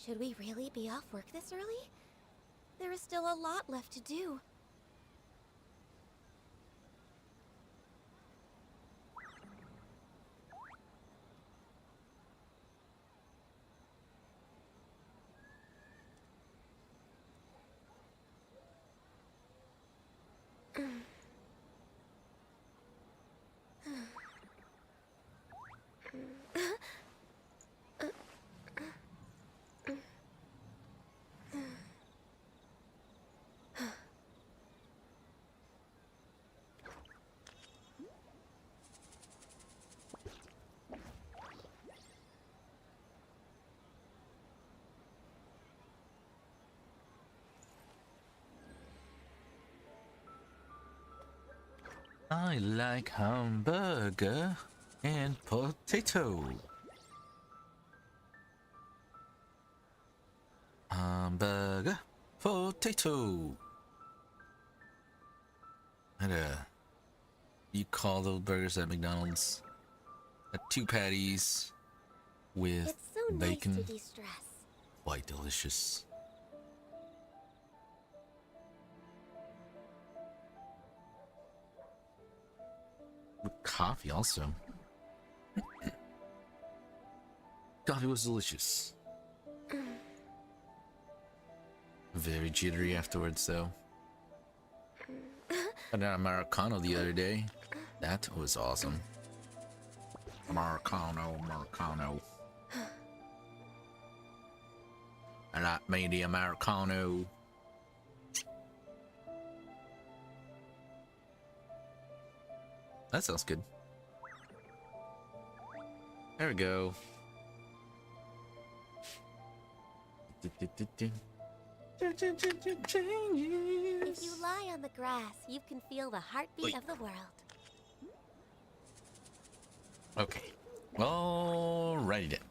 Should we really be off work this early? There is still a lot left to do. I like hamburger and potato. Hamburger, potato. And you call those burgers at McDonald's? 2 patties with It's so bacon. nice to de-stress. Quite delicious. With coffee also. Coffee was delicious. Very jittery afterwards though. Had an Americano the other day. That was awesome. Americano. I like me the Americano. That sounds good. There we go. If you lie on the grass, you can feel the heartbeat of the world. Okay. Alrighty then.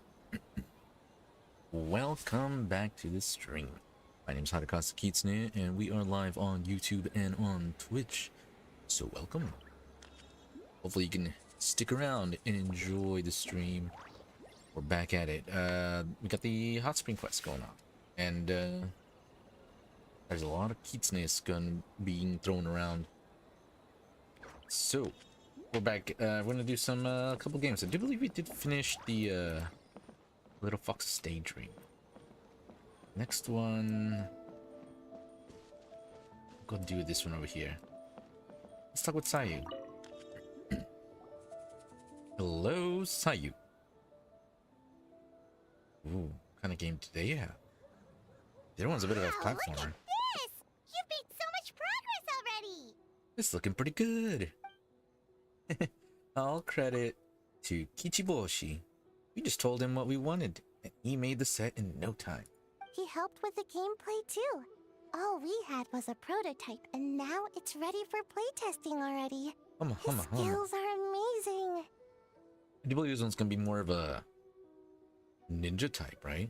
Welcome back to the stream. My name is harukazekitsune and we are live on YouTube and on Twitch. So welcome. Hopefully you can stick around and enjoy the stream. We're back at it. We got the hot spring quest going on. And there's a lot of Kitsune being thrown around. So we're back. We're gonna do some couple games. I do believe we did finish the Little Fox Daydream. Next one, go do this one over here. Let's talk with Sayu. Hello, Sayu. Ooh, what kind of game do they have? The other one's a bit of a platformer. Look at this! You've made so much progress already! It's looking pretty good. All credit to Kichiboshi. We just told him what we wanted, and he made the set in no time. He helped with the gameplay too. All we had was a prototype, and now it's ready for playtesting already. His skills are amazing. I do believe this one's gonna be more of a ninja type, right?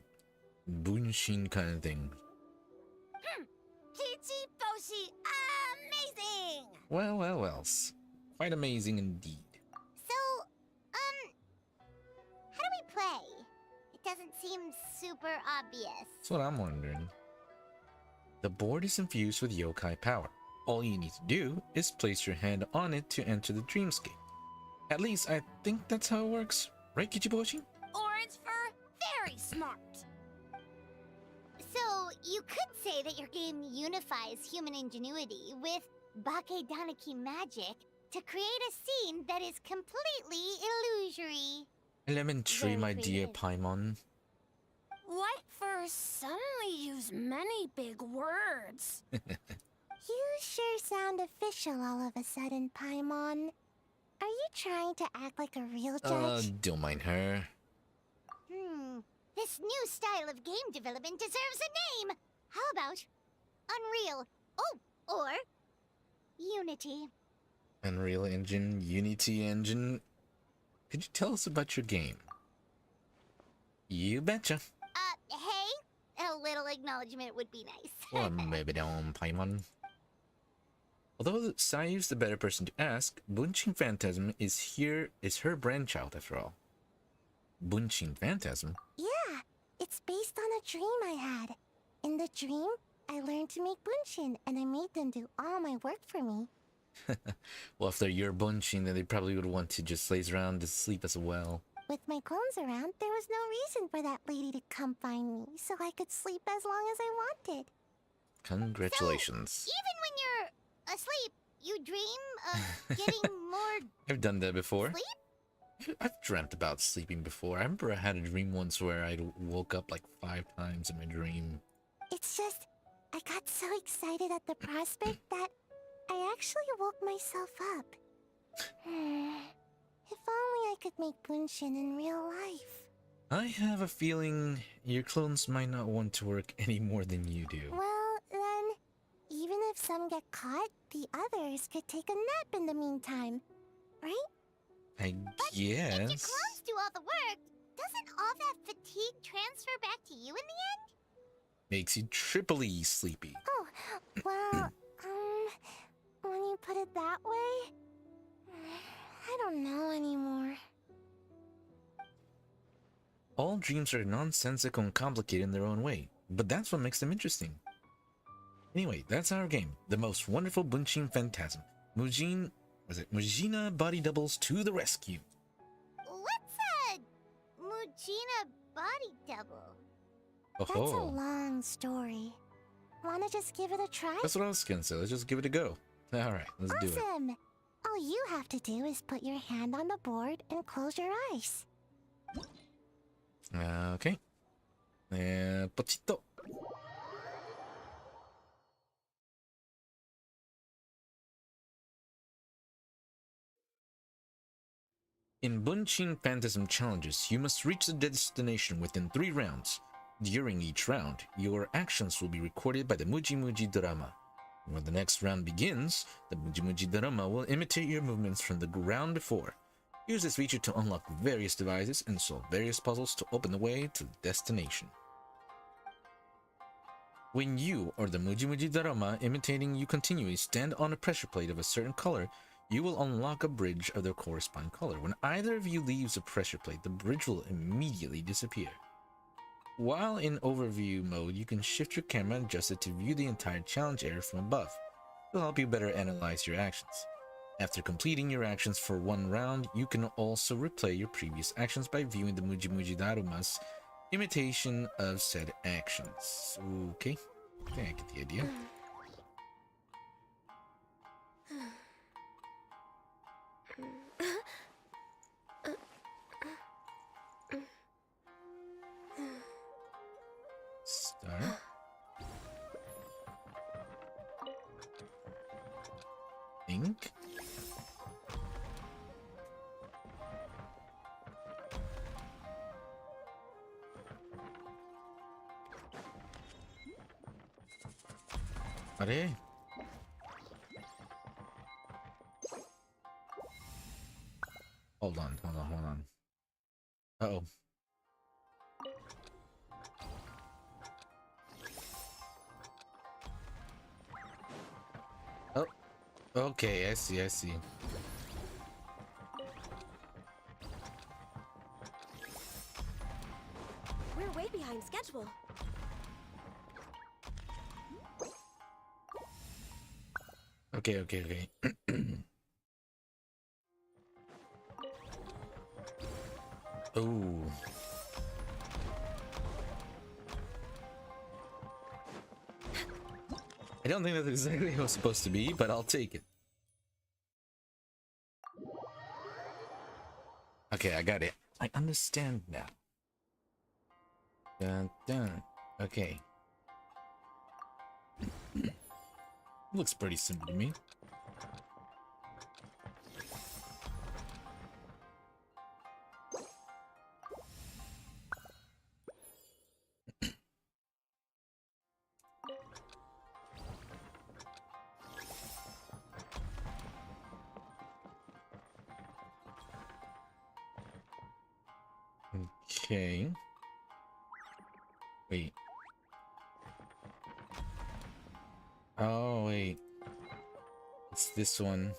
Bunshin kind of thing. Kichiboshi, amazing! Well. Quite amazing indeed. So, how do we play? It doesn't seem super obvious. That's what I'm wondering. The board is infused with yokai power. All you need to do is place your hand on it to enter the dreamscape. At least I think that's how it works, right, Kichiboshi? Orange fur, very smart. So, you could say that your game unifies human ingenuity with Bakedaniki magic to create a scene that is completely illusory. Elementary, my dear Paimon. White fur suddenly use many big words. You sure sound official all of a sudden, Paimon. Are you trying to act like a real judge? Don't mind her. This new style of game development deserves a name. How about Unreal? Oh, or Unity. Unreal Engine, Unity Engine. Could you tell us about your game? You betcha. Hey, a little acknowledgement would be nice. Well, maybe down, Paimon. Although Sayu's the better person to ask, Bunshin Phantasm is her brainchild after all. Bunshin Phantasm? Yeah, it It's based on a dream I had. In the dream, I learned to make bunshin, and I made them do all my work for me. Well, if they're your bunshin, then they probably would want to just laze around to sleep as well. With my clones around, there was no reason for that lady to come find me, so I could sleep as long as I wanted. Congratulations. So, even when you're asleep, you dream of getting more I've done that before. sleep? I've dreamt about sleeping before. I remember I had a dream once where I woke up like 5 times in my dream. It's just, I got so excited at the prospect that I actually woke myself up. If only I could make bunshin in real life. I have a feeling your clones might not want to work any more than you do. Well, then, even if some get caught, the others could take a nap in the meantime, right? I If your guess. clones do all the work, doesn't all that fatigue transfer back to you in the end? Makes you triply sleepy. Oh, well, when you put it that way, I don't know anymore. All dreams are nonsensical and complicated in their own way, but that's what makes them interesting. Anyway, that's our game. The most wonderful bunshin phantasm. Mujina body doubles to the rescue. What's a Mujina body double? That's a Oh, long story. Wanna just give it a try? that's what I was gonna say. Let's just give it a go. Alright, let's do it. Awesome! All you have to do is put your hand on the board and close your eyes. Okay. Pochito. In Bunshin Phantasm challenges, you must reach the destination within 3 rounds. During each round, your actions will be recorded by the Muji Muji Drama. When the next round begins, the Muji Muji Drama will imitate your movements from the round before. Use this feature to unlock various devices and solve various puzzles to open the way to the destination. When you or the Muji Muji Drama imitating you continually stand on a pressure plate of a certain color, you will unlock a bridge of the corresponding color. When either of you leaves the pressure plate, the bridge will immediately disappear. While in overview mode, you can shift your camera and adjust it to view the entire challenge area from above. It will help you better analyze your actions. After completing your actions for one round, you can also replay your previous actions by viewing the Muji Muji Daruma's imitation of said actions. Okay, I think I get the idea. Start. Think. Are? Hold on. Uh-oh. Oh, okay, I see. We're way behind schedule. Okay. Oh. I don't think that's exactly how it's supposed to be, but I'll take it. Okay, I got it. I understand now. Dun. Okay. Looks pretty simple to me. Okay. Wait. Oh, wait. It's this one.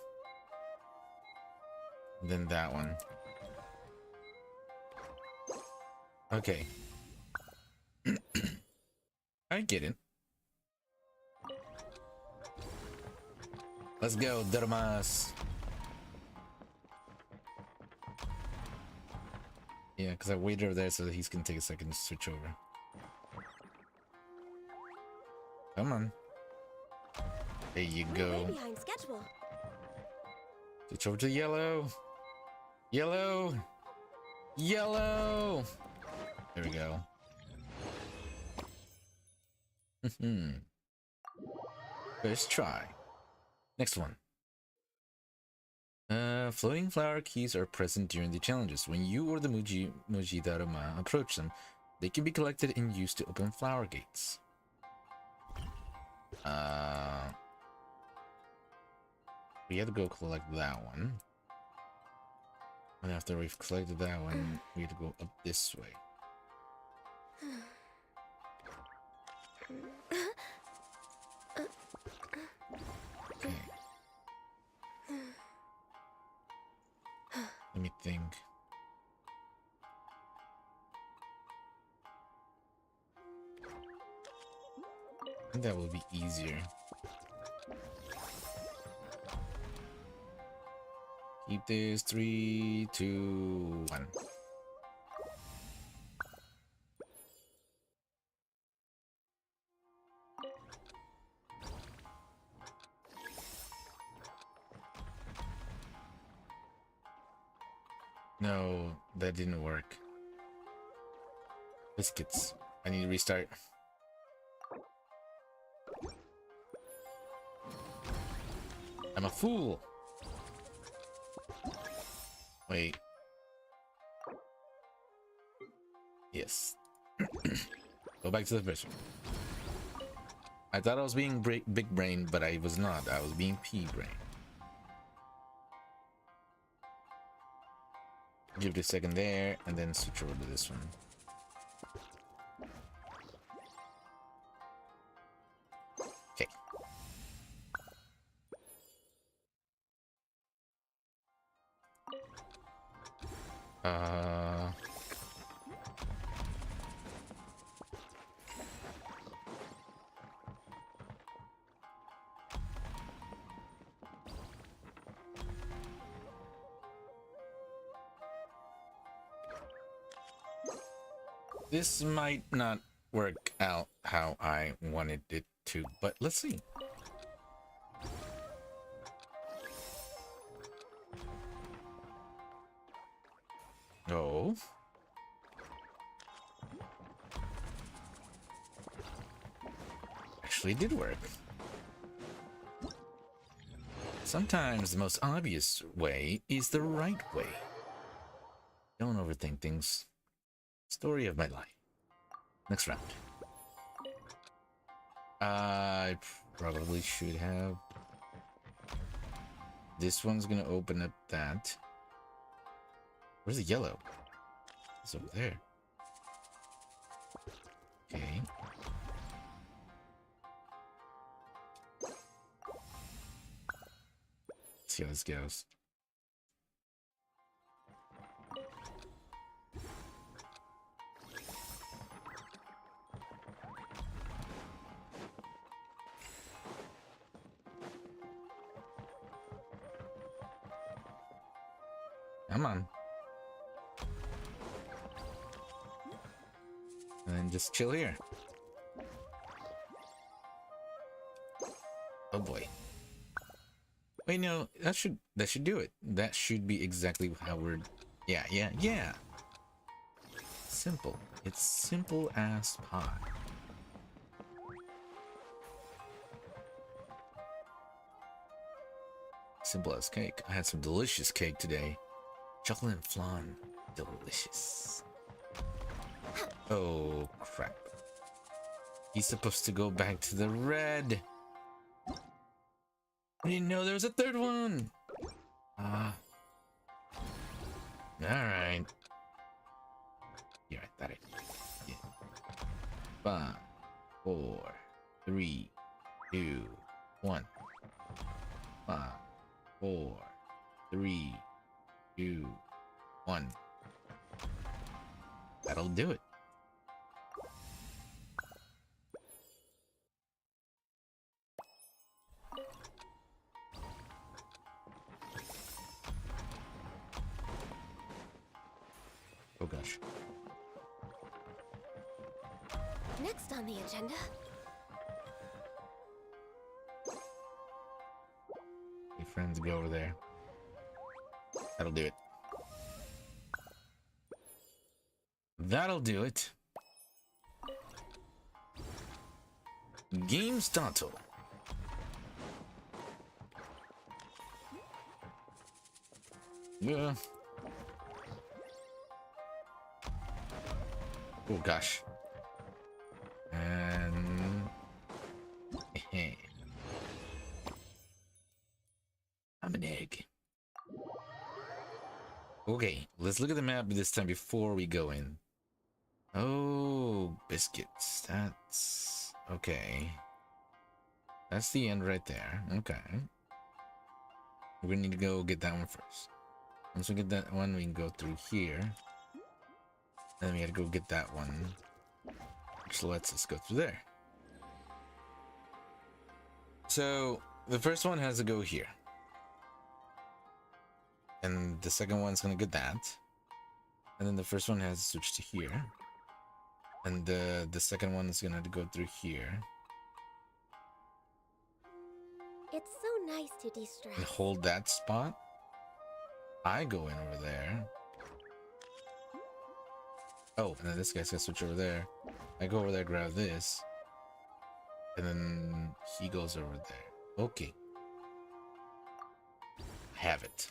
Then that one. Okay. I get it. Let's go, Dermas. Yeah, because I waited over there so that he's gonna take a second to switch over. Come on. There you We're go. way behind schedule. Switch over to yellow. Yellow. Yellow. There we go. First try. Next one. Floating flower keys are present during the challenges. When you or the Muji Daruma approach them, they can be collected and used to open flower gates. We have to go collect that one. And after we've collected that one, we have to go up this way. Okay. Let me think. I think that will be easier. Keep this 3, 2, 1. No, that didn't work. Biscuits. I need to restart. I'm a fool. Wait. Yes. Go back to the first one. I thought I was being big brain, but I was not. I was being pea brain. Give it a second there, and then switch over to this one. Okay. This might not work out how I wanted it to, but let's see. Oh. Actually, it did work. Sometimes the most obvious way is the right way. Don't overthink things. Story of my life. Next round. I probably should have. This one's gonna open up that. Where's the yellow? It's over there. Okay. Let's see how this goes. Come on. And then just chill here. Oh boy. Wait, no, that should do it. That should be exactly how we're yeah. Simple. It's simple as pie. Simple as cake. I had some delicious cake today. Chocolate and flan. Delicious. Oh, crap. He's supposed to go back to the red. I didn't know there was a third one. Alright. Yeah, I thought it. Yeah. 5, 4, 3, 2, 1. 5, 4, 3, 2, 1. That'll do it. gosh. Next on the agenda. Your friends go over there. That'll do it. That'll do it. Game started. Yeah. Oh gosh. And I'm an egg. Okay, let's look at the map this time before we go in. Oh, biscuits. That's okay. That's the end right there. Okay. We need to go get that one first. Once we get that one, we can go through here. And then we gotta go get that one, which lets us go through there. So the first one has to go here. And the second one's gonna get that. And then the first one has to switch to here. And the second one is gonna have to go through here. It's so nice to de-stress. And hold that spot. I go in over there. Oh, and then this guy's gonna switch over there. I go over there, grab this. And then he goes over there. Okay. Have it.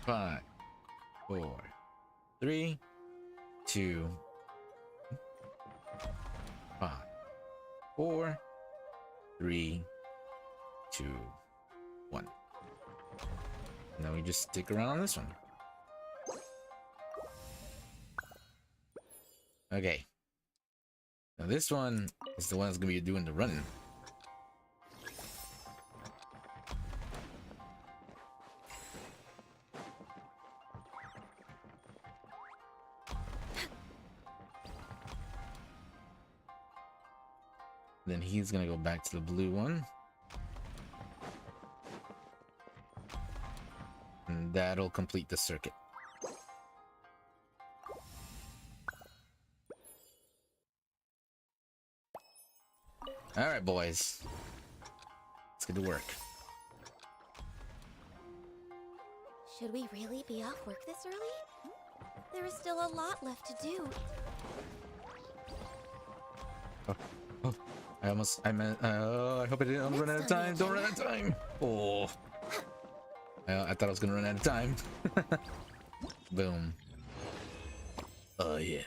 Five, 4, 3, 2, 5, 4, 3, 2, 1. Now we just stick around on this one. Okay. Now this one is the one that's gonna be doing the running. Then he's gonna go back to the blue one. And that'll complete the circuit. Alright, boys. Let's get to work. Should we really be off work this early? There is still a lot left to do. Oh, I hope I didn't run out of time. Don't run out of time. Oh. I thought I was gonna run out of time. Boom. Oh yeah.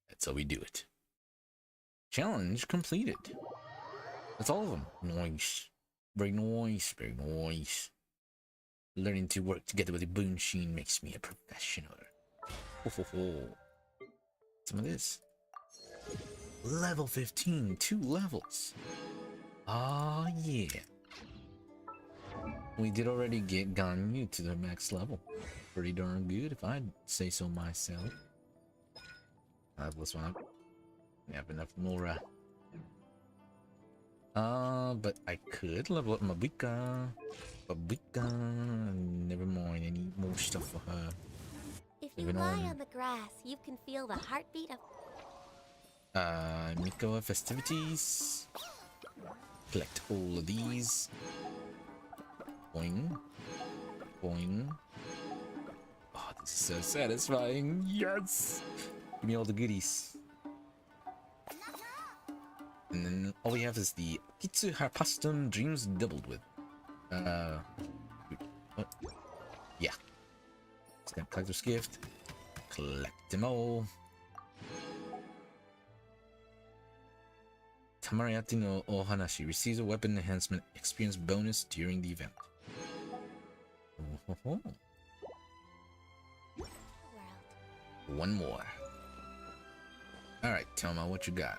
That's how we do it. Challenge completed. That's all of them. Nice. Very nice. Very nice. Learning to work together with a Genshin makes me a professional. Ho ho ho. Some of this. Level 15, 2 levels. Ah yeah. We did already get Ganyu to the max level. Pretty darn good, if I'd say so myself. I'll level this one up. We have enough Mora. But I could level up Mabuka. Never mind, I need more stuff for her. If you Moving lie on. on the grass, you can feel the heartbeat of... Mikoa festivities. Collect all of these. Boing. Boing. Oh, this is so satisfying. Yes! Give me all the goodies. And then all we have is the Kitsune Harpastum Dreams doubled with. What? Yeah. Stamp collector's gift. Collect them all. Tamariati no Ohanashi receives a weapon enhancement experience bonus during the event. Oh, one more. Alright, Toma, what you got?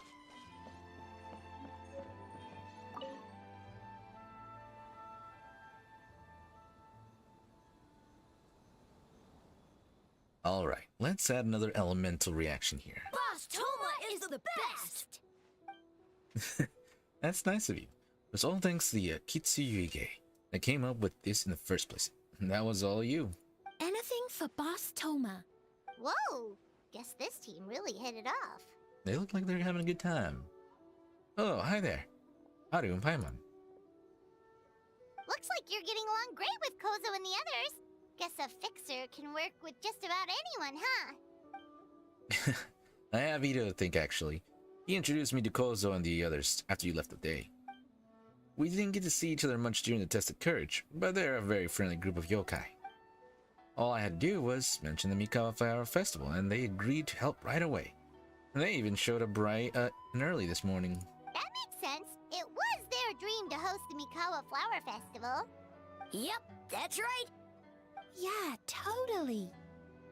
Alright, let's add another elemental reaction here. Boss Toma is the best! That's nice of you. It's all thanks to the Kitsune that came up with this in the first place. That was all you. Anything for Boss Toma. Whoa! Guess this team really hit it off. They look like they're having a good time. Oh, hi there. Haru and Paimon. Looks like you're getting along great with Kozo and the others. Guess a fixer can work with just about anyone, huh? I have Ito to thank, actually. He introduced me to Kozo and the others after you left the day. We didn't get to see each other much during the test of courage, but they're a very friendly group of yokai. All I had to do was mention the Mikawa Flower Festival, and they agreed to help right away. And they even showed up bright and early this morning. That makes sense. It was their dream to host the Mikawa Flower Festival. Yep, that's right. Yeah, totally.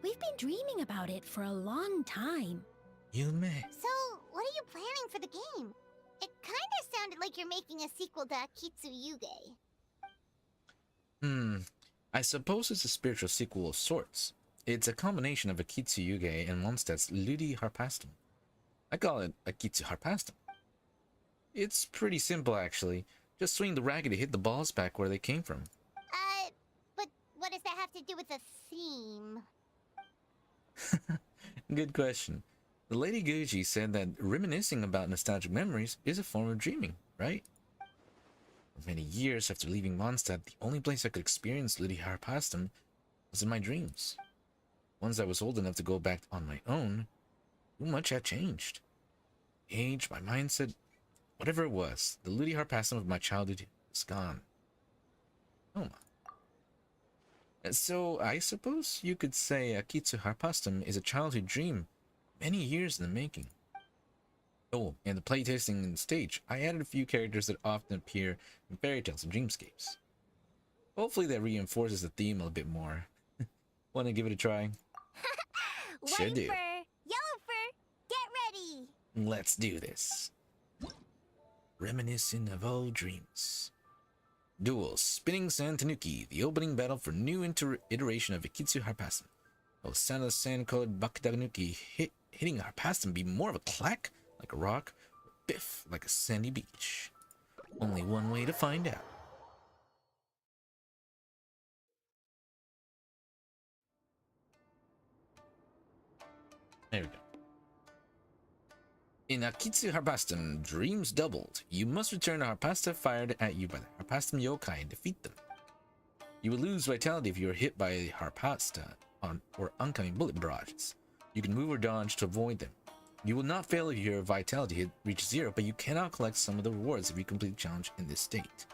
We've been dreaming about it for a long time. Yume. So, what are you planning for the game? It kinda sounded like you're making a sequel to Kitsune. I suppose it's a spiritual sequel of sorts. It's a combination of a Kitsune and Mondstadt's Ludi Harpastum. I call it a Kitsu Harpastum. It's pretty simple, actually. Just swing the racket to hit the balls back where they came from. But what does that have to do with the theme? Good question. The Lady Guji said that reminiscing about nostalgic memories is a form of dreaming, right? For many years after leaving Mondstadt, the only place I could experience Ludi Harpastum was in my dreams. Once I was old enough to go back on my own, too much had changed. Age, my mindset, whatever it was, the Ludi Harpastum of my childhood was gone. Oh my. And so, I suppose you could say a Kitsu Harpastum is a childhood dream, many years in the making. Oh, and the playtesting and stage, I added a few characters that often appear in fairy tales and dreamscapes. Hopefully that reinforces the theme a bit more. Want to give it a try? Sure White do. fur, yellow fur, get ready! Let's do this. Reminiscent of old dreams. Duel Spinning Sand Tanuki, the opening battle for new iteration of Ikitsu Harpastum. Will sound of the sand-colored Bakutanuki hitting a Harpastum be more of a clack, like a rock, or biff, like a sandy beach? Only one way to find out. There we go. In Akitsu Harpastum, dreams doubled. You must return a Harpasta fired at you by the Harpastum yokai and defeat them. You will lose vitality if you are hit by a Harpasta or oncoming bullet barrages. You can move or dodge to avoid them. You will not fail if your vitality hit reaches 0, but you cannot collect some of the rewards if you complete the challenge in this state.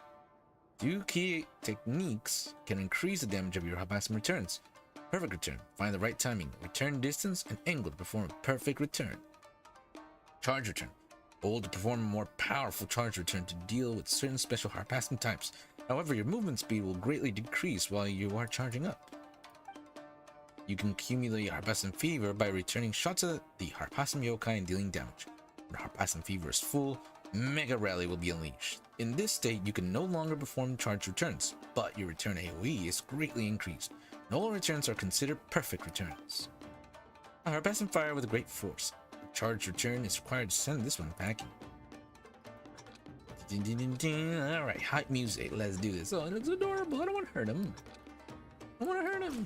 2 key techniques can increase the damage of your Harpastum returns. Perfect return. Find the right timing, return distance, and angle to perform a perfect return. Charge return. Hold to perform a more powerful charge return to deal with certain special Harpastum types. However, your movement speed will greatly decrease while you are charging up. You can accumulate Harpastum Fever by returning shots at the Harpastum yokai and dealing damage. When Harpastum Fever is full, Mega Rally will be unleashed. In this state, you can no longer perform charge returns, but your return AoE is greatly increased. And all returns are considered perfect returns. A Harpastum Fire with a great force. A charge return is required to send this one packing. Alright, hype music, let's do this. Oh, it looks adorable. I don't want to hurt him. I don't want to hurt him.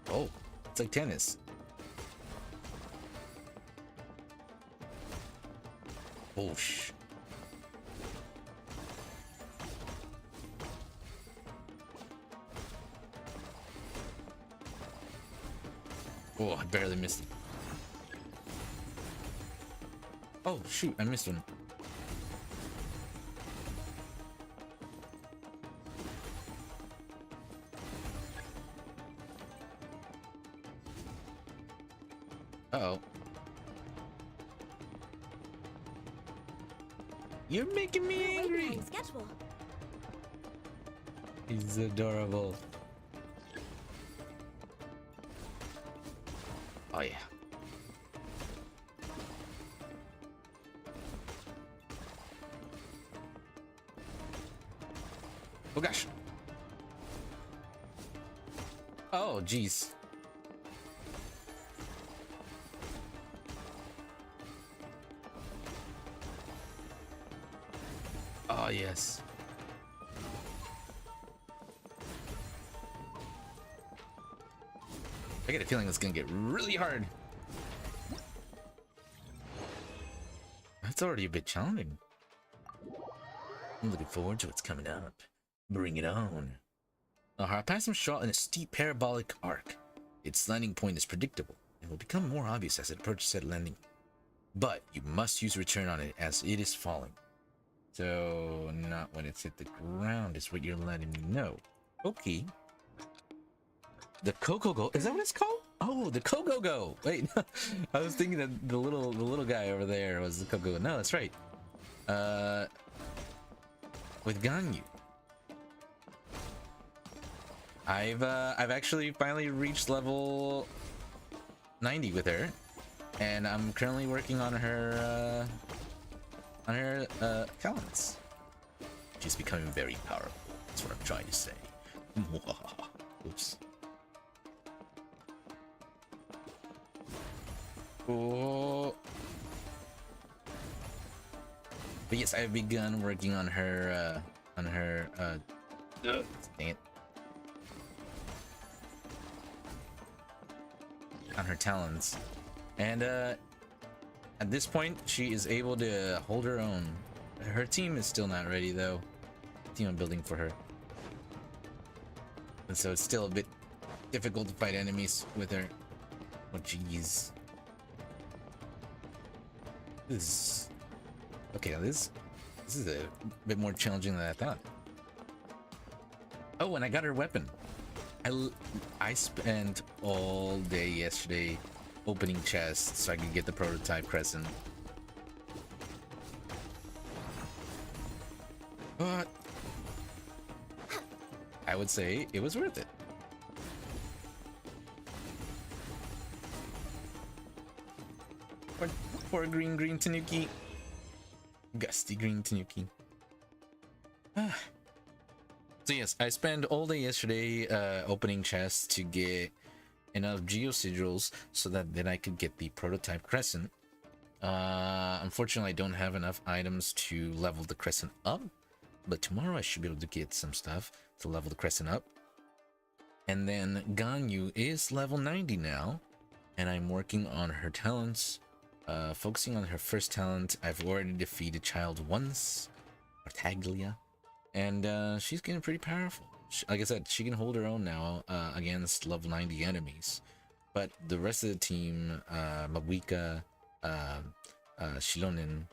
Oh, it's like tennis. Oh, shh. Oh, I barely missed it. Oh, shoot, I missed one. Uh-oh. You're making me We're way angry. behind schedule. He's adorable. Oh yeah. Oh gosh. Oh jeez. Oh yes. I get a feeling it's gonna get really hard. That's already a bit challenging. I'm looking forward to what's coming up. Bring it on. A harpassum shot in a steep parabolic arc. Its landing point is predictable and will become more obvious as it approaches said landing. But you must use return on it as it is falling. So, not when it's hit the ground is what you're letting me know. Okay. The Go. Is that what it's called? Oh, the Go. Wait, I was thinking that the little guy over there was the Go. No, that's right. With Ganyu. I've actually finally reached level 90 with her, and I'm currently working on her talents. She's becoming very powerful. That's what I'm trying to say. Oops. Oh. But yes, I've begun working on her dang it. On her talents. And at this point, she is able to hold her own. Her team is still not ready though. The team I'm building for her. And so it's still a bit difficult to fight enemies with her. Oh jeez. This okay, now this is a bit more challenging than I thought. Oh, and I got her weapon. I spent all day yesterday opening chests so I could get the prototype crescent. But I would say it was worth it. Poor green Tanuki. Gusty green Tanuki. So yes, I spent all day yesterday opening chests to get enough geosigils so that then I could get the prototype crescent. Unfortunately, I don't have enough items to level the crescent up, but tomorrow I should be able to get some stuff to level the crescent up. And then Ganyu is level 90 now, and I'm working on her talents. Focusing on her first talent, I've already defeated Child once, Artaglia, and she's getting pretty powerful. Like I said, she can hold her own now against level 90 enemies. But the rest of the team, Mabuika, Shilonin,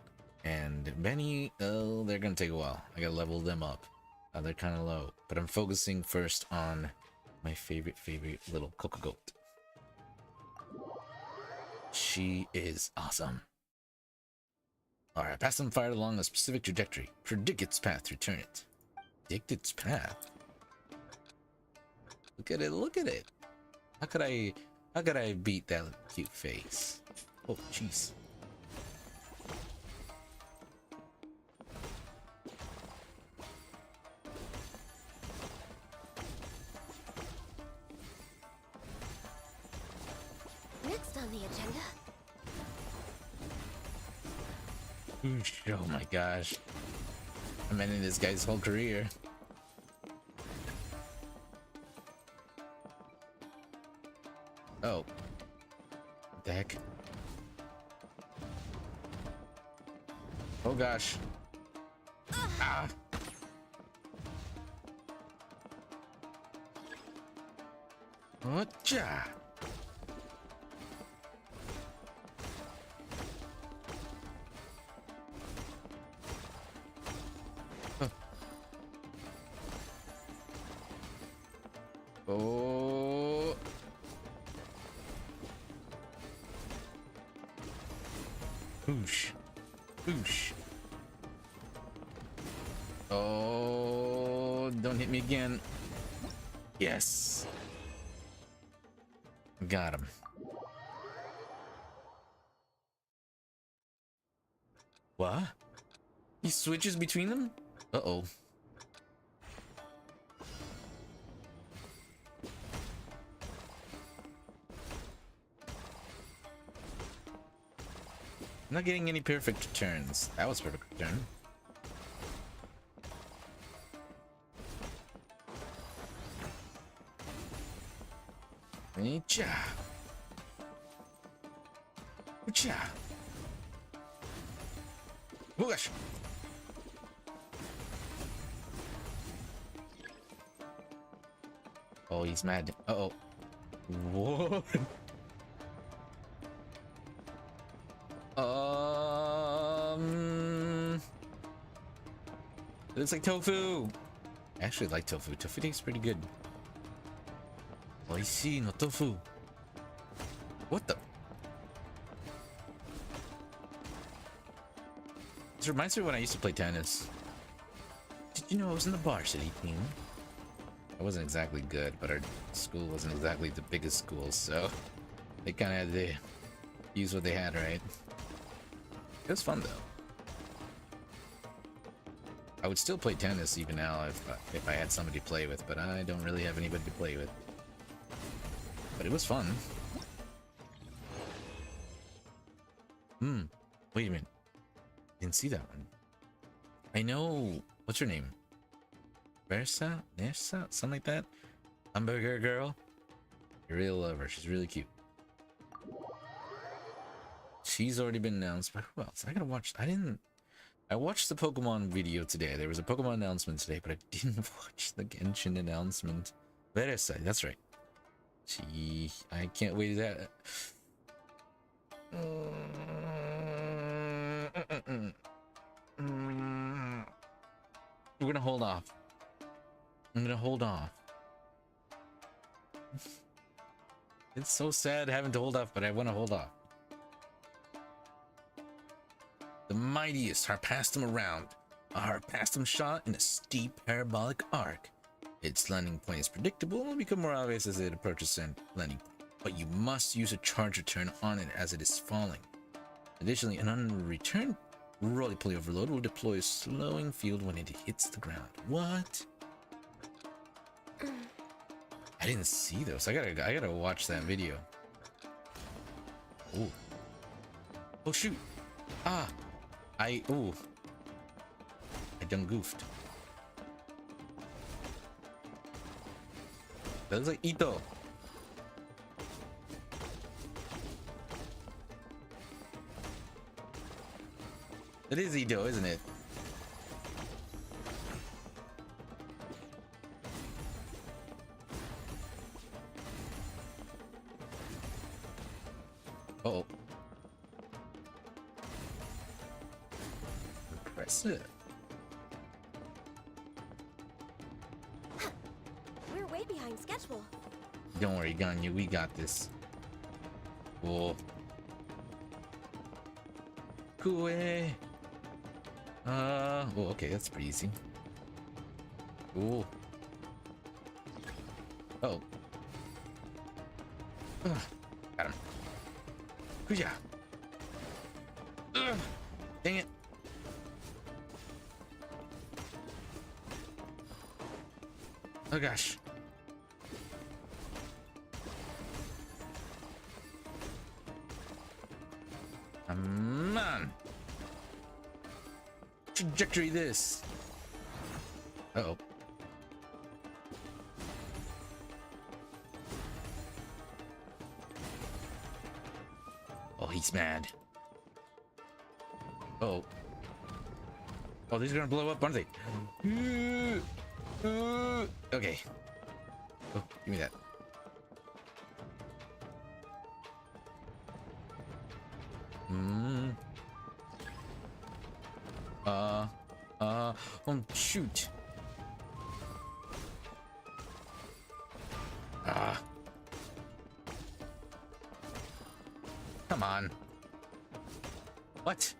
and Benny, they're gonna take a while. I gotta level them up. They're kind of low, but I'm focusing first on my favorite little Coco Goat. She is awesome. Alright, pass them fired along a specific trajectory. Predict its path, return it. Predict its path? Look at it, look at it. How could I beat that cute face? Oh, jeez. Next on the agenda. Oosh, oh my gosh. I'm ending this guy's whole career. Oh. What the heck? Oh gosh. Ah! Whatcha? Oh. Boosh. Boosh. Oh, don't hit me again. Yes. Got him. What? He switches between them? Uh-oh. I'm not getting any perfect turns. That was a perfect turn. Echa. Ucha. Oh gosh. Oh, he's mad. Uh-oh. What? It looks like tofu. I actually like tofu. Tofu tastes pretty good. Oishii no tofu. What the? This reminds me of when I used to play tennis. Did you know I was in the varsity team? I wasn't exactly good, but our school wasn't exactly the biggest school, so they kind of had to use what they had, right? It was fun though. I would still play tennis even now if I had somebody to play with, but I don't really have anybody to play with. But it was fun. Wait a minute. Didn't see that one. I know. What's her name? Versa? Nersa? Something like that? Hamburger girl? I really love her. She's really cute. She's already been announced, but who else? I gotta watch. I watched the Pokemon video today. There was a Pokemon announcement today, but I didn't watch the Genshin announcement. Versa, that's right. I can't wait to that. We're gonna hold off. I'm gonna hold off. It's so sad having to hold off, but I want to hold off. The mightiest Harpastum around. A Harpastum shot in a steep parabolic arc. Its landing point is predictable and will become more obvious as it approaches the landing point. But you must use a charge return on it as it is falling. Additionally, an unreturned roly-poly overload will deploy a slowing field when it hits the ground. What? I didn't see those. I gotta watch that video. Oh. Oh shoot. Ah. I done goofed. That looks like Ito. It is Ito, isn't it? Uh-oh. Impressive. We're way behind schedule. Don't worry, Ganyu, we got this. Cool. Cool. Oh, okay, that's pretty easy. Cool. Oh. Got him. Kuja. Dang it. Oh gosh. Come on. Trajectory this. Uh-oh. Oh, he's mad. Oh. Oh, these are gonna blow up, aren't they? Okay. Oh, give me that. Oh, shoot. Come on. What?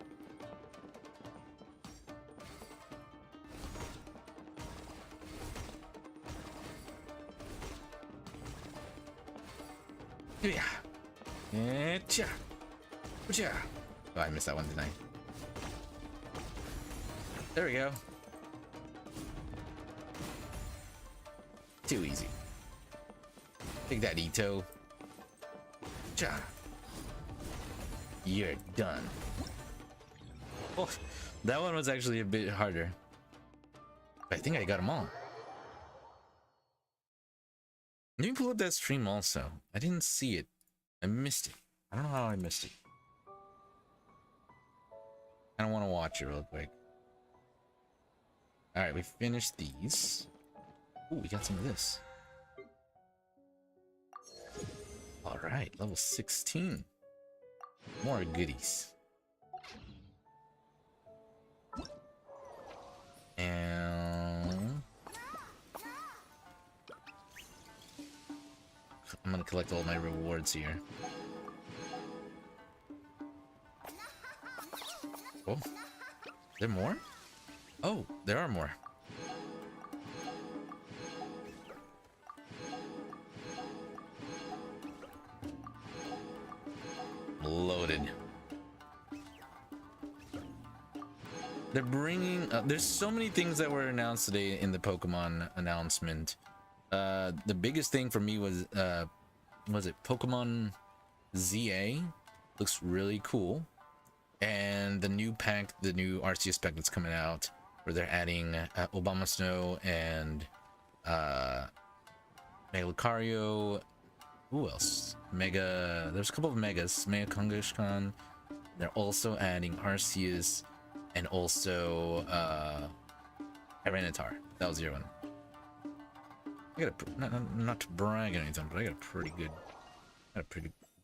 Yeah. Cha. Cha. Oh, I missed that one, didn't I? There we go. Too easy. Take that, Ito. Cha. You're done. Oh, that one was actually a bit harder. But I think I got them all. Let me pull up that stream also. I didn't see it. I missed it. I don't know how I missed it. I don't want to watch it real quick. All right, we finished these. Ooh, we got some of this. All right, level 16. More goodies. And I'm gonna collect all my rewards here. Oh, is there more? Oh, there are more. Loaded. They're bringing there's so many things that were announced today in the Pokemon announcement. The biggest thing for me was it Pokemon ZA? Looks really cool. And the new pack, the new Arceus pack that's coming out, where they're adding Obama Snow and Mega Lucario. Who else? Mega. There's a couple of Megas. Mega Kangaskhan. They're also adding Arceus and also Tyranitar. That was the other one. I got a not to brag or anything, but I got a pretty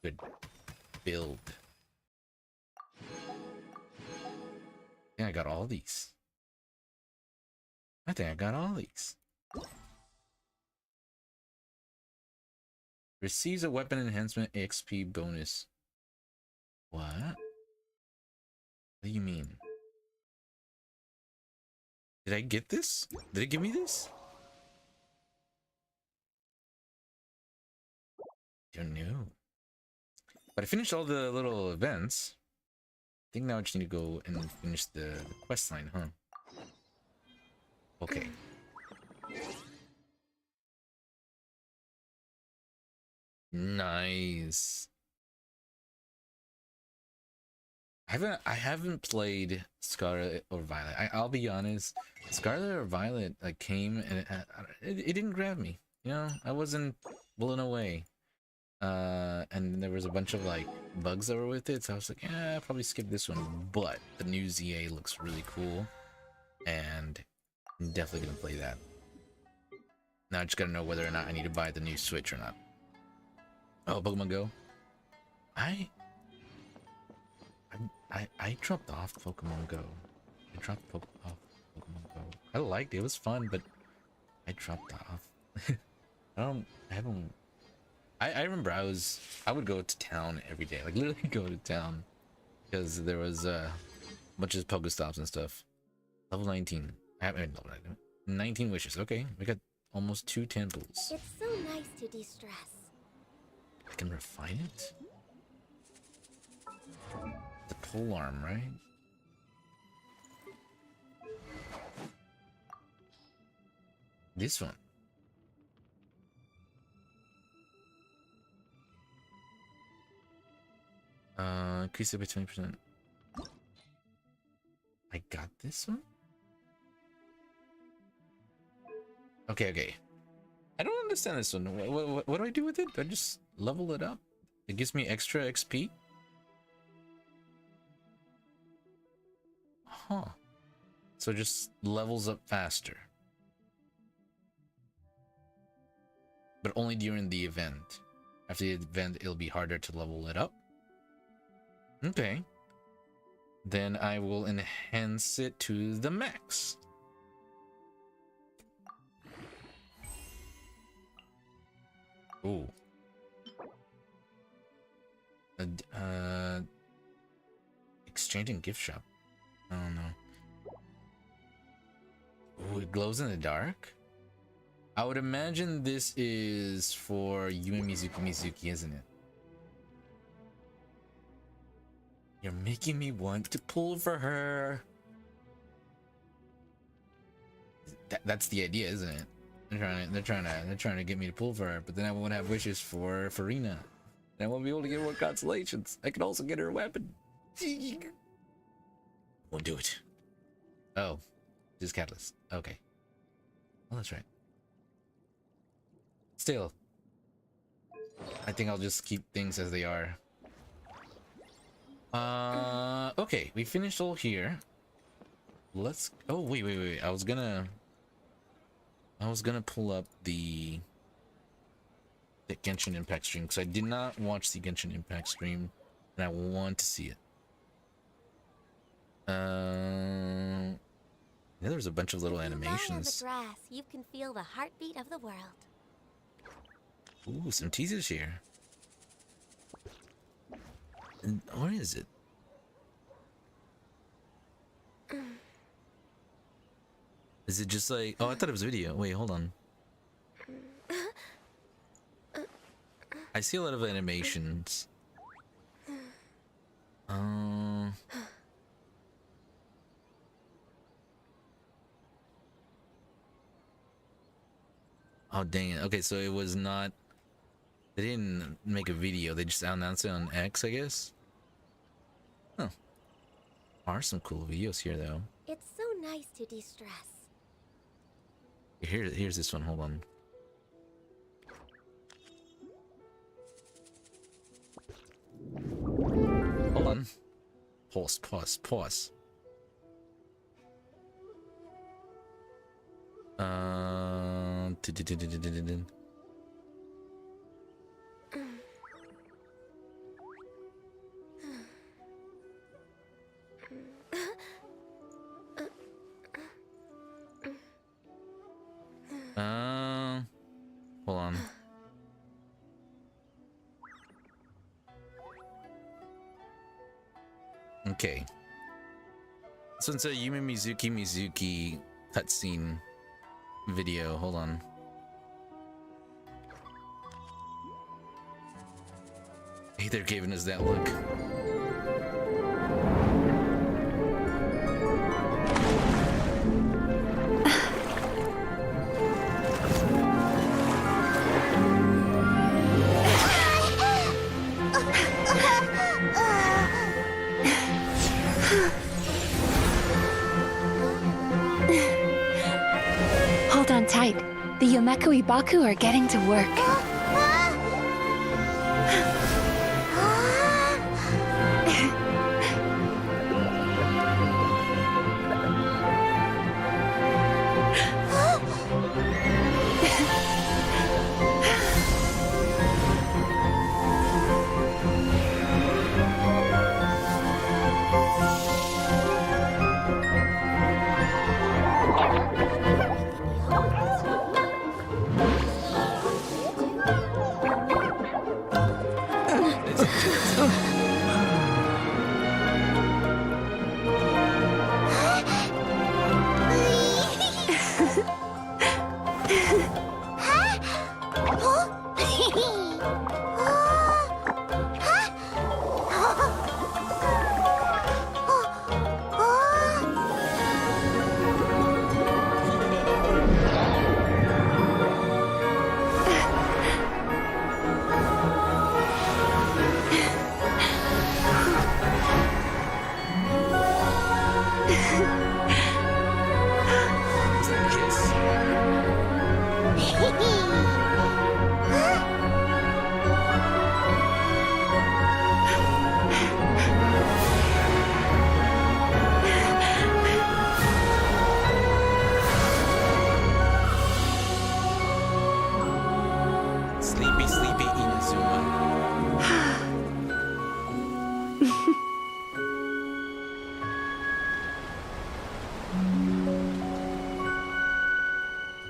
good build. Yeah, I got all these. I think I got all these. Receives a weapon enhancement XP bonus. What? What do you mean? Did I get this? Did it give me this? Don't know. But I finished all the little events. I think now I just need to go and finish the quest line, huh? Okay. Nice. I haven't played Scarlet or Violet. I'll be honest. Scarlet or Violet came and it didn't grab me. You know, I wasn't blown away. And there was a bunch of bugs that were with it, so I was like, I'll probably skip this one. But the new ZA looks really cool, and I'm definitely gonna play that. Now I just gotta know whether or not I need to buy the new Switch or not. Oh, Pokemon Go. I dropped off Pokemon Go. I dropped off Pokemon Go. I liked it. It was fun, but I dropped off. I remember I would go to town every day, literally go to town, because there was a bunch of Pokestops and stuff. Level 19. I haven't level 19 wishes. Okay, we got almost 2 temples. It's so nice to de-stress. I can refine it. The pole arm, right? This one. Increase it by 20%. I got this one? Okay. I don't understand this one. What do I do with it? Do I just level it up? It gives me extra XP? Huh. So it just levels up faster. But only during the event. After the event, it'll be harder to level it up. Okay. Then I will enhance it to the max. Ooh. Exchanging gift shop. I don't know. Ooh, it glows in the dark? I would imagine this is for Yume Mizuki, isn't it? You're making me want to pull for her. That's the idea, isn't it? They're trying to get me to pull for her, but then I won't have wishes for Farina. And I won't be able to get more constellations. I can also get her a weapon. Won't do it. Oh, just catalyst. Okay. Well, that's right. Still, I think I'll just keep things as they are. Okay, we finished all here. Let's. Oh wait. I was gonna pull up the Genshin Impact stream because I did not watch the Genshin Impact stream, and I want to see it. Yeah, there's a bunch of little animations. You lie on the grass, you can feel the heartbeat of the world. Ooh, some teasers here. And where is it? Is it just like... Oh, I thought it was a video. Wait, hold on. I see a lot of animations. Oh, dang it. Okay, so it was not... They didn't make a video. They just announced it on X, I guess? Huh. Are some cool videos here, though. It's so nice to de-stress. Here's this one. Hold on. Hold on. Pause. Hold on. Okay. So it's a Yumi Mizuki cutscene video. Hold on. Hey, they're giving us that look. Hold on tight. The Yomeku Ibaku are getting to work. Sleepy Inazuma.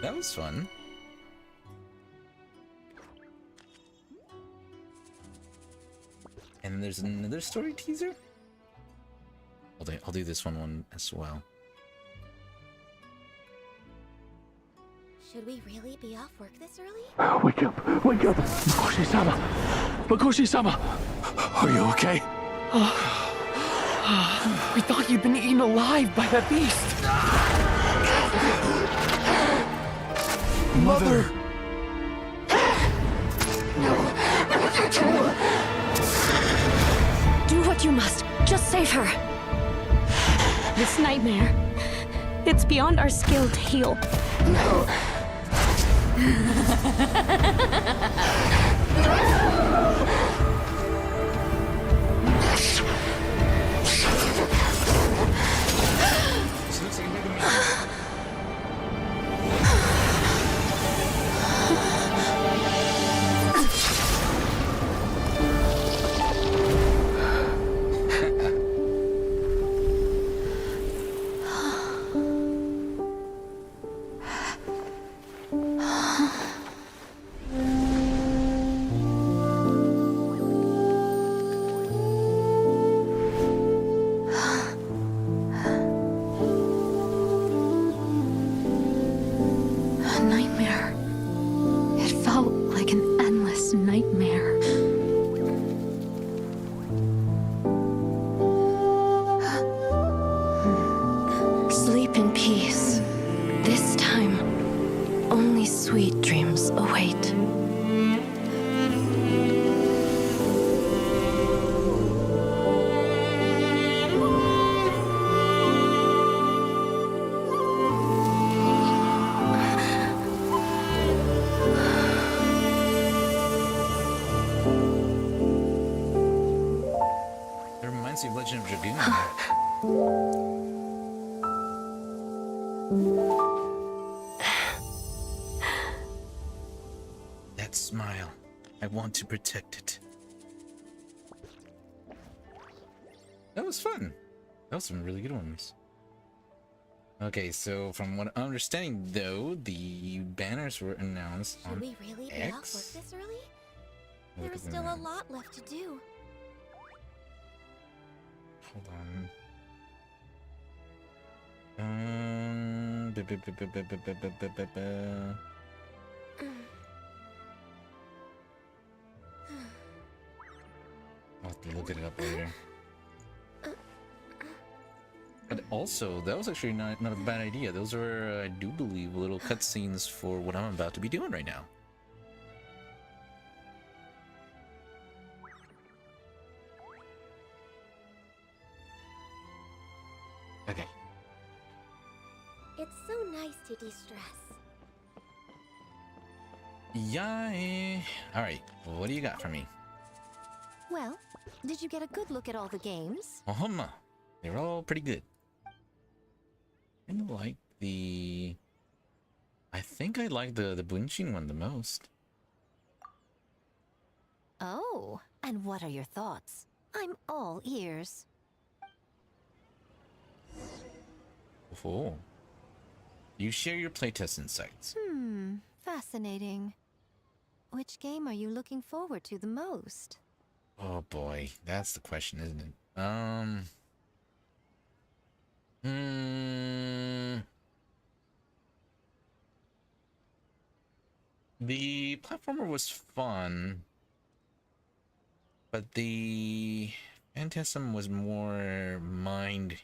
That was fun. And there's another story teaser? I'll do this one as well. Should we really be off work this early? Wake up! Makoshi-sama! Makoshi-sama! Are you okay? We thought you'd been eaten alive by that beast! Mother! Do what you must. Just save her. This nightmare, it's beyond our skill to heal. No. dangers await. It reminds me of Legend of Dragoon. That smile. I want to protect it. That was fun. That was some really good ones. Okay, so from what I'm understanding, though, the banners were announced Should on we really be off work X? this early? Look There is at still that. a lot left to do. Hold on. Bu- bu- bu- bu- bu- bu- bu- bu- bu- bu- bu. I'll have to look it up later. But also, that was actually not a bad idea. Those are, I do believe, little cutscenes for what I'm about to be doing right now. Okay. It's so nice to de-stress. Yay! Alright, what do you got for me? Well, did you get a good look at all the games? They're all pretty good. I like the... I think I like the Bunshin one the most. Oh, and what are your thoughts? I'm all ears. Oh. You share your playtest insights. Fascinating. Which game are you looking forward to the most? Oh boy, that's the question, isn't it? The platformer was fun, but the Phantasm was more mind.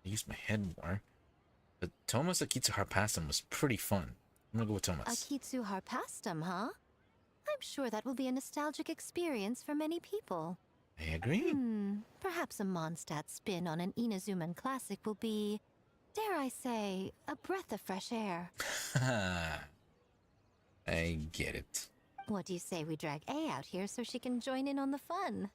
I used my head more. But Thomas Akitsu Harpastum was pretty fun. I'm gonna go with Thomas. Akitsu Harpastum, huh? I'm sure that will be a nostalgic experience for many people. I agree. Perhaps a Mondstadt spin on an Inazuman classic will be, dare I say, a breath of fresh air. I get it. What do you say we drag A out here so she can join in on the fun?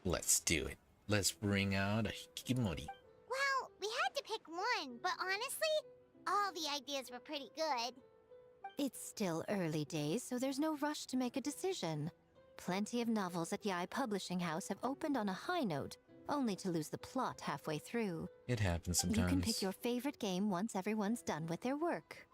Let's do it. Let's bring out a Hikimori. Well, we had to pick one, but honestly, all the ideas were pretty good. It's still early days, so there's no rush to make a decision. Plenty of novels at Yai Publishing House have opened on a high note, only to lose the plot halfway through. It happens sometimes. You can pick your favorite game once everyone's done with their work.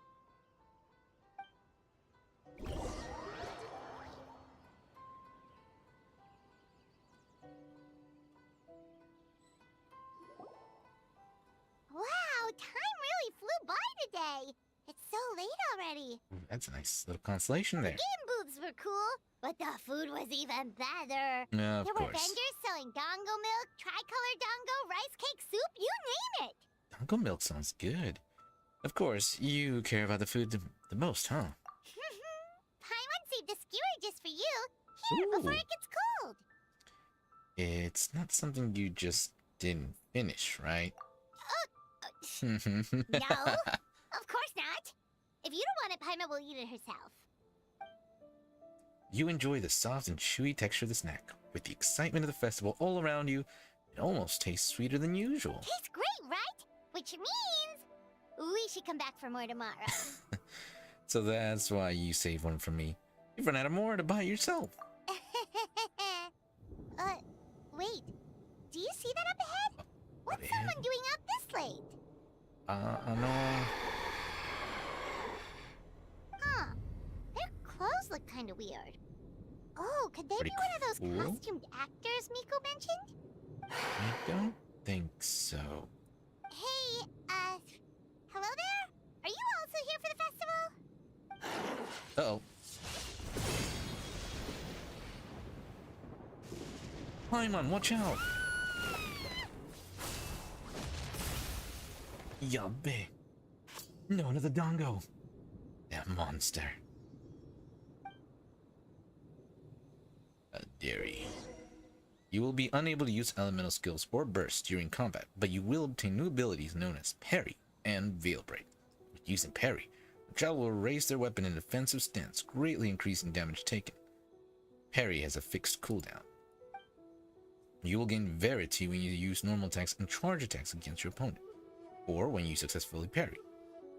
Wow, time really flew by today. It's so late already. Ooh, that's a nice little consolation there. Game booths were cool, but the food was even better. Yeah, of There were course. vendors selling dango milk, tricolor dango, rice cake soup, you name it. Dango milk sounds good. Of course, you care about the food the most, huh? Paimon saved a skewer just for you. Here, before Ooh. it gets cold. It's not something you just didn't finish, right? No, of course not. If you don't want it, Paimon will eat it herself. You enjoy the soft and chewy texture of the snack. With the excitement of the festival all around you, it almost tastes sweeter than usual. Tastes great, right? Which means we should come back for more tomorrow. So that's why you save one for me. You've run out of more to buy yourself. Wait. Do you see that up ahead? What's ahead? someone doing up this late? No. Huh. Their clothes look kind of weird. Oh, could they Pretty be one of those cool. costumed actors Miko mentioned? I don't think so. Hey, hello there? Are you also here for the festival? Uh-oh. Paimon, watch out! Yabe. No, another Dongo. That monster. A dairy. You will be unable to use elemental skills or bursts during combat, but you will obtain new abilities known as parry and veil break. With using parry, the child will raise their weapon in a defensive stance, greatly increasing damage taken. Parry has a fixed cooldown. You will gain Verity when you use normal attacks and charge attacks against your opponent, or when you successfully parry.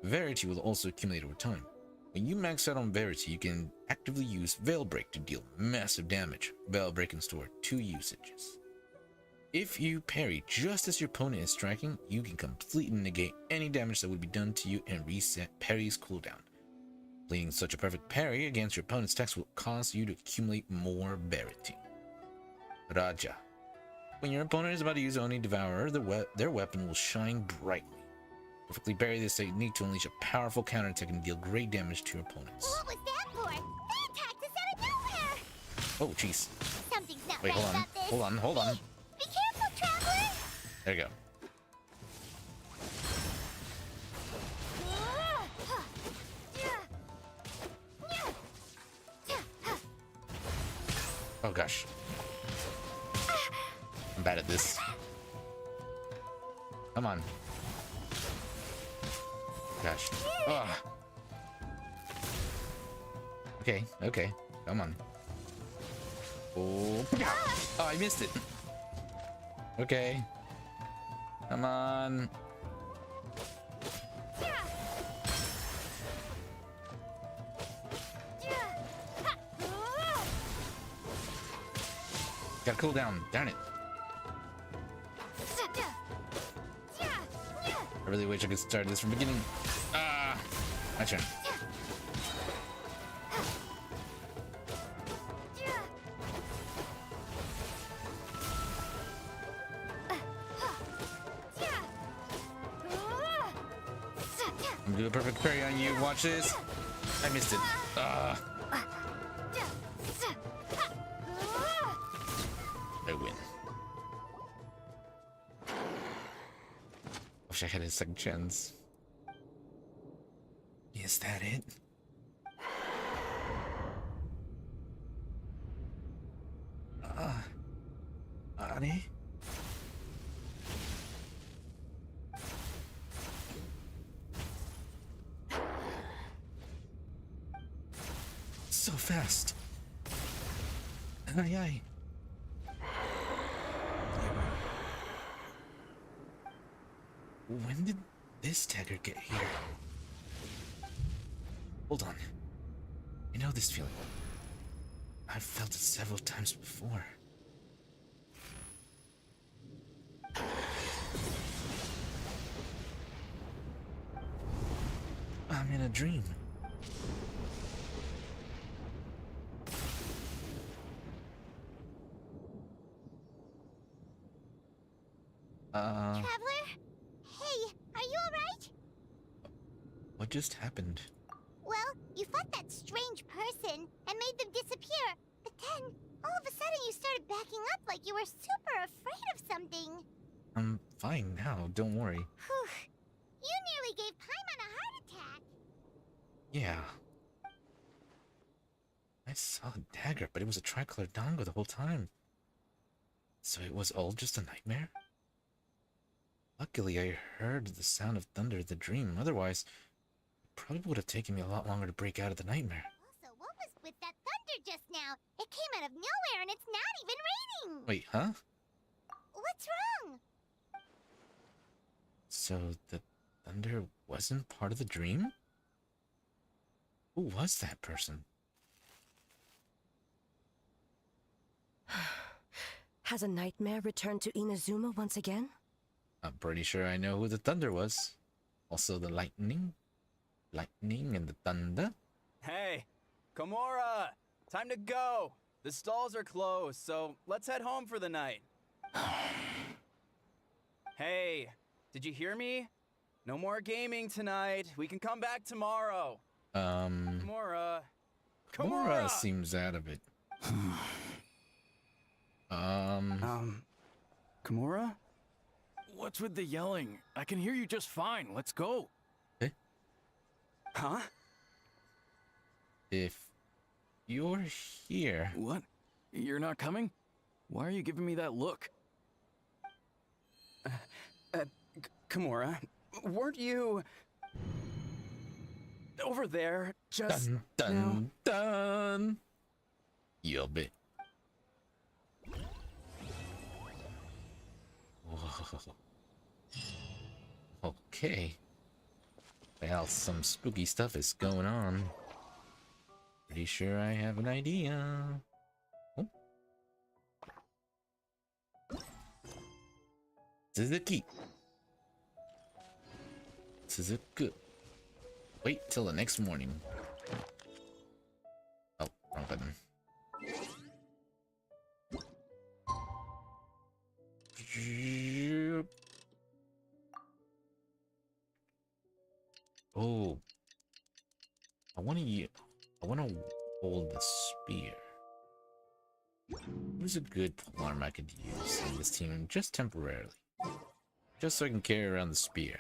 Verity will also accumulate over time. When you max out on Verity, you can actively use Veil Break to deal massive damage. Veil Break can store 2 usages. If you parry just as your opponent is striking, you can completely negate any damage that would be done to you and reset parry's cooldown. Leading such a perfect parry against your opponent's attacks will cause you to accumulate more Verity. Raja. When your opponent is about to use Oni Devourer, their weapon will shine brightly. Perfectly parry this technique to unleash a powerful counterattack and deal great damage to your opponents. What was that for? They attacked us out of nowhere! Oh, jeez. Something's not Wait, right hold on. about this. Hold on. Be careful, traveler! There you go. Oh gosh. I'm bad at this. Come on. Gosh. Ugh. Okay. Come on. Oh, I missed it. Okay. Come on. Gotta cool down. Darn it. I really wish I could start this from the beginning. Ah, my turn. I'm doing a perfect parry on you. Watch this. I missed it. I win. Wish I had a second chance. Is that it? Ani? So fast. Aye. When did this dagger get here? Hold on. I know this feeling. I've felt it several times before. I'm in a dream. Traveler? Hey, are you alright? What just happened? Well, you fought that strange person and made them disappear, but then, all of a sudden you started backing up like you were super afraid of something. I'm fine now, don't worry. Whew. You nearly gave Paimon a heart attack. Yeah. I saw a dagger, but it was a tricolored dango the whole time. So it was all just a nightmare? Luckily, I heard the sound of thunder in the dream. Otherwise, it probably would have taken me a lot longer to break out of the nightmare. Also, what was with that thunder just now? It came out of nowhere and it's not even raining. Wait, huh? What's wrong? So the thunder wasn't part of the dream? Who was that person? Has a nightmare returned to Inazuma once again? I'm pretty sure I know who the thunder was. Also the lightning. Lightning and the thunder. Hey, Komura! Time to go! The stalls are closed, so let's head home for the night. Hey, did you hear me? No more gaming tonight. We can come back tomorrow. Komura. Komura seems out of it. Komura? What's with the yelling? I can hear you just fine. Let's go. Eh? Huh? If you're here... What? You're not coming? Why are you giving me that look? Kimura, weren't you... over there just Dun, now? dun, dun! You'll be... Whoa. Okay. Well, some spooky stuff is going on. Pretty sure I have an idea. Oh. Suzuki. Suzuki. Wait till the next morning. Oh, wrong button. Oh, I want to hold the spear. Who's a good polearm I could use in this team just temporarily, just so I can carry around the spear?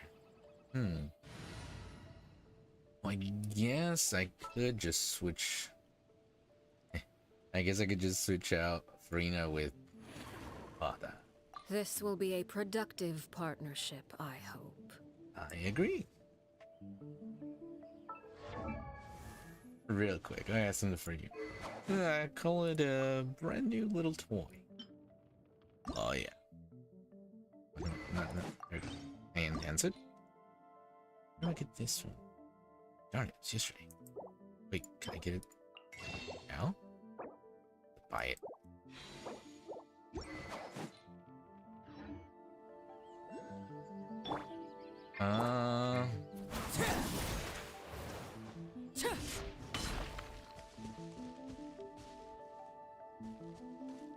I guess I could just switch. I guess I could just switch out Farina with Bada. This will be a productive partnership, I hope. I agree. Real quick, I got something for you. I call it a brand new little toy. Oh yeah. No, there you go. And it. How do I get this one? Darn it, it's yesterday. Wait, can I get it now? Buy it.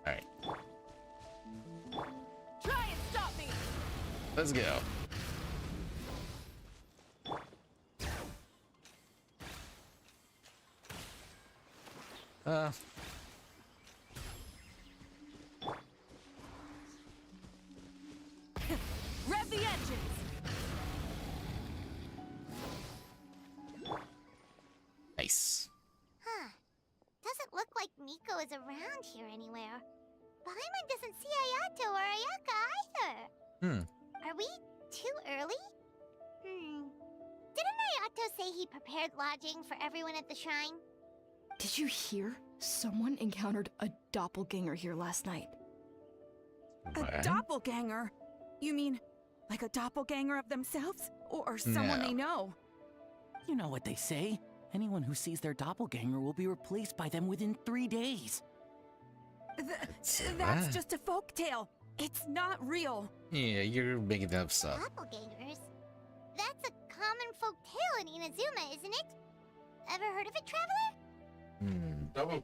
Alright. Try and stop me! Let's go. Rev the engines! Nice. Huh. Doesn't look like Miko is around here anywhere. Paimon doesn't see Ayato or Ayaka either. Are we too early? Didn't Ayato say he prepared lodging for everyone at the shrine? Did you hear? Someone encountered a doppelganger here last night. What? A doppelganger? You mean like a doppelganger of themselves? Or someone No. they know? You know what they say. Anyone who sees their doppelganger will be replaced by them within 3 days. That's just a folktale. It's not real. Yeah, you're making up stuff. Doppelgangers? That's a common folk tale in Inazuma, isn't it? Ever heard of it, Traveler? Double.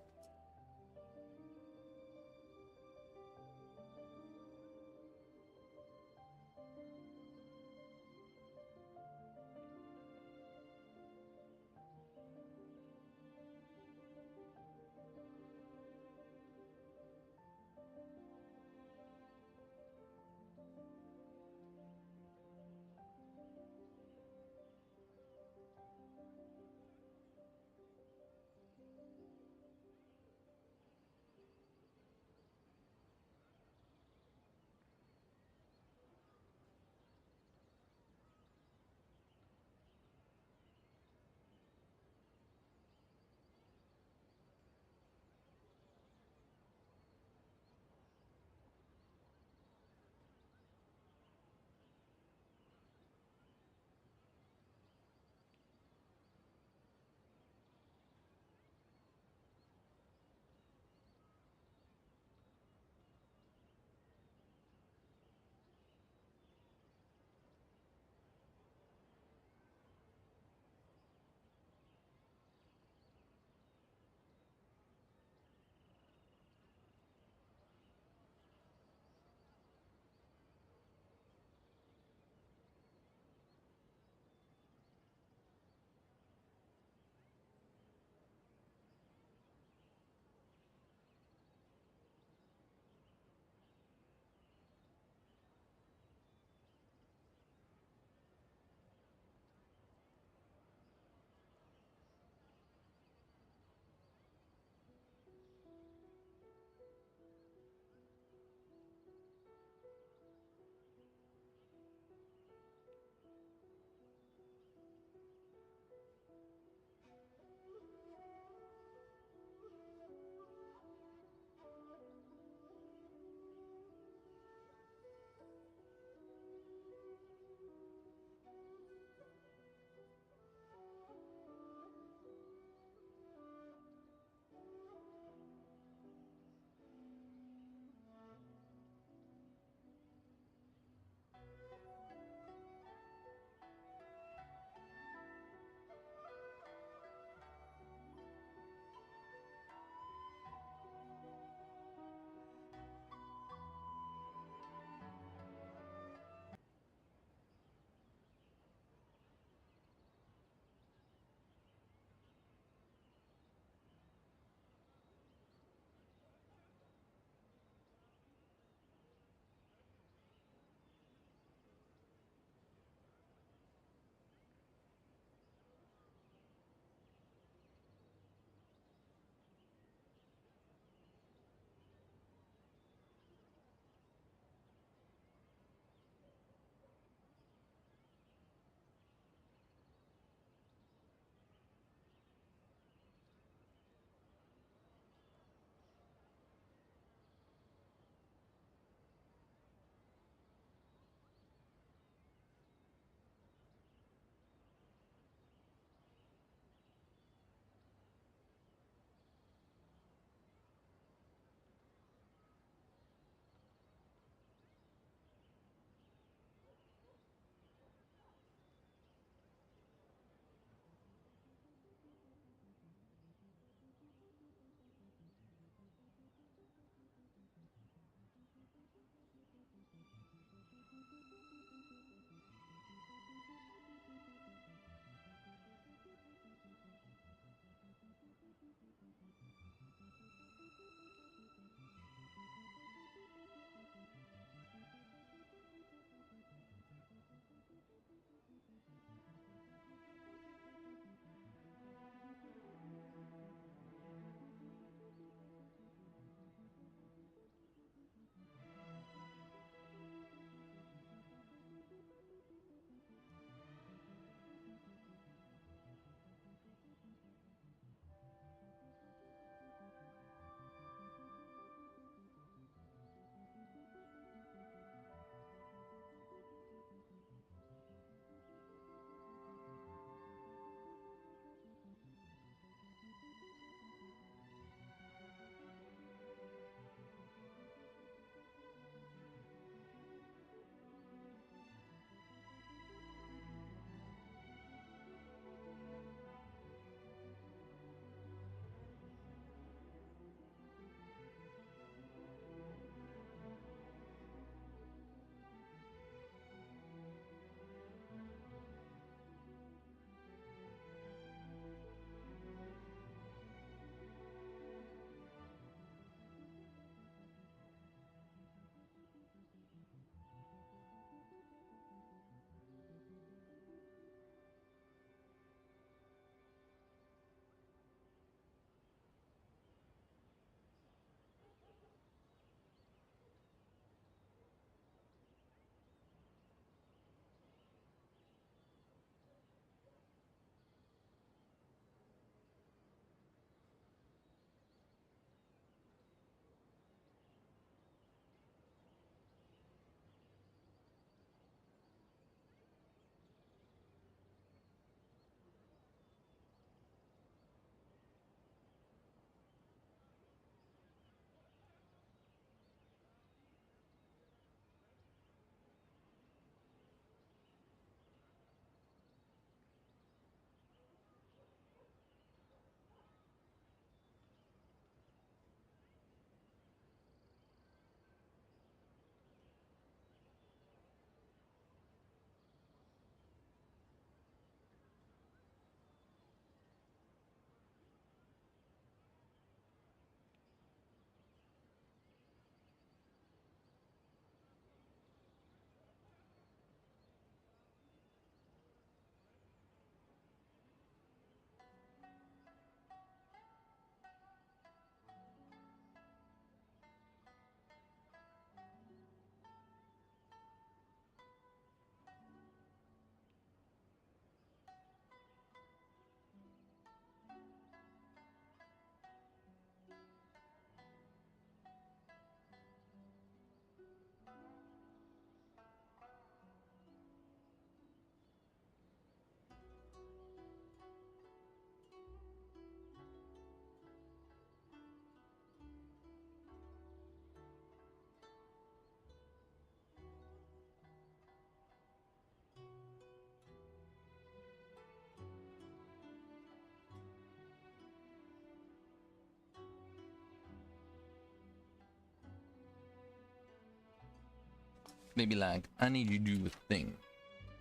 Maybe like, I need you to do a thing.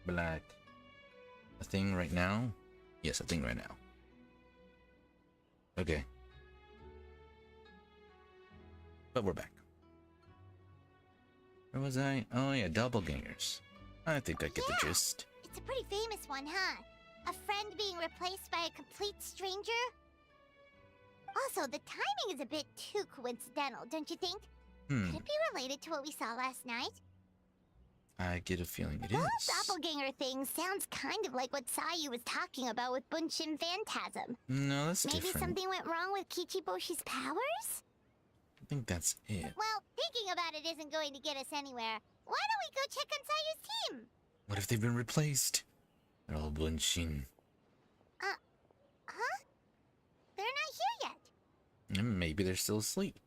But like, a thing right now? Yes, a thing right now. Okay. But we're back. Where was I? Oh yeah, doppelgangers. I think I get the gist. It's a pretty famous one, huh? A friend being replaced by a complete stranger? Also, the timing is a bit too coincidental, don't you think? Could it be related to what we saw last night? I get a feeling it is. The doppelganger thing sounds kind of like what Sayu was talking about with Bunshin Phantasm. No, that's Maybe different. something went wrong with Kichiboshi's powers? I think that's it. Well, thinking about it isn't going to get us anywhere. Why don't we go check on Sayu's team? What if they've been replaced? They're all Bunshin. Huh? They're not here yet. And maybe they're still asleep.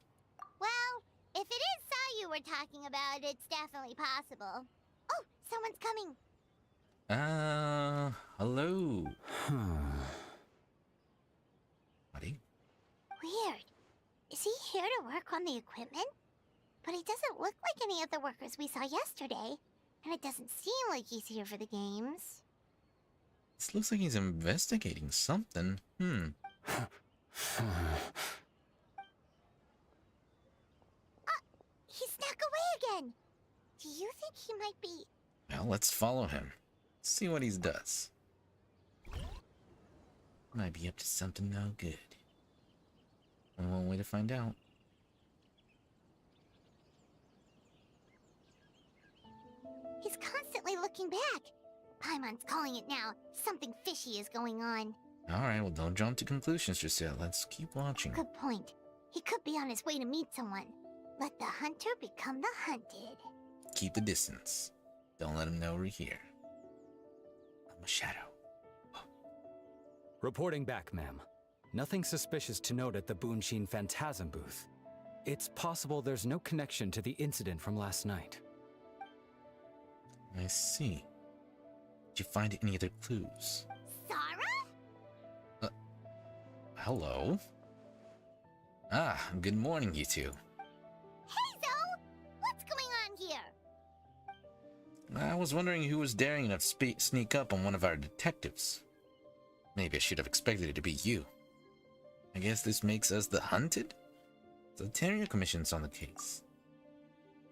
Well, if it is Sayu we're talking about, it's definitely possible. Oh, someone's coming. Hello. Buddy? Weird. Is he here to work on the equipment? But he doesn't look like any of the workers we saw yesterday. And it doesn't seem like he's here for the games. This looks like he's investigating something. He snuck away again. Do you think he might be... Well, let's follow him. See what he does. Might be up to something no good. Only one way to find out. He's constantly looking back. Paimon's calling it now. Something fishy is going on. Alright, well don't jump to conclusions just yet. Let's keep watching. Good point. He could be on his way to meet someone. Let the hunter become the hunted. Keep the distance. Don't let him know we're here. I'm a shadow. Reporting back, ma'am. Nothing suspicious to note at the Bunshin Phantasm booth. It's possible there's no connection to the incident from last night. I see. Did you find any other clues? Sarah? Hello? Good morning, you two. Hazel! What's going on here? I was wondering who was daring enough to sneak up on one of our detectives. Maybe I should have expected it to be you. I guess this makes us the hunted? The Terrier Commission's on the case.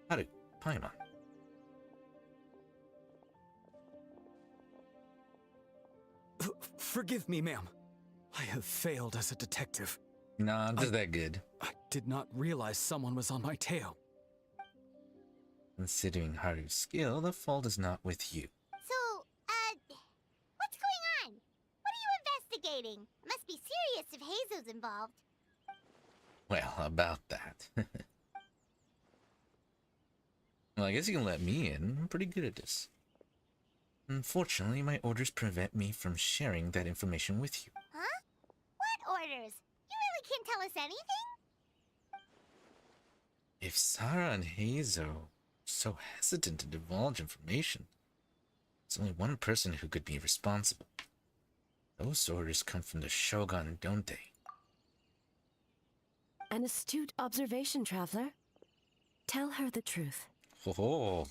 Haru, Paimon. Forgive me, ma'am. I have failed as a detective. Nah, I'm just that good. I did not realize someone was on my tail. Considering Haru's skill, the fault is not with you. So, what's going on? What are you investigating? Must be serious if Hazel's involved. Well, about that. Well, I guess you can let me in. I'm pretty good at this. Unfortunately, my orders prevent me from sharing that information with you. Huh? What orders? You really can't tell us anything? If Sarah and Hazel are so hesitant to divulge information, there's only one person who could be responsible. Those orders come from the Shogun, don't they? An astute observation, traveler. Tell her the truth. Oh,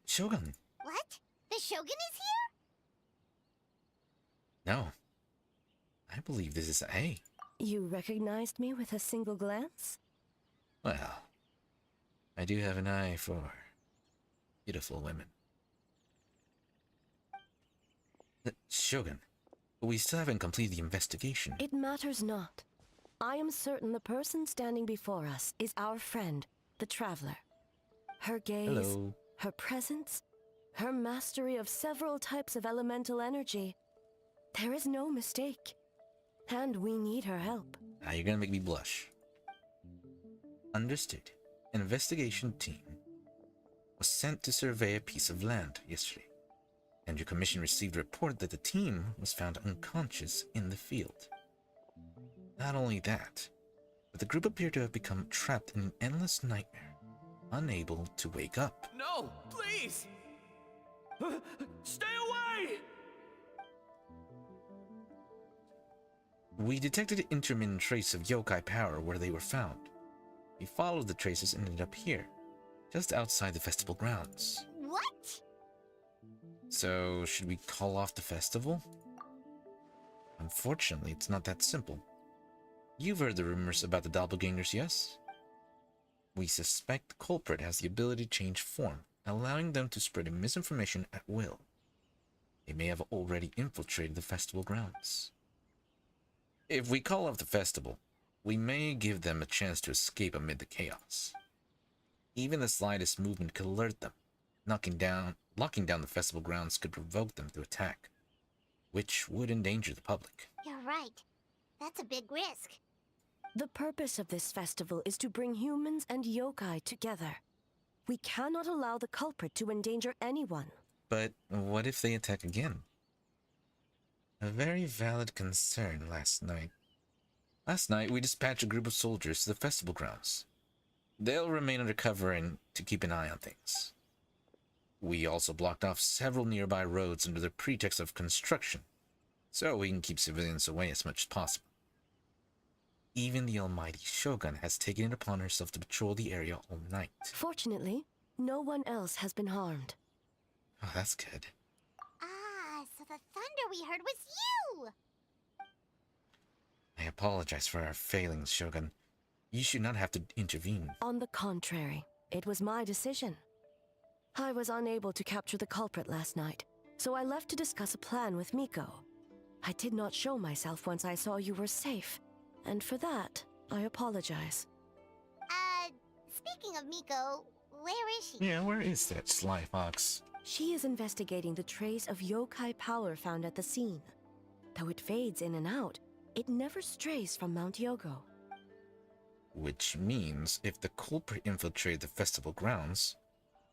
Shogun. What? The Shogun is here? No. I believe this is A. You recognized me with a single glance? Well, I do have an eye for beautiful women. Shogun, but we still haven't completed the investigation. It matters not. I am certain the person standing before us is our friend, the traveler. Her gaze, Hello. her presence, her mastery of several types of elemental energy. There is no mistake. And we need her help. Now you're gonna make me blush. Understood. An investigation team was sent to survey a piece of land yesterday, and your commission received a report that the team was found unconscious in the field. Not only that, but the group appeared to have become trapped in an endless nightmare, unable to wake up. No, please! Stay away! We detected an intermittent trace of yokai power where they were found. We followed the traces and ended up here, just outside the festival grounds. What? So, should we call off the festival? Unfortunately, it's not that simple. You've heard the rumors about the doppelgangers, yes? We suspect the culprit has the ability to change form, allowing them to spread misinformation at will. They may have already infiltrated the festival grounds. If we call off the festival, we may give them a chance to escape amid the chaos. Even the slightest movement could alert them. Locking down the festival grounds could provoke them to attack, which would endanger the public. You're right. That's a big risk. The purpose of this festival is to bring humans and yokai together. We cannot allow the culprit to endanger anyone. But what if they attack again? A very valid concern last night. Last night, we dispatched a group of soldiers to the festival grounds. They'll remain under cover and to keep an eye on things. We also blocked off several nearby roads under the pretext of construction, so we can keep civilians away as much as possible. Even the almighty Shogun has taken it upon herself to patrol the area all night. Fortunately, no one else has been harmed. Oh, that's good. Ah, so the thunder we heard was you! I apologize for our failings, Shogun. You should not have to intervene. On the contrary, it was my decision. I was unable to capture the culprit last night, so I left to discuss a plan with Miko. I did not show myself once I saw you were safe, and for that, I apologize. Speaking of Miko, where is she? Yeah, where is that sly fox? She is investigating the trace of yokai power found at the scene. Though it fades in and out, it never strays from Mount Yogo. Which means if the culprit infiltrated the festival grounds,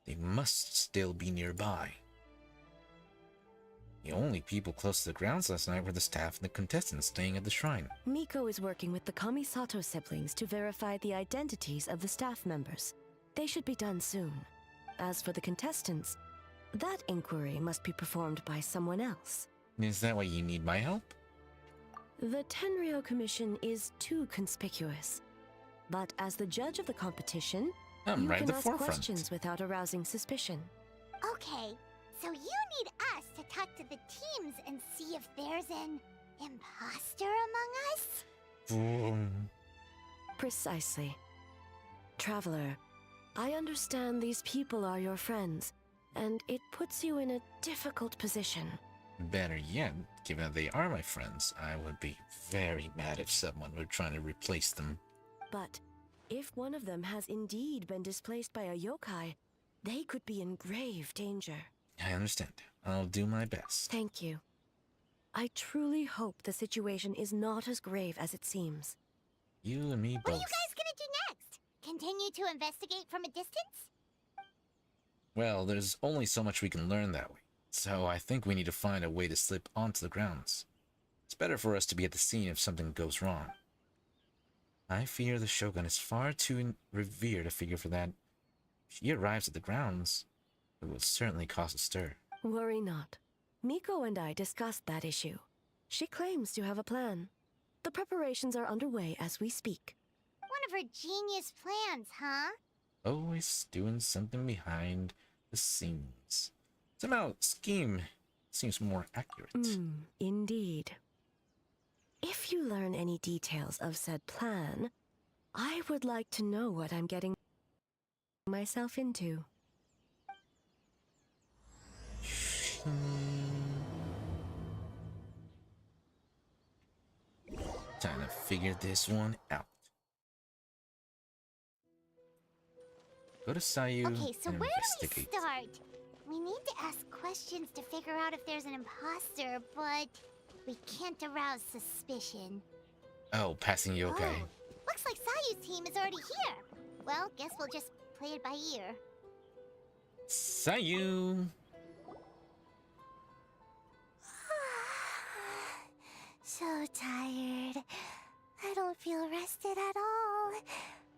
they must still be nearby. The only people close to the grounds last night were the staff and the contestants staying at the shrine. Miko is working with the Kamisato siblings to verify the identities of the staff members. They should be done soon. As for the contestants, that inquiry must be performed by someone else. Is that why you need my help? The Tenryou Commission is too conspicuous. But as the judge of the competition, I'm you right at can the ask forefront. questions without arousing suspicion. Okay, so you need us to talk to the teams and see if there's an imposter among us? Precisely. Traveler, I understand these people are your friends, and it puts you in a difficult position. Better yet, given that they are my friends, I would be very mad if someone were trying to replace them. But if one of them has indeed been displaced by a yokai, they could be in grave danger. I understand. I'll do my best. Thank you. I truly hope the situation is not as grave as it seems. You and me both. What are you guys gonna do next? Continue to investigate from a distance? Well, there's only so much we can learn that way, so I think we need to find a way to slip onto the grounds. It's better for us to be at the scene if something goes wrong. I fear the Shogun is far too revered a figure for that. If she arrives at the grounds, it will certainly cause a stir. Worry not. Miko and I discussed that issue. She claims to have a plan. The preparations are underway as we speak. One of her genius plans, huh? Always doing something behind the scenes. Somehow, scheme seems more accurate. Indeed. If you learn any details of said plan, I would like to know what I'm getting myself into. Time to figure this one out. Go to Sayu Okay, so and where do we investigate. start? We need to ask questions to figure out if there's an imposter, but we can't arouse suspicion. Oh, passing yokai. Oh, looks like Sayu's team is already here. Well, guess we'll just play it by ear. Sayu! So tired. I don't feel rested at all.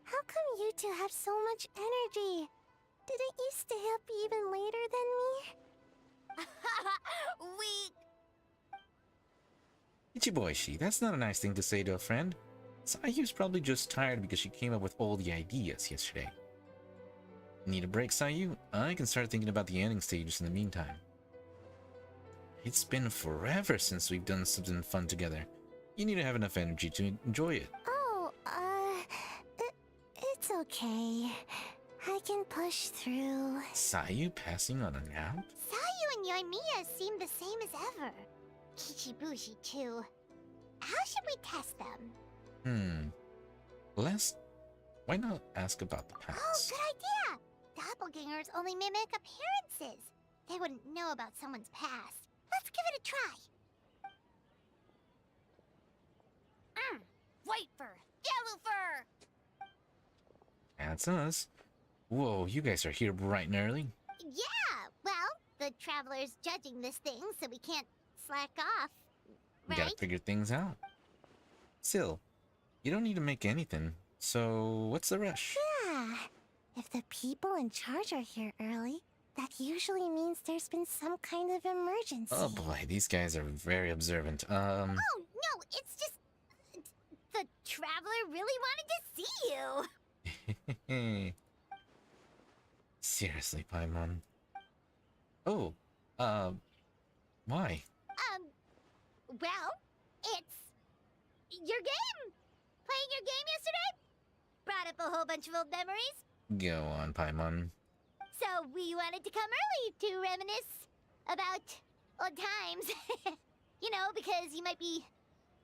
How come you two have so much energy? Didn't you stay up even later than me? Ichiboishi, that's not a nice thing to say to a friend. Sayu's probably just tired because she came up with all the ideas yesterday. Need a break, Sayu? I can start thinking about the ending stages in the meantime. It's been forever since we've done something fun together. You need to have enough energy to enjoy it. Oh, it's okay. I can push through. Sayu passing on a nap? Sayu and Yoimiya seem the same as ever. Kichibushi too. How should we test them? Why not ask about the past? Oh, good idea! Doppelgangers only mimic appearances. They wouldn't know about someone's past. Let's give it a try. White fur, yellow fur. That's us. Whoa, you guys are here bright and early. Yeah, well, the traveler's judging this thing, so we can't slack off, We right? gotta figure things out. Still, you don't need to make anything, so what's the rush? Yeah. If the people in charge are here early, that usually means there's been some kind of emergency. Oh boy, these guys are very observant. Oh, no, it's just... The traveler really wanted to see you. Seriously, Paimon. Oh, why? Well, it's... your game! Playing your game yesterday? Brought up a whole bunch of old memories. Go on, Paimon. So we wanted to come early to reminisce about old times. You know, because you might be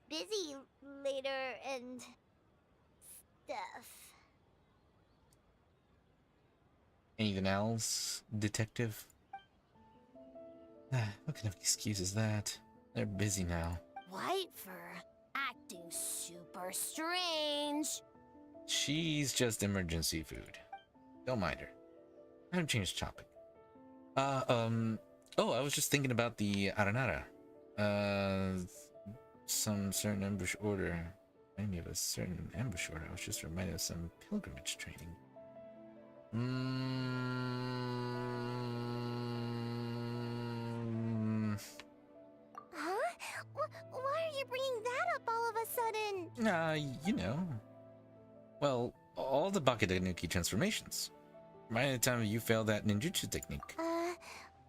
busy later and stuff. Anything else, detective? What kind of excuse is that? They're busy now. White fur, acting super strange. She's just emergency food. Don't mind her. I've changed topic. Oh, I was just thinking about the Aranara. Some certain ambush order. Remind me of a certain ambush order. I was just reminded of some pilgrimage training. Huh? Why are you bringing that up all of a sudden? You know. Well, all the Bakedanuki transformations. Right at the time you failed that ninjutsu technique. Well,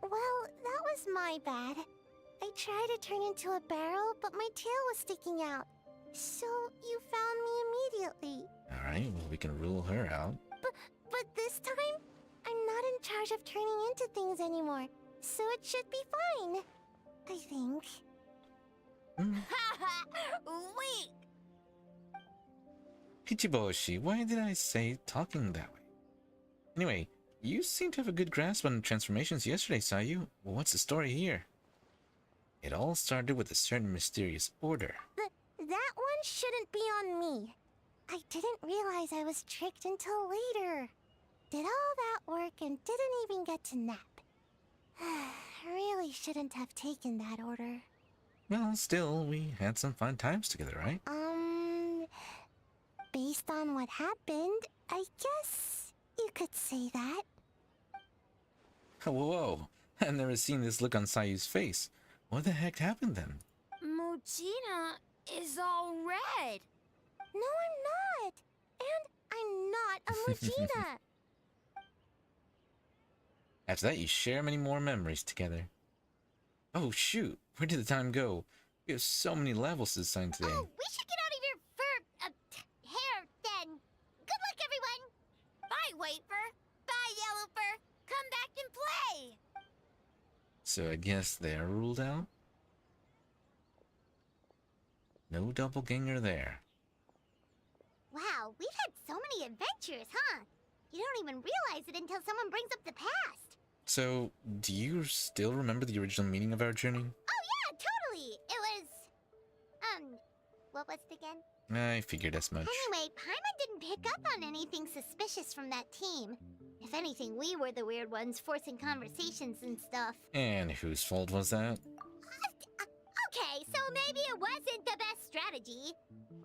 that was my bad. I tried to turn into a barrel, but my tail was sticking out. So you found me immediately. Alright, well we can rule her out. But this time, I'm not in charge of turning into things anymore. So it should be fine. I think. Weak! Kichiboshi, why did I say talking that way? Anyway, you seem to have a good grasp on transformations yesterday, Sayu. What's the story here? It all started with a certain mysterious order. That one shouldn't be on me. I didn't realize I was tricked until later. Did all that work and didn't even get to nap. Really shouldn't have taken that order. Well, still, we had some fun times together, right? Based on what happened, I guess you could say that. Whoa, I've never seen this look on Sayu's face. What the heck happened then? Mujina is all red. No, I'm not. And I'm not a Mujina. After that, you share many more memories together. Oh shoot, where did the time go? We have so many levels to sign today. Oh, we should get out of your hair then. Good luck, everyone. Bye, White Fur. Bye, Yellow Fur. Come back and play. So I guess they're ruled out? No doppelganger there. Wow, we've had so many adventures, huh? You don't even realize it until someone brings up the past. So, do you still remember the original meaning of our journey? Oh yeah, totally. It was... what was it again? I figured as much. Anyway, Paimon didn't pick up on anything suspicious from that team. If anything, we were the weird ones forcing conversations and stuff. And whose fault was that? Okay, so maybe it wasn't the best strategy.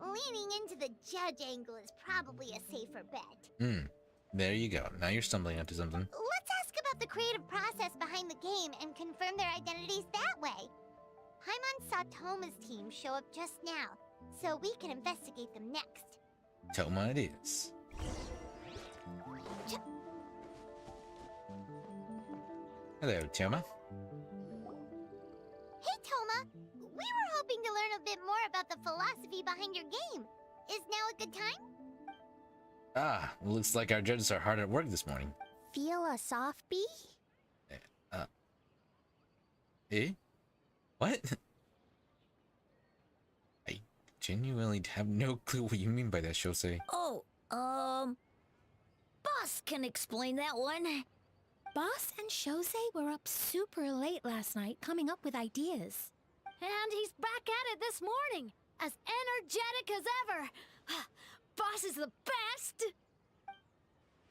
Leaning into the judge angle is probably a safer bet. There you go. Now you're stumbling onto something. Let's ask about the creative process behind the game and confirm their identities that way. Paimon saw Toma's team show up just now, so we can investigate them next. Toma it is. Hello, Toma. Hey, Toma. We were hoping to learn a bit more about the philosophy behind your game. Is now a good time? Ah, looks like our judges are hard at work this morning. Philosophy? Eh? What? I genuinely have no clue what you mean by that, Shosei. Oh, Boss can explain that one. Boss and Shosei were up super late last night coming up with ideas. And he's back at it this morning, as energetic as ever. Boss is the best!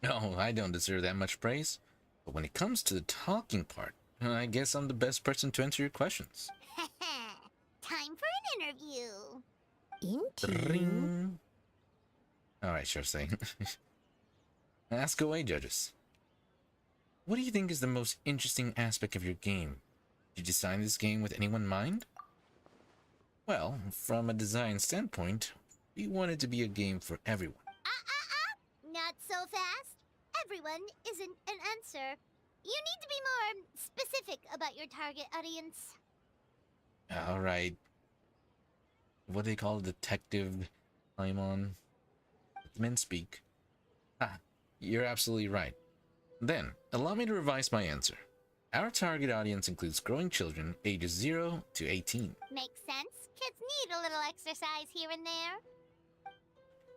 No, I don't deserve that much praise. But when it comes to the talking part, I guess I'm the best person to answer your questions. Time for an interview. Ring. Alright, Shosei. Ask away, judges. What do you think is the most interesting aspect of your game? Did you design this game with anyone in mind? Well, from a design standpoint, we want it to be a game for everyone. Not so fast. Everyone isn't an answer. You need to be more specific about your target audience. Alright. What do they call a detective? Paimon? Let men speak. Ah, you're absolutely right. Then, allow me to revise my answer. Our target audience includes growing children ages 0 to 18. Makes sense. Kids need a little exercise here and there.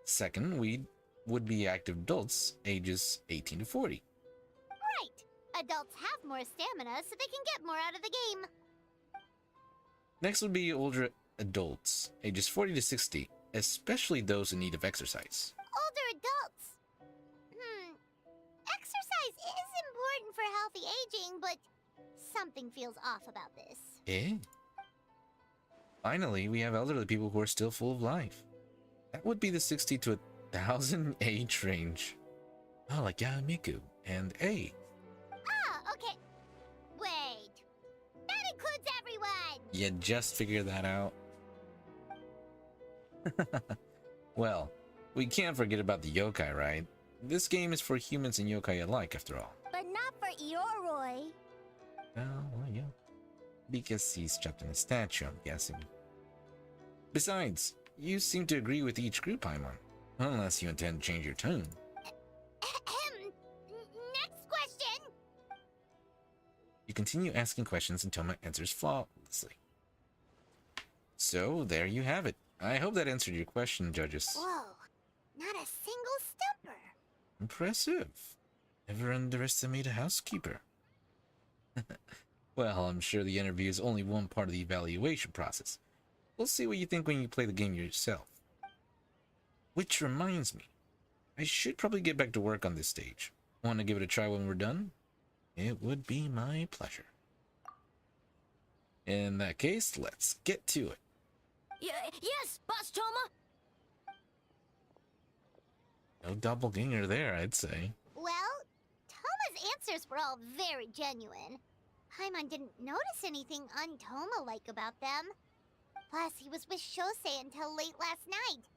Second, we would be active adults ages 18 to 40. Right. Adults have more stamina, so they can get more out of the game. Next would be older adults ages 40 to 60, especially those in need of exercise. Older adults. Exercise is important for healthy aging, but something feels off about this. Eh? Finally, we have elderly people who are still full of life. That would be the 60 to 1,000 age range. Oh, like Yamiku and A. Ah, okay. Wait. That includes everyone! You just figured that out? Well, we can't forget about the yokai, right? This game is for humans and yokai alike, after all. But not for Ioroi. Well, yeah. Because he's trapped in a statue, I'm guessing. Besides, you seem to agree with each group, Paimon. Unless you intend to change your tone. Next question! You continue asking questions and Toma answers flawlessly. So, there you have it. I hope that answered your question, judges. Whoa, not a single stumper. Impressive. Never underestimate a housekeeper. Well, I'm sure the interview is only one part of the evaluation process. We'll see what you think when you play the game yourself. Which reminds me, I should probably get back to work on this stage. Want to give it a try when we're done? It would be my pleasure. In that case, let's get to it. Yes, Boss Toma! No doppelganger there, I'd say. Well, Toma's answers were all very genuine. Paimon didn't notice anything un-Toma-like about them. Plus, he was with Shosei until late last night.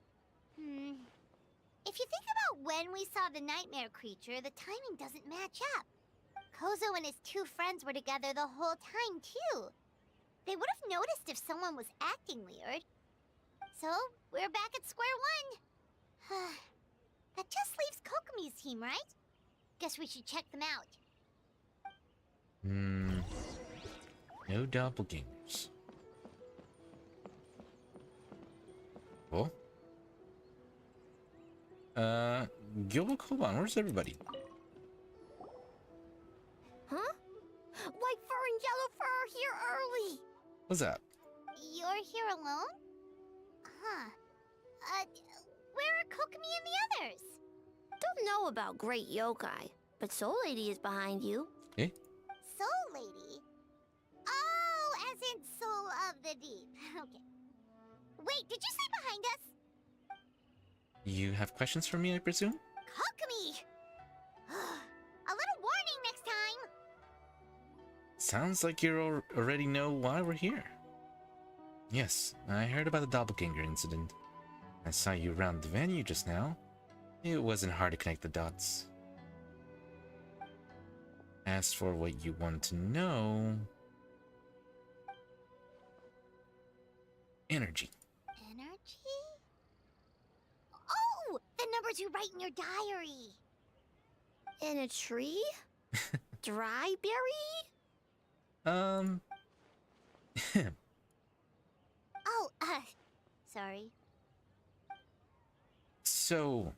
If you think about when we saw the nightmare creature, the timing doesn't match up. Kozo and his two friends were together the whole time, too. They would have noticed if someone was acting weird. So, we're back at square one. That just leaves Kokomi's team, right? Guess we should check them out. No doppelgangers. Cool. Gilbert Koban, where's everybody? Huh? White fur and yellow fur are here early. What's up? You're here alone? Huh. Where are Kokomi and the others? Don't know about Great Yokai, but Soul Lady is behind you. Eh? Soul Lady? Oh, as in Soul of the Deep. Okay. Wait, did you say behind us? You have questions for me, I presume? Kokomi! A little warning next time! Sounds like you already know why we're here. Yes, I heard about the doppelganger incident. I saw you around the venue just now. It wasn't hard to connect the dots. asked for what you want to know. Energy. Energy? Oh! The numbers you write in your diary! In a tree? Dry berry? Oh, sorry. So,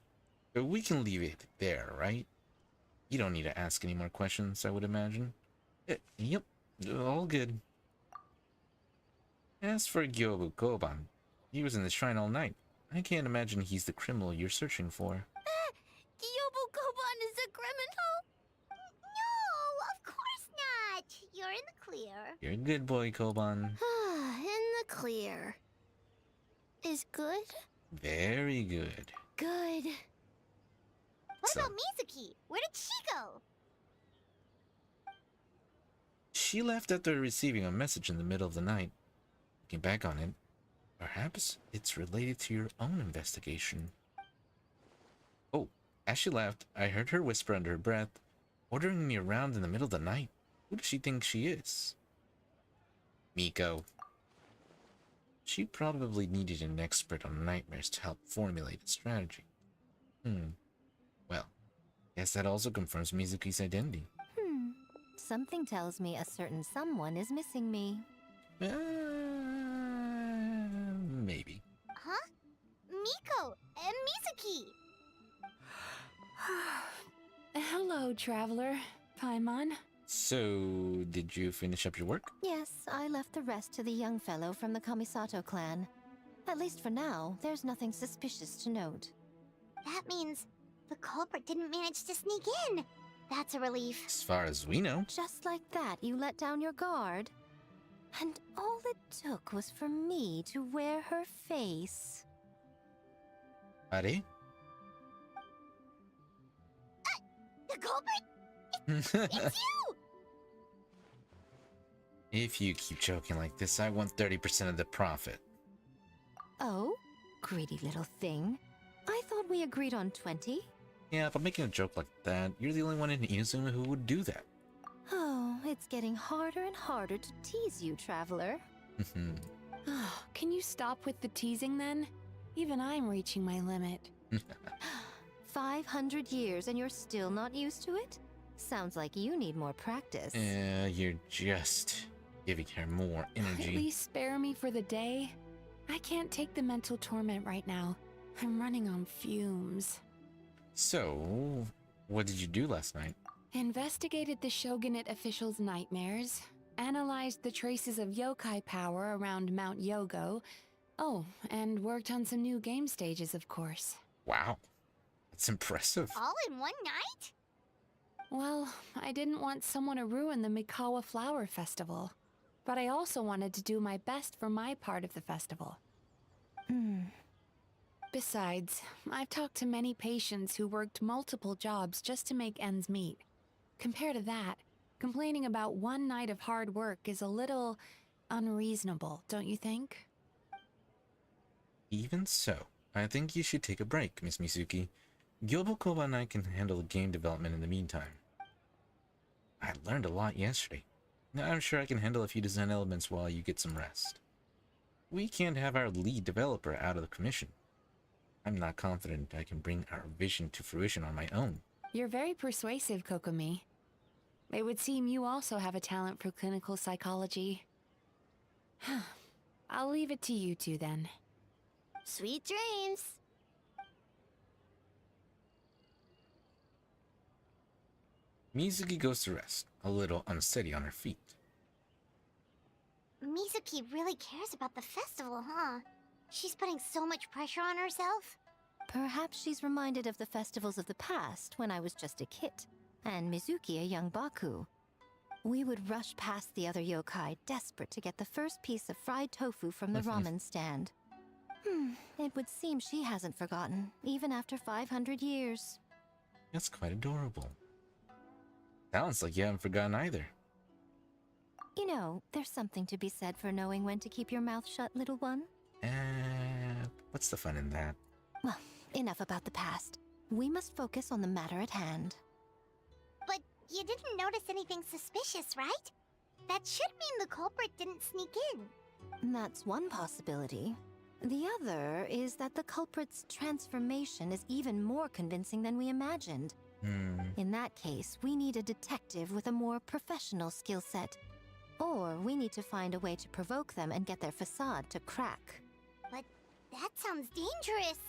we can leave it there, right? You don't need to ask any more questions, I would imagine. Yep, all good. As for Gyobu Koban, he was in the shrine all night. I can't imagine he's the criminal you're searching for. Gyobu Koban is a criminal? No, of course not! You're in the clear. You're a good boy, Koban. In the clear. Is good? Very good. Good. What So- about Mizuki? Where did she go? She left after receiving a message in the middle of the night. Looking back on it, perhaps it's related to your own investigation. Oh, as she left, I heard her whisper under her breath, ordering me around in the middle of the night. Who does she think she is? Miko. She probably needed an expert on nightmares to help formulate a strategy. Well, guess that also confirms Mizuki's identity. Something tells me a certain someone is missing me. Maybe. Huh? Miko and Mizuki! Hello, traveler. Paimon. So, did you finish up your work? Yes, I left the rest to the young fellow from the Kamisato clan. At least for now, there's nothing suspicious to note. That means the culprit didn't manage to sneak in. That's a relief. As far as we know. Just like that, you let down your guard. And all it took was for me to wear her face. Are? The culprit? It's you! If you keep joking like this, I want 30% of the profit. Oh? Greedy little thing. I thought we agreed on 20. Yeah, if I'm making a joke like that, you're the only one in Inazuma who would do that. Oh, it's getting harder and harder to tease you, traveler. Can you stop with the teasing then? Even I'm reaching my limit. 500 years and you're still not used to it? Sounds like you need more practice. You're just giving her more At energy. least spare me for the day. I can't take the mental torment right now. I'm running on fumes. So, what did you do last night? Investigated the shogunate officials' nightmares, analyzed the traces of yokai power around Mount Yogo. Oh, and worked on some new game stages, of course. Wow, that's impressive. All in one night? Well, I didn't want someone to ruin the Mikawa Flower Festival. But I also wanted to do my best for my part of the festival. Besides, I've talked to many patients who worked multiple jobs just to make ends meet. Compared to that, complaining about one night of hard work is a little unreasonable, don't you think? Even so, I think you should take a break, Miss Mizuki. Gyobo Koba and I can handle game development in the meantime. I learned a lot yesterday. Now I'm sure I can handle a few design elements while you get some rest. We can't have our lead developer out of the commission. I'm not confident I can bring our vision to fruition on my own. You're very persuasive, Kokomi. It would seem you also have a talent for clinical psychology. I'll leave it to you two then. Sweet dreams. Mizuki goes to rest, a little unsteady on her feet. Mizuki really cares about the festival, huh? She's putting so much pressure on herself. Perhaps she's reminded of the festivals of the past when I was just a kid, and Mizuki a young Baku. We would rush past the other yokai, desperate to get the first piece of fried tofu from the ramen stand. It would seem she hasn't forgotten, even after 500 years. That's quite adorable. Sounds like you haven't forgotten either. You know, there's something to be said for knowing when to keep your mouth shut, little one. What's the fun in that? Well, enough about the past. We must focus on the matter at hand. But you didn't notice anything suspicious, right? That should mean the culprit didn't sneak in. That's one possibility. The other is that the culprit's transformation is even more convincing than we imagined. In that case, we need a detective with a more professional skill set. Or we need to find a way to provoke them and get their facade to crack. But that sounds dangerous.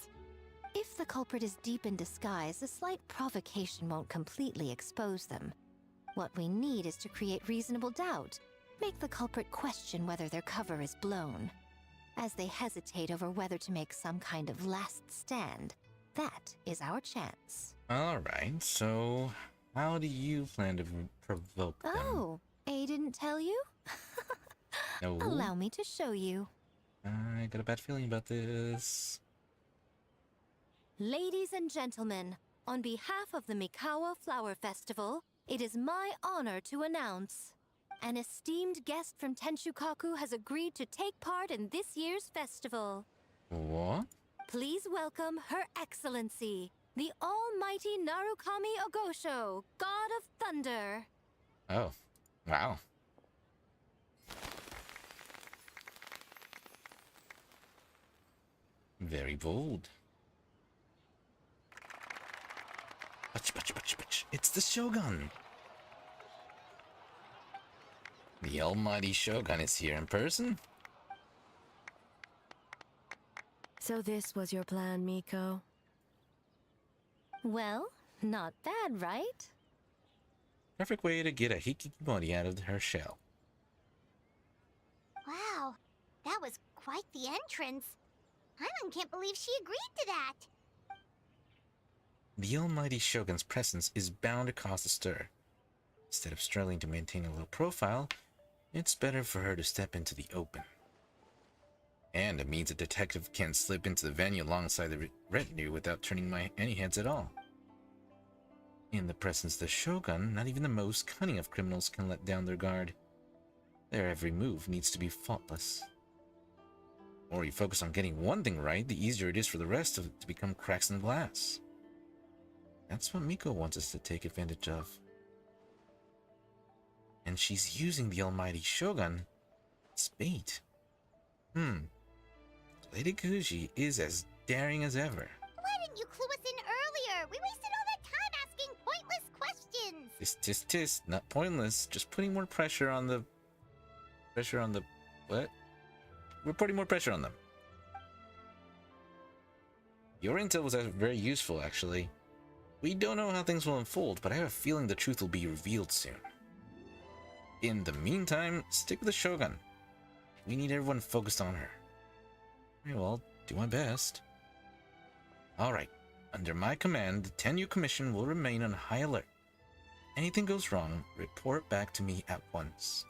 If the culprit is deep in disguise, a slight provocation won't completely expose them. What we need is to create reasonable doubt. Make the culprit question whether their cover is blown. As they hesitate over whether to make some kind of last stand, that is our chance. Alright, so how do you plan to provoke them? Oh, A didn't tell you? No. Allow me to show you. I got a bad feeling about this. Ladies and gentlemen, on behalf of the Mikawa Flower Festival, it is my honor to announce an esteemed guest from Tenshukaku has agreed to take part in this year's festival. What? Please welcome Her Excellency, the Almighty Narukami Ogosho, God of Thunder. Oh, wow. Very bold. It's the Shogun! The almighty Shogun is here in person? So this was your plan, Miko? Well, not bad, right? Perfect way to get a hikikomori out of her shell. Wow, that was quite the entrance. Paimon can't believe she agreed to that. The almighty Shogun's presence is bound to cause a stir. Instead of struggling to maintain a low profile, it's better for her to step into the open. And it means a detective can slip into the venue alongside the retinue without turning any heads at all. In the presence of the Shogun, not even the most cunning of criminals can let down their guard. Their every move needs to be faultless. The more you focus on getting one thing right, the easier it is for the rest of it to become cracks in the glass. That's what Miko wants us to take advantage of. And she's using the almighty Shogun as bait. Lady Kuji is as daring as ever. Why didn't you clue us in earlier? We wasted all that time asking pointless questions. Tis, not pointless. Just putting more pressure on the... What? We're putting more pressure on them. Your intel was very useful, actually. We don't know how things will unfold, but I have a feeling the truth will be revealed soon. In the meantime, stick with the Shogun. We need everyone focused on her. I will do my best. Alright, under my command, the Tenyu Commission will remain on high alert. Anything goes wrong, report back to me at once.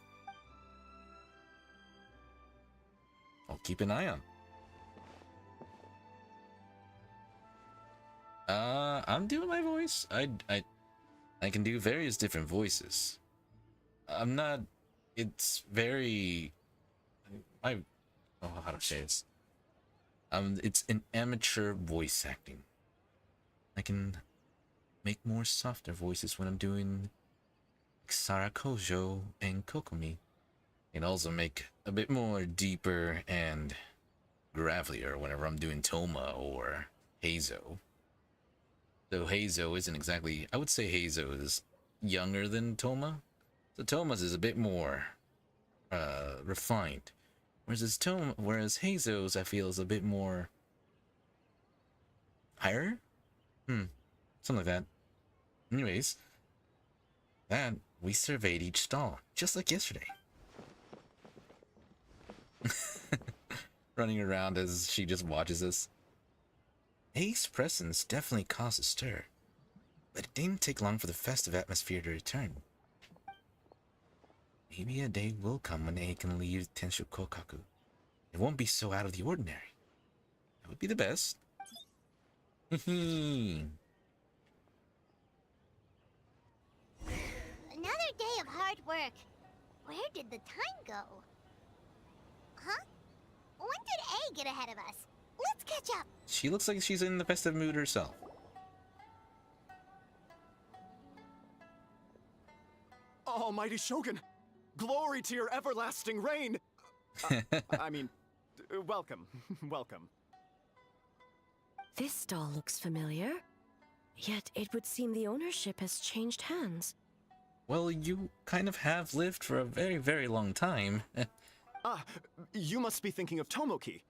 I'll keep an eye on. I'm doing my voice. I can do various different voices. I'm not... It's very... how to say this? It's an amateur voice acting. I can make more softer voices when I'm doing Sara Kojo and Kokomi. I can also make a bit more deeper and gravelier whenever I'm doing Toma or Heizo. Though Heizo isn't exactly... I would say Heizo is younger than Toma. So Toma's is a bit more refined. Whereas Heizo's, I feel, is a bit more higher? Something like that. Anyways, we surveyed each stall, just like yesterday. Running around as she just watches us. Ace's presence definitely caused a stir, but it didn't take long for the festive atmosphere to return. Maybe a day will come when A can leave Tenshukokaku. It won't be so out of the ordinary. That would be the best. Another day of hard work. Where did the time go? Huh? When did A get ahead of us? Let's catch up. She looks like she's in the festive mood herself. Almighty Shogun! Glory to your everlasting reign! I mean, welcome. Welcome. This stall looks familiar. Yet it would seem the ownership has changed hands. Well, you kind of have lived for a very, very long time. You must be thinking of Tomoki.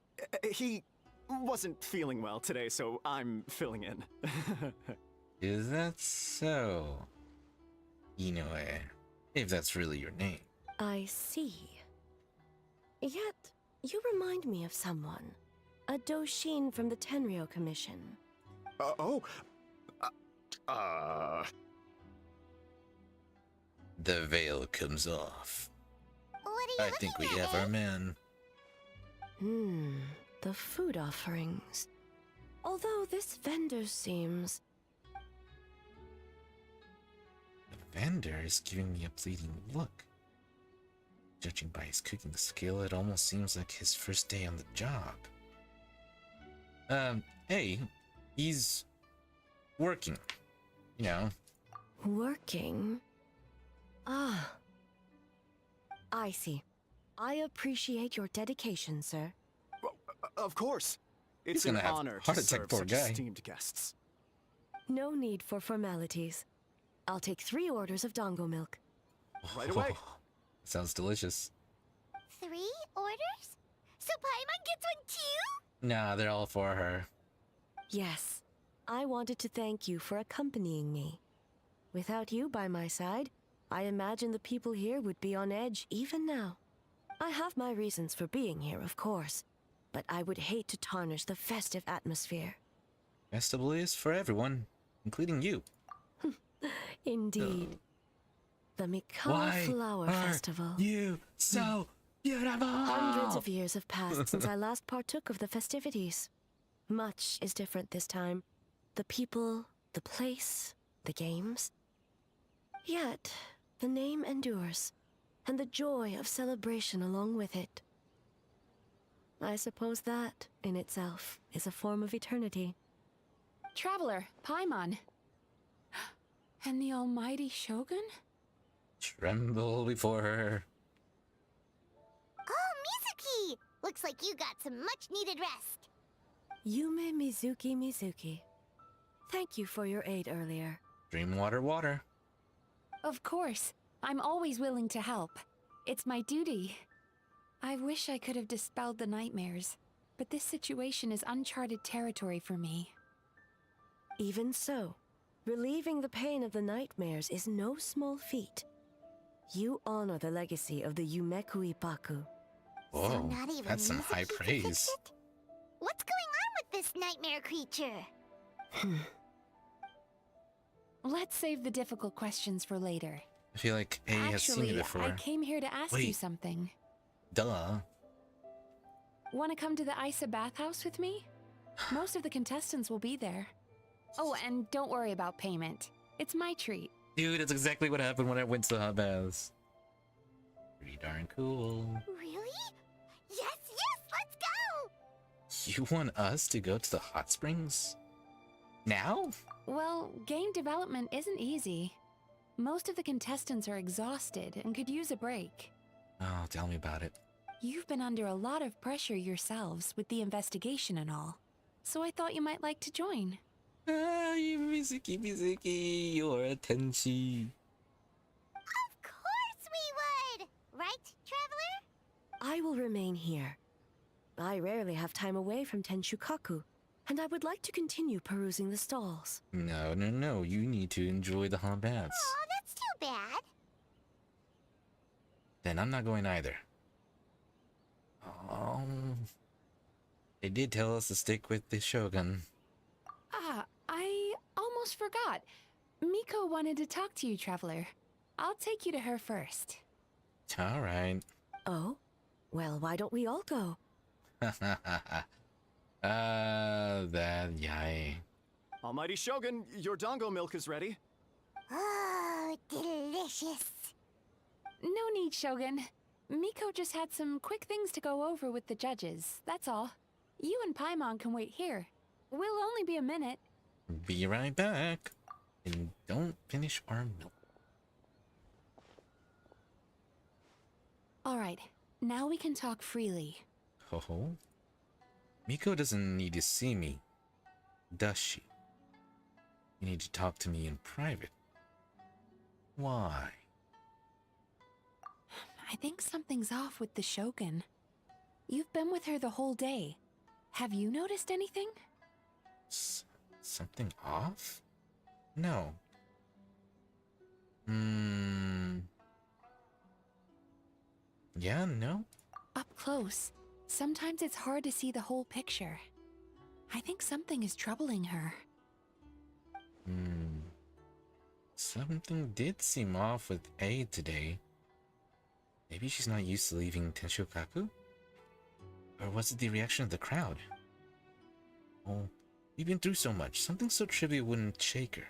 He wasn't feeling well today, so I'm filling in. Is that so? Inoue, if that's really your name. I see. Yet, you remind me of someone. A Doshin from the Tenryou Commission. The veil comes off. What are you I think we looking at, have our man. The food offerings. Although this vendor seems... The vendor is giving me a pleading look. Judging by his cooking skill, it almost seems like his first day on the job. Hey, he's working, you know. Working? Ah. I see. I appreciate your dedication, sir. Of course. It's He's an gonna have honor heart to attack, serve poor such guy. esteemed guests. No need for formalities. I'll take 3 orders of dango milk. Right away. Sounds delicious. 3 orders? So Paimon gets one too? Nah, they're all for her. Yes. I wanted to thank you for accompanying me. Without you by my side, I imagine the people here would be on edge even now. I have my reasons for being here, of course, but I would hate to tarnish the festive atmosphere. Festival is for everyone, including you. Indeed. The Mikau Flower Festival. You so beautiful. Hundreds of years have passed since I last partook of the festivities. Much is different this time. The people, the place, the games. Yet, the name endures, and the joy of celebration along with it. I suppose that, in itself, is a form of eternity. Traveler, Paimon. And the almighty Shogun? Tremble before her. Oh, Mizuki! Looks like you got some much-needed rest. Yume Mizuki. Thank you for your aid earlier. Dream water. Of course. I'm always willing to help. It's my duty. I wish I could have dispelled the nightmares, but this situation is uncharted territory for me. Even so, relieving the pain of the nightmares is no small feat. You honor the legacy of the Yumekui Baku. Whoa, So not even that's some high Mizuki can praise. fix it? What's going on with this nightmare creature? Let's save the difficult questions for later. I feel like A has seen it Actually, before. I came here to ask you something. Duh. Want to come to the Isa bathhouse with me? Most of the contestants will be there. Oh, and don't worry about payment. It's my treat. Dude, that's exactly what happened when I went to the hot baths. Pretty darn cool. Really? Yes, let's go! You want us to go to the hot springs? Now? Well, game development isn't easy. Most of the contestants are exhausted and could use a break. Oh, tell me about it. You've been under a lot of pressure yourselves with the investigation and all, so I thought you might like to join. Ah, you Mizuki, you're a tenshi. Of course we would! Right, Traveler? I will remain here. I rarely have time away from Tenshukaku, and I would like to continue perusing the stalls. No, you need to enjoy the hot baths. Oh, that's too bad. Then I'm not going either. Oh, they did tell us to stick with the Shogun. Ah, I almost forgot. Miko wanted to talk to you, Traveler. I'll take you to her first. Alright. Oh? Well, why don't we all go? Yay. Almighty Shogun, your dango milk is ready. Oh, delicious. No need, Shogun. Miko just had some quick things to go over with the judges, that's all. You and Paimon can wait here. We'll only be a minute. Be right back. And don't finish our milk. All right, now we can talk freely. Ho ho. Miko doesn't need to see me, does she? You need to talk to me in private. Why? I think something's off with the Shogun. You've been with her the whole day. Have you noticed anything? Something off? No. Yeah, no? Up close, sometimes it's hard to see the whole picture. I think something is troubling her. Something did seem off with A today. Maybe she's not used to leaving Tenshokaku? Or was it the reaction of the crowd? Oh, we've been through so much. Something so trivial wouldn't shake her.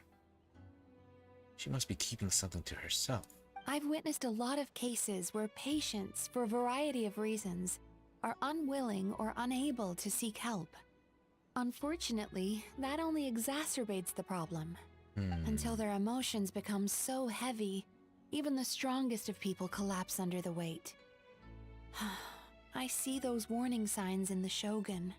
She must be keeping something to herself. I've witnessed a lot of cases where patients, for a variety of reasons, are unwilling or unable to seek help. Unfortunately, that only exacerbates the problem. Until their emotions become so heavy, even the strongest of people collapse under the weight. I see those warning signs in the Shogun.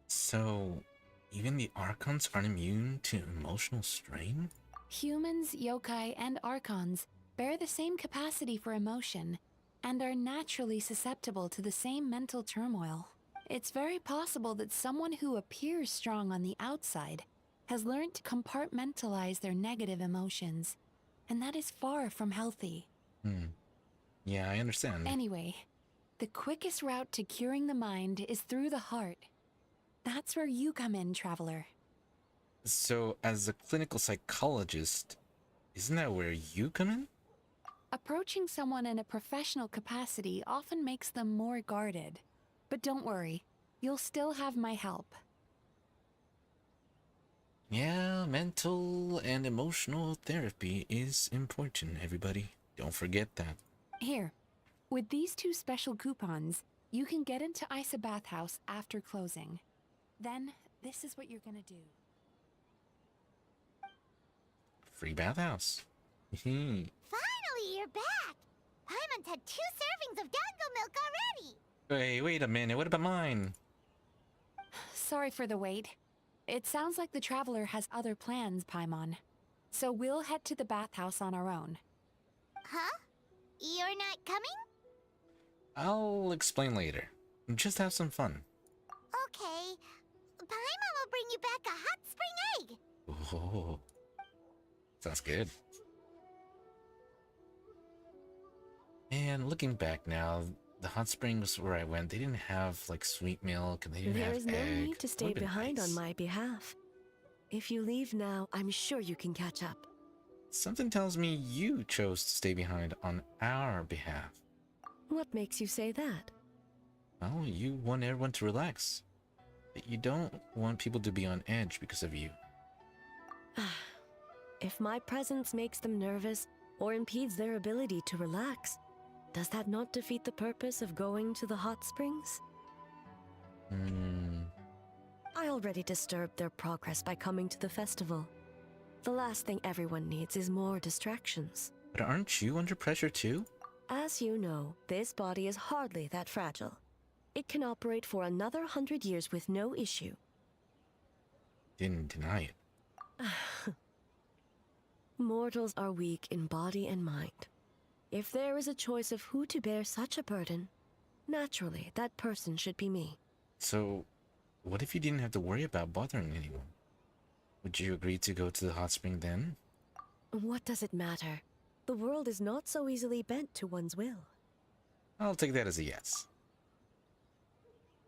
So, even the Archons aren't immune to emotional strain? Humans, yokai, and archons bear the same capacity for emotion and are naturally susceptible to the same mental turmoil. It's very possible that someone who appears strong on the outside has learned to compartmentalize their negative emotions, and that is far from healthy. Yeah, I understand. Anyway, the quickest route to curing the mind is through the heart. That's where you come in, Traveler. So, as a clinical psychologist, isn't that where you come in? Approaching someone in a professional capacity often makes them more guarded. But don't worry, you'll still have my help. Yeah, mental and emotional therapy is important, everybody. Don't forget that. Here, with these 2 special coupons, you can get into Isa Bathhouse after closing. Then, this is what you're gonna do. Free bathhouse. Finally, you're back! Paimon's had 2 servings of dango milk already! Wait a minute, what about mine? Sorry for the wait. It sounds like the Traveler has other plans, Paimon. So we'll head to the bathhouse on our own. Huh? You're not coming? I'll explain later. Just have some fun. Okay. Paimon will bring you back a hot spring egg! Oh, sounds good. And looking back now, the hot springs where I went, they didn't have like sweet milk and they didn't There have is no egg. need to stay Would've been behind nice. on my behalf. If you leave now, I'm sure you can catch up. Something tells me you chose to stay behind on our behalf. What makes you say that? Well, you want everyone to relax. But you don't want people to be on edge because of you. If my presence makes them nervous or impedes their ability to relax, does that not defeat the purpose of going to the hot springs? I already disturbed their progress by coming to the festival. The last thing everyone needs is more distractions. But aren't you under pressure too? As you know, this body is hardly that fragile. It can operate for another 100 years with no issue. Didn't deny it. Mortals are weak in body and mind. If there is a choice of who to bear such a burden, naturally that person should be me. So, what if you didn't have to worry about bothering anyone? Would you agree to go to the hot spring then? What does it matter? The world is not so easily bent to one's will. I'll take that as a yes.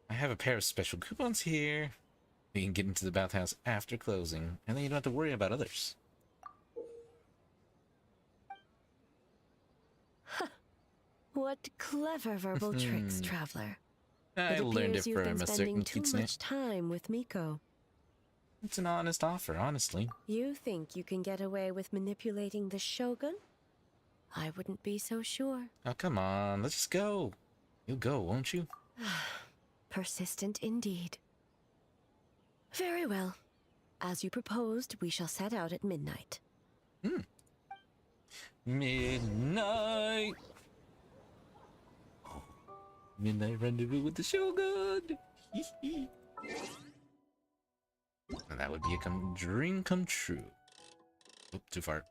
I have a pair of special coupons here. We can get into the bathhouse after closing, and then you don't have to worry about others. What clever verbal tricks, Traveler. I learned it appears you've from been a spending certain too Kitsune. much time with Miko. It's an honest offer, honestly. You think you can get away with manipulating the Shogun? I wouldn't be so sure. Oh, come on, let's just go. You'll go, won't you? Persistent indeed. Very well. As you proposed, we shall set out at midnight. Midnight! Midnight rendezvous with the Shogun. And that would be a dream come true. Oop, too far.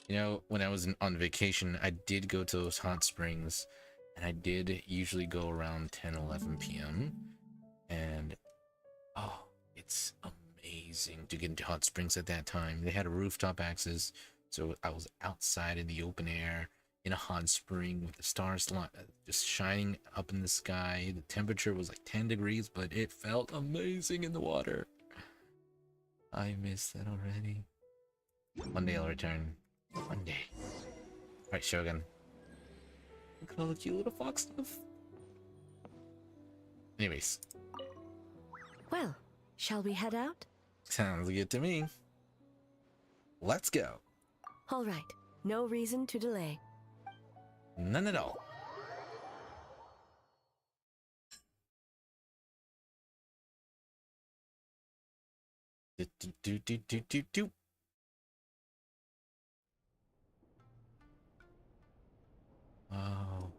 You know, when I was on vacation, I did go to those hot springs, and I did usually go around 10-11 p.m. And oh, it's amazing to get into hot springs at that time. They had a rooftop access, so I was outside in the open air in a hot spring with the stars just shining up in the sky. The temperature was like 10 degrees, but it felt amazing in the water. I miss that already. One day I'll return. One day. Alright, Shogun. Look at all the cute little fox stuff. Anyways. Well, shall we head out? Sounds good to me. Let's go. All right. No reason to delay. None at all. Do. Oh.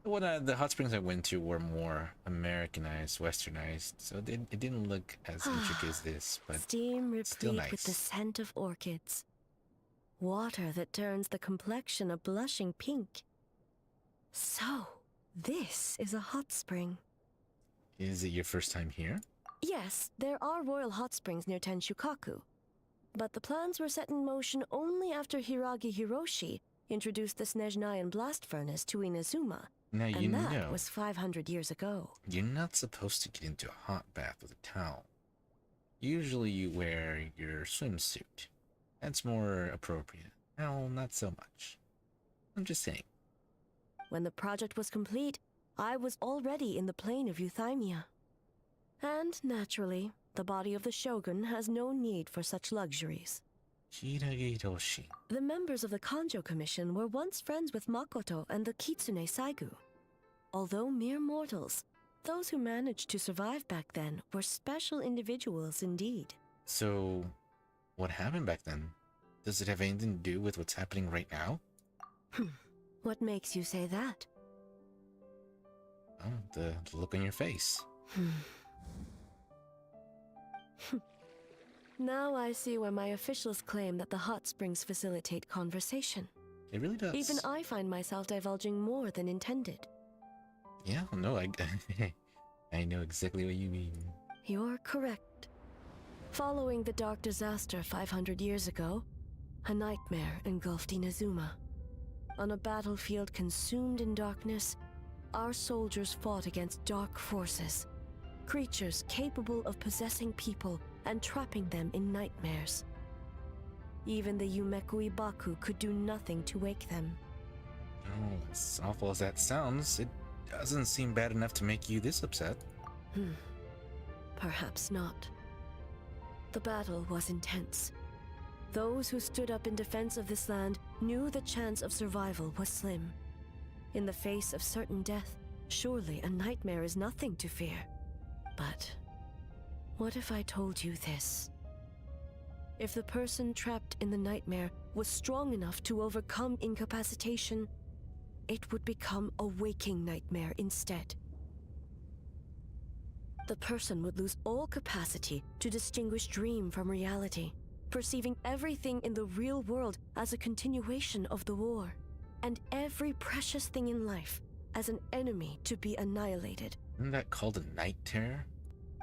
The hot springs I went to were more Americanized, westernized, so it didn't look as intricate as this, but steam still replete nice. with the scent of orchids. Water that turns the complexion a blushing pink. So, this is a hot spring. Is it your first time here? Yes, there are royal hot springs near Tenshukaku. But the plans were set in motion only after Hiragi Hiroshi introduced the Snezhnayan blast furnace to Inazuma. Now you and that know, was 500 years ago. you're not supposed to get into a hot bath with a towel. Usually you wear your swimsuit. That's more appropriate. Well, not so much. I'm just saying. When the project was complete, I was already in the plane of euthymia. And naturally, the body of the Shogun has no need for such luxuries. Hiragi Hiroshi. The members of the Kanjo Commission were once friends with Makoto and the Kitsune Saigu. Although mere mortals, those who managed to survive back then were special individuals indeed. So, what happened back then? Does it have anything to do with what's happening right now? What makes you say that? Oh, the look on your face. Now I see why my officials claim that the hot springs facilitate conversation. It really does. Even I find myself divulging more than intended. Yeah, no, I know exactly what you mean. You're correct. Following the dark disaster 500 years ago, a nightmare engulfed Inazuma. On a battlefield consumed in darkness, our soldiers fought against dark forces, creatures capable of possessing people and trapping them in nightmares. Even the Yumekui Baku could do nothing to wake them. Oh, as awful as that sounds, it doesn't seem bad enough to make you this upset. Perhaps not. The battle was intense. Those who stood up in defense of this land knew the chance of survival was slim. In the face of certain death, surely a nightmare is nothing to fear. But what if I told you this? If the person trapped in the nightmare was strong enough to overcome incapacitation, it would become a waking nightmare instead. The person would lose all capacity to distinguish dream from reality, perceiving everything in the real world as a continuation of the war, and every precious thing in life as an enemy to be annihilated. Isn't that called a night terror?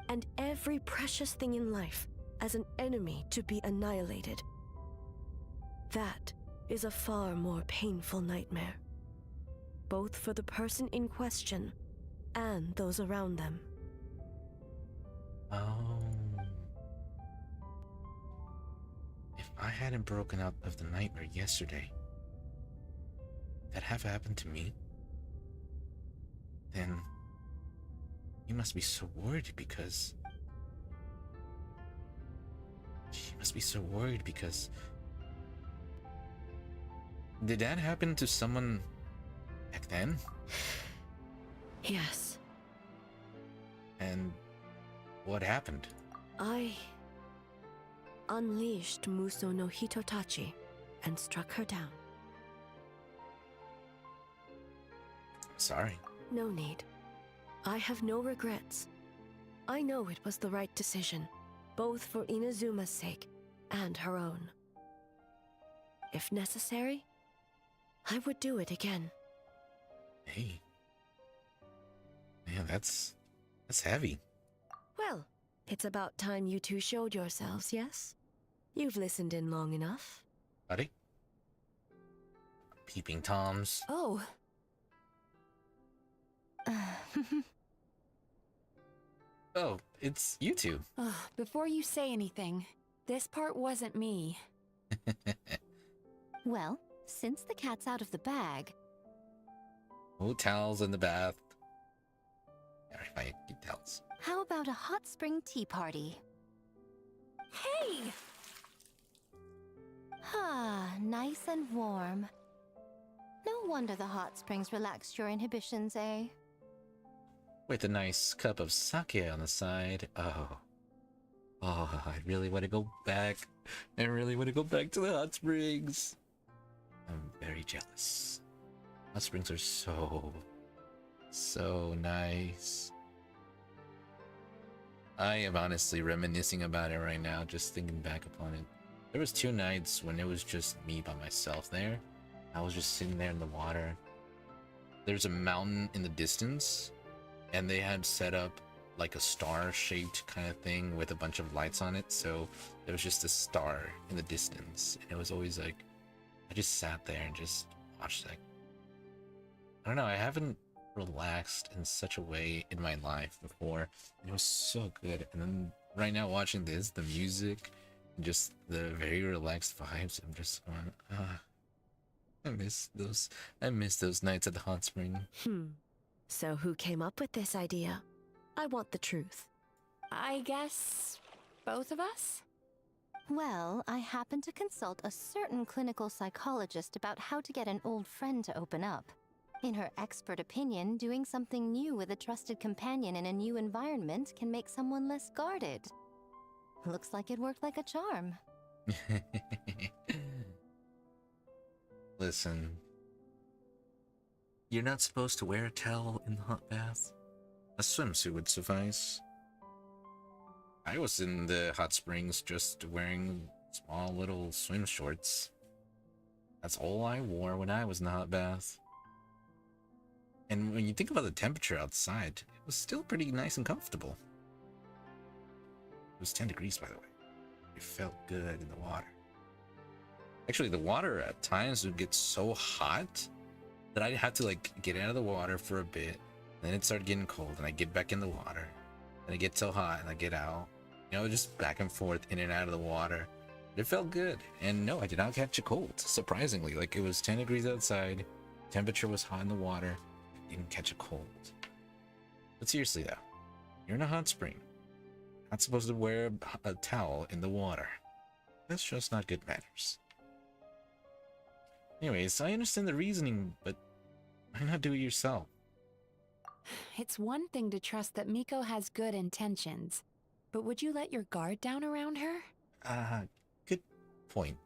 And every precious thing in life as an enemy to be annihilated. That is a far more painful nightmare, both for the person in question and those around them. Oh. If I hadn't broken out of the nightmare yesterday, that have happened to me, then you must be so worried because... She must be so worried because... Did that happen to someone back then? Yes. And what happened? I unleashed Muso no Hitotachi and struck her down. Sorry. No need. I have no regrets. I know it was the right decision, both for Inazuma's sake and her own. If necessary, I would do it again. Hey. Man, that's heavy. Well, it's about time you two showed yourselves, yes? You've listened in long enough. Buddy? Peeping Toms. Oh. Oh, it's you two. Before you say anything, this part wasn't me. Well, since the cat's out of the bag... Oh, towels in the bath. Alright, fine, get towels. How about a hot spring tea party? Hey! Ah, nice and warm. No wonder the hot springs relaxed your inhibitions, eh? With a nice cup of sake on the side. Oh, I really want to go back. I really want to go back to the hot springs. I'm very jealous. Hot springs are so nice. I am honestly reminiscing about it right now, just thinking back upon it. There was 2 nights when it was just me by myself there. I was just sitting there in the water. There's a mountain in the distance, and they had set up like a star-shaped kind of thing with a bunch of lights on it, so there was just a star in the distance, and it was always like, I just sat there and just watched that. I don't know, I haven't relaxed in such a way in my life before, and it was so good. And then right now watching this, the music, and just the very relaxed vibes, I'm just going, I miss those nights at the hot spring. So who came up with this idea? I want the truth. I guess both of us? Well, I happened to consult a certain clinical psychologist about how to get an old friend to open up. In her expert opinion, doing something new with a trusted companion in a new environment can make someone less guarded. Looks like it worked like a charm. Listen, you're not supposed to wear a towel in the hot bath. A swimsuit would suffice. I was in the hot springs just wearing small little swim shorts. That's all I wore when I was in the hot bath. And when you think about the temperature outside, it was still pretty nice and comfortable. It was 10 degrees, by the way. It felt good in the water. Actually, the water at times would get so hot that I'd have to like get out of the water for a bit. Then it started getting cold, and I get back in the water. And it gets so hot, and I get out. You know, just back and forth, in and out of the water. It felt good. And no, I did not catch a cold, surprisingly. Like, it was 10 degrees outside. Temperature was hot in the water. I didn't catch a cold. But seriously, though, you're in a hot spring. Not supposed to wear a towel in the water. That's just not good manners. Anyways, I understand the reasoning, but why not do it yourself? It's one thing to trust that Miko has good intentions, but would you let your guard down around her? Good point.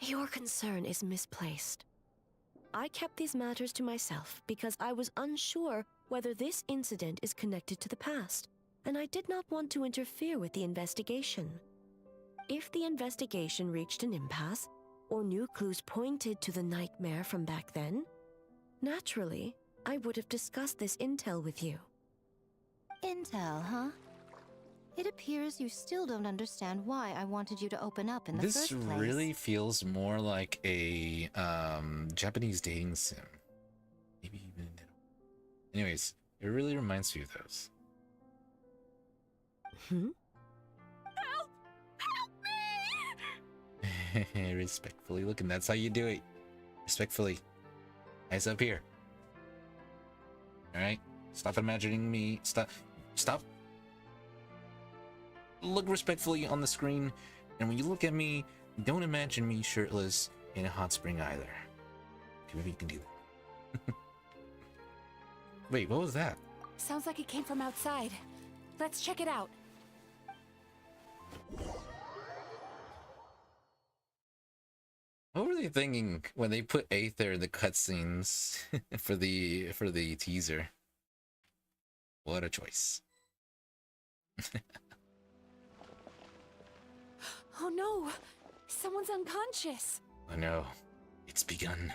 Your concern is misplaced. I kept these matters to myself because I was unsure whether this incident is connected to the past, and I did not want to interfere with the investigation. If the investigation reached an impasse, or new clues pointed to the nightmare from back then, naturally, I would have discussed this intel with you. Intel, huh? It appears you still don't understand why I wanted you to open up in the first place. This really feels more like a Japanese dating sim. Maybe even a... Anyways, it really reminds me of those. Help! Help me! Respectfully, look, and that's how you do it. Respectfully. Eyes up here. Alright? Stop imagining me. Stop. Look respectfully on the screen, and when you look at me, don't imagine me shirtless in a hot spring either. Okay, maybe you can do that. Wait, what was that? Sounds like it came from outside. Let's check it out. What were really thinking when they put Aether in the cutscenes for the teaser. What a choice. Oh no! Someone's unconscious! Oh no. It's begun.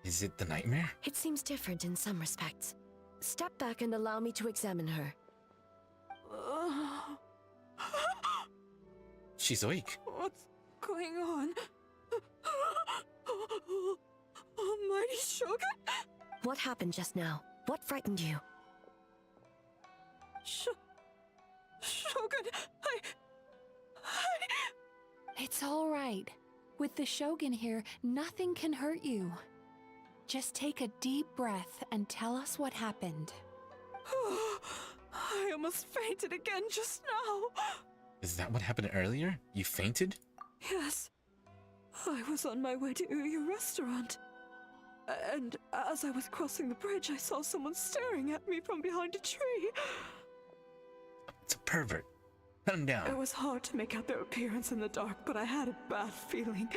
Is it the nightmare? It seems different in some respects. Step back and allow me to examine her. She's awake. What's going on? Almighty Shogun? What happened just now? What frightened you? Shogun, It's all right. With the Shogun here, nothing can hurt you. Just take a deep breath and tell us what happened. I almost fainted again just now. Is that what happened earlier? You fainted? Yes. I was on my way to your restaurant. And as I was crossing the bridge, I saw someone staring at me from behind a tree. It's a pervert. Cut him down. It was hard to make out their appearance in the dark, but I had a bad feeling.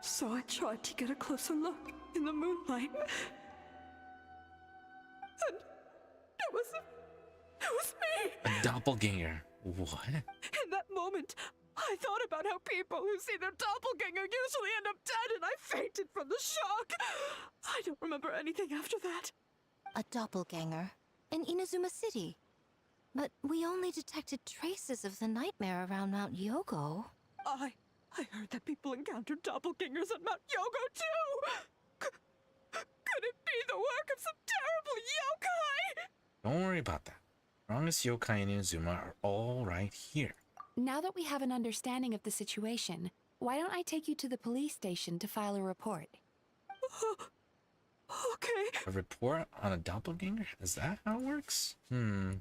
So I tried to get a closer look in the moonlight. And it was me! A doppelganger. What? In that moment, I thought about how people who see their doppelganger usually end up dead, and I fainted from the shock. I don't remember anything after that. A doppelganger in Inazuma City. But we only detected traces of the nightmare around Mount Yogo. I heard that people encountered doppelgangers at Mount Yogo too. Could it be the work of some terrible yokai? Don't worry about that. Strongest yokai in Inazuma are all right here. Now that we have an understanding of the situation, why don't I take you to the police station to file a report? Okay. A report on a doppelganger? Is that how it works? I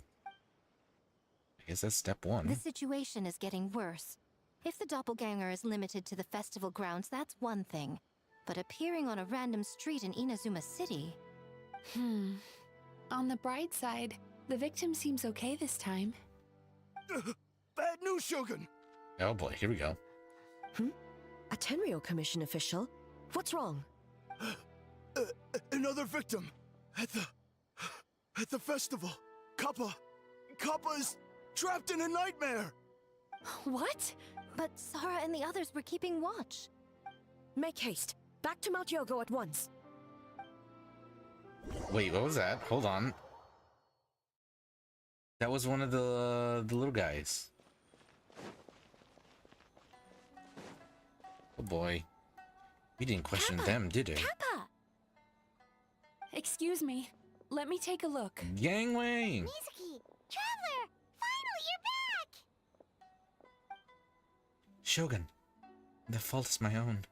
guess that's step one. The situation is getting worse. If the doppelganger is limited to the festival grounds, that's one thing. But appearing on a random street in Inazuma City... On the bright side, the victim seems okay this time. Bad news, Shogun! Oh boy, here we go. A Tenryo Commission official? What's wrong? Another victim! At the festival! Kappa is trapped in a nightmare! What? But Sara and the others were keeping watch. Make haste. Back to Mount Yogo at once. Wait, what was that? Hold on. That was one of the little guys. Oh boy. We didn't question them, did we? Kappa! Excuse me. Let me take a look. Gangway! Mizuki! Traveler! Finally, you're back! Shogun, the fault is my own.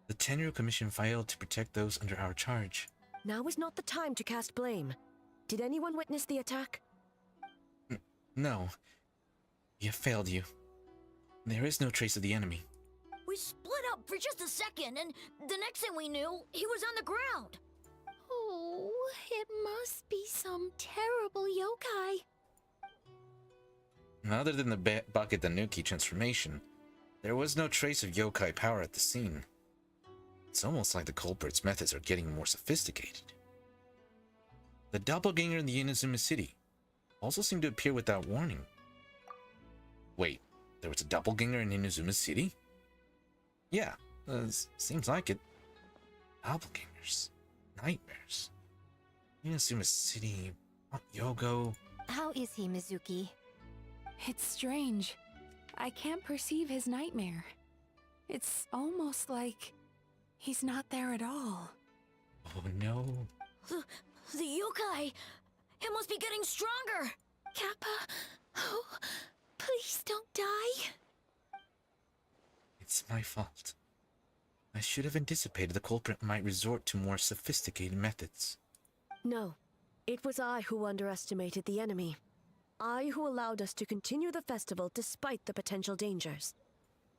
The Tenryo Commission failed to protect those under our charge. Now is not the time to cast blame. Did anyone witness the attack? No. We have failed you. There is no trace of the enemy. We split up for just a second, and the next thing we knew, he was on the ground. Oh, it must be some terrible yokai. Other than the Bucket Tanuki transformation, there was no trace of yokai power at the scene. It's almost like the culprit's methods are getting more sophisticated. The doppelganger in the Inazuma City also seemed to appear without warning. Wait, there was a doppelganger in Inazuma City? Yeah, seems like it. Doppelgangers. Nightmares. Inazuma City, Mount Yogo. How is he, Mizuki? It's strange. I can't perceive his nightmare. It's almost like he's not there at all. Oh no. The yokai! It must be getting stronger! Kappa, oh, please don't die. It's my fault. I should have anticipated the culprit might resort to more sophisticated methods. No. It was I who underestimated the enemy. I who allowed us to continue the festival despite the potential dangers.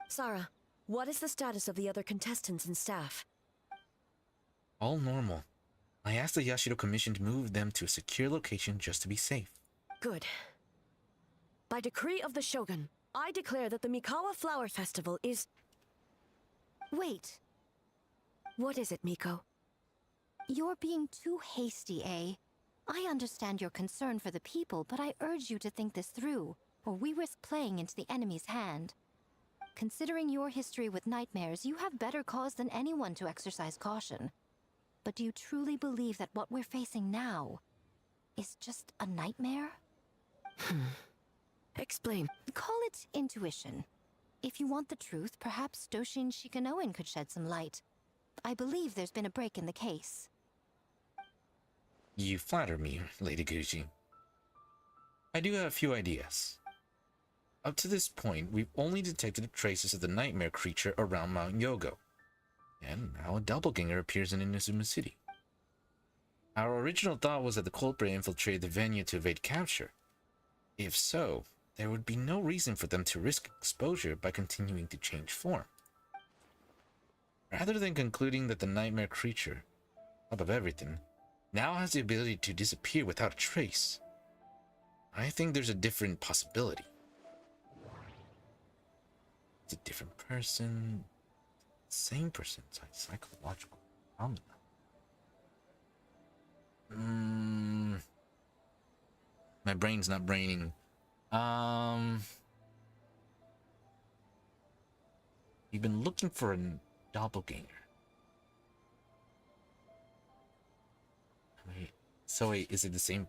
Sara, what is the status of the other contestants and staff? All normal. I asked the Yashiro Commission to move them to a secure location just to be safe. Good. By decree of the Shogun, I declare that the Mikawa Flower Festival is... Wait, What is it, Miko? you're being too hasty, eh? I understand your concern for the people, but I urge you to think this through, or we risk playing into the enemy's hand. Considering your history with nightmares, you have better cause than anyone to exercise caution. But do you truly believe that what we're facing now is just a nightmare? Explain. Call it intuition. If you want the truth, perhaps Doshin Shikanoen could shed some light. I believe there's been a break in the case. You flatter me, Lady Gucci. I do have a few ideas. Up to this point, we've only detected traces of the nightmare creature around Mount Yogo. And now a doppelganger appears in Inazuma City. Our original thought was that the culprit infiltrated the venue to evade capture. If so, there would be no reason for them to risk exposure by continuing to change form. Rather than concluding that the nightmare creature, top of everything, now has the ability to disappear without a trace, I think there's a different possibility. It's a different person, same person, psychological phenomena. My brain's not braining. We've been looking for a doppelganger. Wait, so wait, is it the same?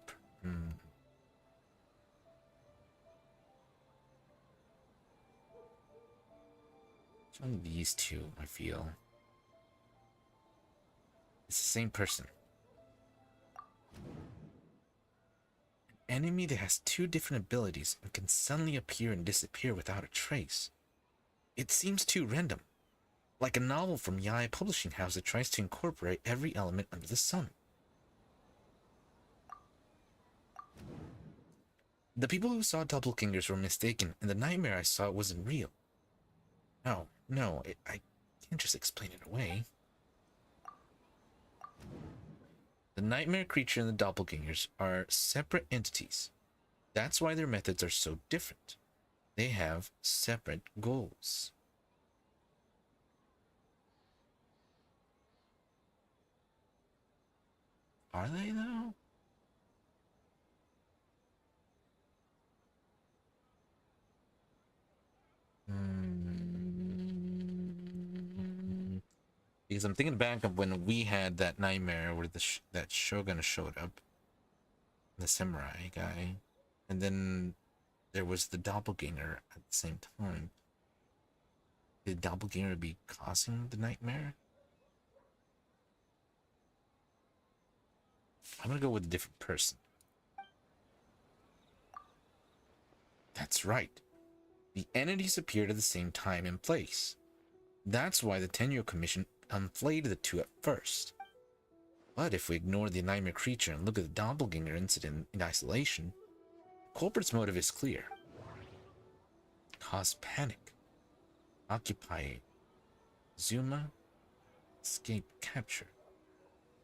It's one of these two, I feel. It's the same person. An enemy that has two different abilities and can suddenly appear and disappear without a trace. It seems too random. Like a novel from Yae Publishing House that tries to incorporate every element under the sun. The people who saw doppelgangers were mistaken, and the nightmare I saw wasn't real. No, I can't just explain it away. The nightmare creature and the doppelgangers are separate entities. That's why their methods are so different. They have separate goals. Are they, though? Because I'm thinking back of when we had that nightmare where that shogun showed up, the samurai guy, and then there was the doppelganger at the same time. Did the doppelganger be causing the nightmare? I'm gonna go with a different person. That's right. The entities appeared at the same time and place. That's why the Tenyo Commission conflated the two at first. But if we ignore the nightmare creature and look at the doppelganger incident in isolation, the culprit's motive is clear. Cause panic. Occupy Zuma. Escape capture.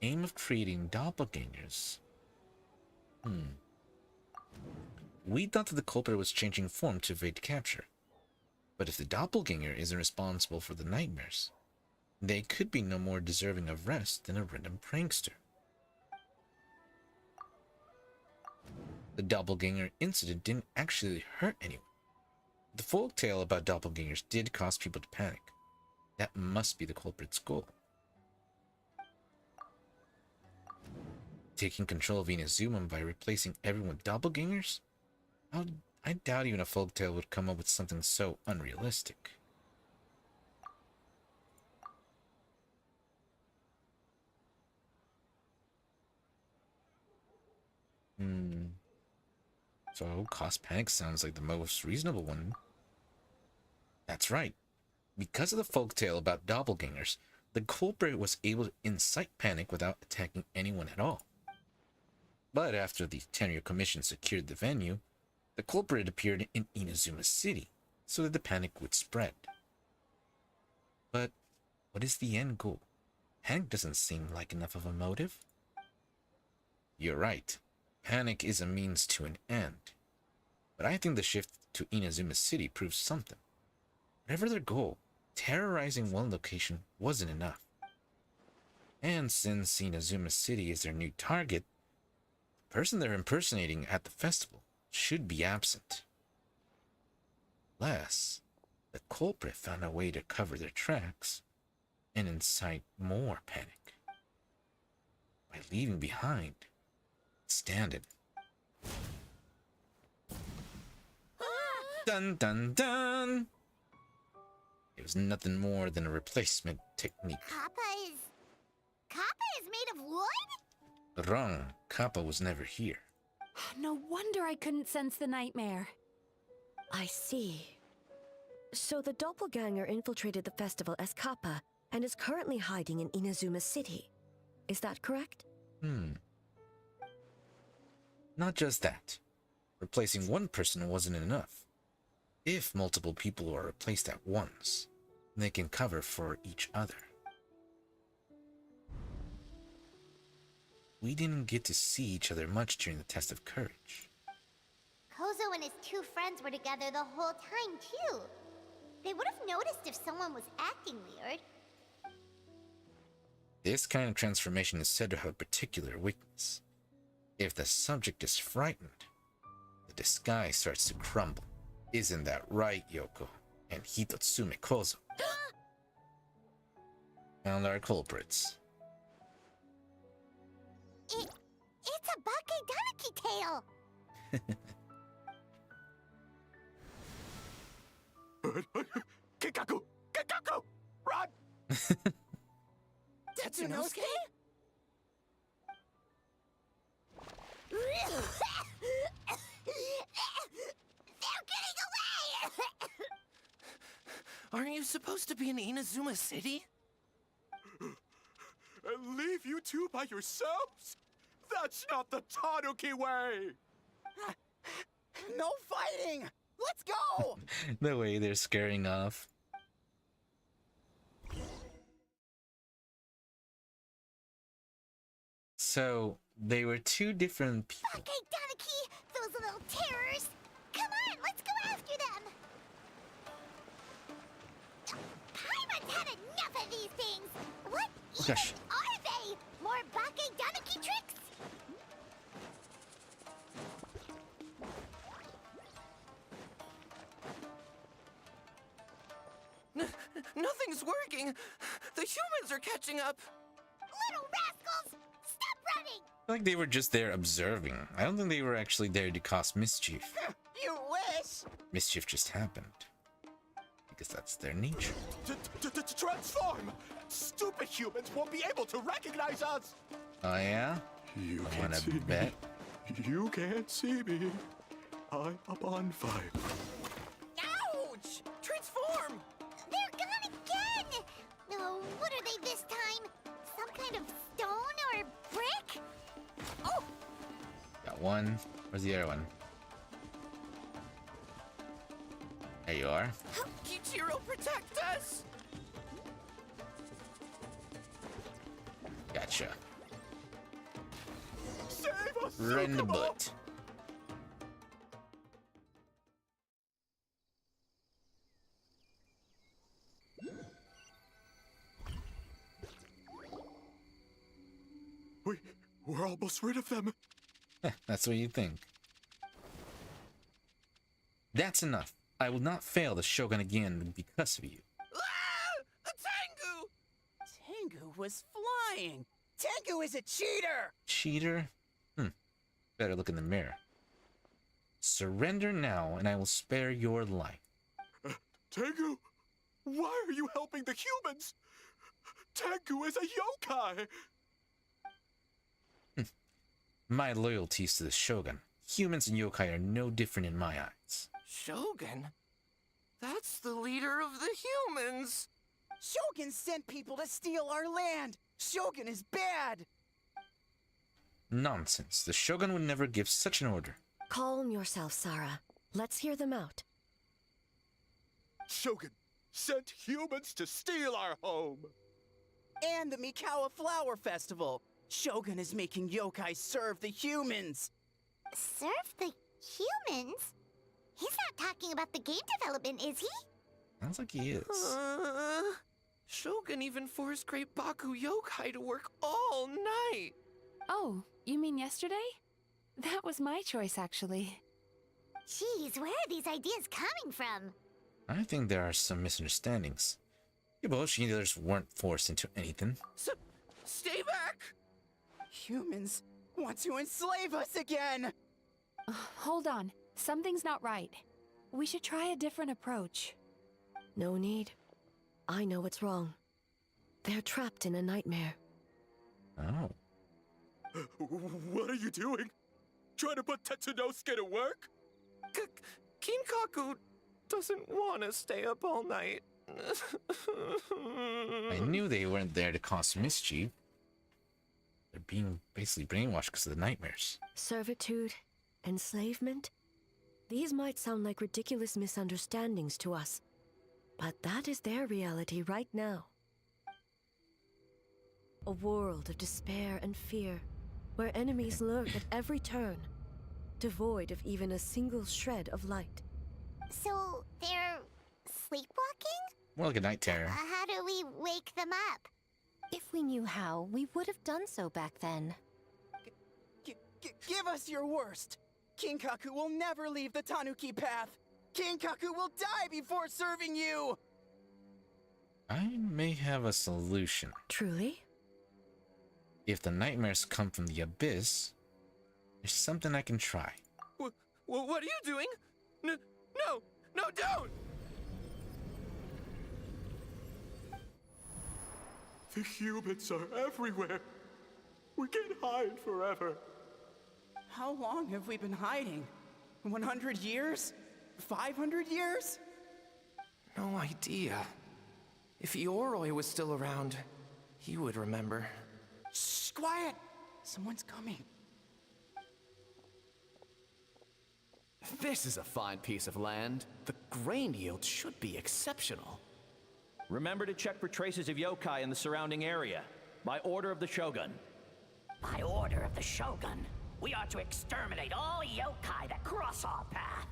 Aim of creating doppelgangers. We thought that the culprit was changing form to evade capture. But if the doppelganger isn't responsible for the nightmares, they could be no more deserving of rest than a random prankster. The doppelganger incident didn't actually hurt anyone. The folktale about doppelgangers did cause people to panic. That must be the culprit's goal. Taking control of Inazuma by replacing everyone with doppelgangers? I doubt even a folktale would come up with something so unrealistic. So, cause panic sounds like the most reasonable one. That's right. Because of the folktale about doppelgangers, the culprit was able to incite panic without attacking anyone at all. But after the Tenyo Commission secured the venue, the culprit appeared in Inazuma City, so that the panic would spread. But what is the end goal? Panic doesn't seem like enough of a motive. You're right. Panic is a means to an end. But I think the shift to Inazuma City proves something. Whatever their goal, terrorizing one location wasn't enough. And since Inazuma City is their new target, the person they're impersonating at the festival should be absent. Unless the culprit found a way to cover their tracks and incite more panic by leaving behind Stand-in. Dun dun dun! It was nothing more than a replacement technique. Kappa is made of wood? Wrong. Kappa was never here. No wonder I couldn't sense the nightmare. I see. So the doppelganger infiltrated the festival as Kappa and is currently hiding in Inazuma City. Is that correct? Not just that. Replacing one person wasn't enough. If multiple people are replaced at once, they can cover for each other. We didn't get to see each other much during the test of courage. Kozo and his two friends were together the whole time, too. They would have noticed if someone was acting weird. This kind of transformation is said to have a particular weakness. If the subject is frightened, the disguise starts to crumble. Isn't that right, Yoko and Hitotsume Kozo? Found our culprits. It's a Bakedanaki tail! Kikaku! Kikaku! Run! Tatsunosuke? They're getting away! Aren't you supposed to be in Inazuma City? And leave you two by yourselves? That's not the Tanuki way! No fighting! Let's go! The way they're scaring off. So, they were two different people. Bakedanaki! Those little terrors! Come on, let's go after them! Paimon's had enough of these things! What even Gosh. are they? More Bakedanaki tricks? Nothing's working! The humans are catching up! Little rascals! Stop running! I feel like they were just there observing. I don't think they were actually there to cause mischief. You wish! Mischief just happened. Because that's their nature. Transform! Stupid humans won't be able to recognize us! Oh yeah? You I can't wanna see bet. me. You can't see me. I'm a bonfire. Ouch! Transform! They're gone again! No, what are they this time? Some kind of stone or brick? Oh! Got one. Where's the other one? There you are. Kichiro, protect us! Gotcha. Save us! Run the Tsukumo! bullet. We're almost rid of them. That's what you think. That's enough. I will not fail the Shogun again because of you. Ah! A Tengu! Tengu was flying! Tengu is a cheater! Cheater? Better look in the mirror. Surrender now, and I will spare your life. Tengu, why are you helping the humans? Tengu is a yokai! My loyalties to the Shogun. Humans and yokai are no different in my eyes. Shogun? That's the leader of the humans! Shogun sent people to steal our land! Shogun is bad! Nonsense. The Shogun would never give such an order. Calm yourself, Sarah. Let's hear them out. Shogun sent humans to steal our home! And the Mikawa Flower Festival! Shogun is making yokai serve the humans! Serve the humans? He's not talking about the game development, is he? Sounds like he is. Shogun even forced Great Baku Yokai to work all night. Oh, you mean yesterday? That was my choice, actually. Jeez, where are these ideas coming from? I think there are some misunderstandings. Hiboshi leaders weren't forced into anything. Stay back! Humans want to enslave us again! Hold on. Something's not right. We should try a different approach. No need. I know what's wrong. They're trapped in a nightmare. Oh. What are you doing? Trying to put Tetsunosuke to work? Kinkaku doesn't want to stay up all night. I knew they weren't there to cause mischief. They're being basically brainwashed because of the nightmares. Servitude, enslavement? These might sound like ridiculous misunderstandings to us, but that is their reality right now. A world of despair and fear, where enemies lurk at every turn, devoid of even a single shred of light. So, they're sleepwalking? More like a night terror. How do we wake them up? If we knew how, we would have done so back then. Give us your worst! Kinkaku will never leave the Tanuki path! Kinkaku will die before serving you! I may have a solution. Truly? If the nightmares come from the abyss, there's something I can try. What are you doing? No, don't! The humans are everywhere. We can't hide forever. How long have we been hiding? 100 years? 500 years? No idea. If Ioroi was still around, he would remember. Shh, quiet! Someone's coming. This is a fine piece of land. The grain yield should be exceptional. Remember to check for traces of yokai in the surrounding area. By order of the Shogun. By order of the Shogun, we are to exterminate all yokai that cross our path.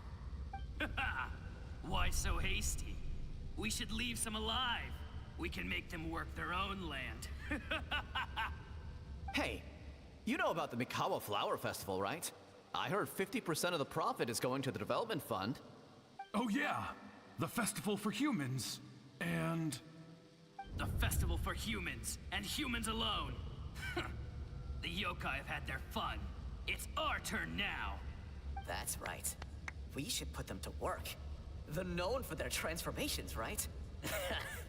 Why so hasty? We should leave some alive. We can make them work their own land. Hey, you know about the Mikawa Flower Festival, right? I heard 50% of the profit is going to the development fund. Oh yeah, the festival for humans. And... The festival for humans, and humans alone. The yokai have had their fun. It's our turn now. That's right. We should put them to work. They're known for their transformations, right?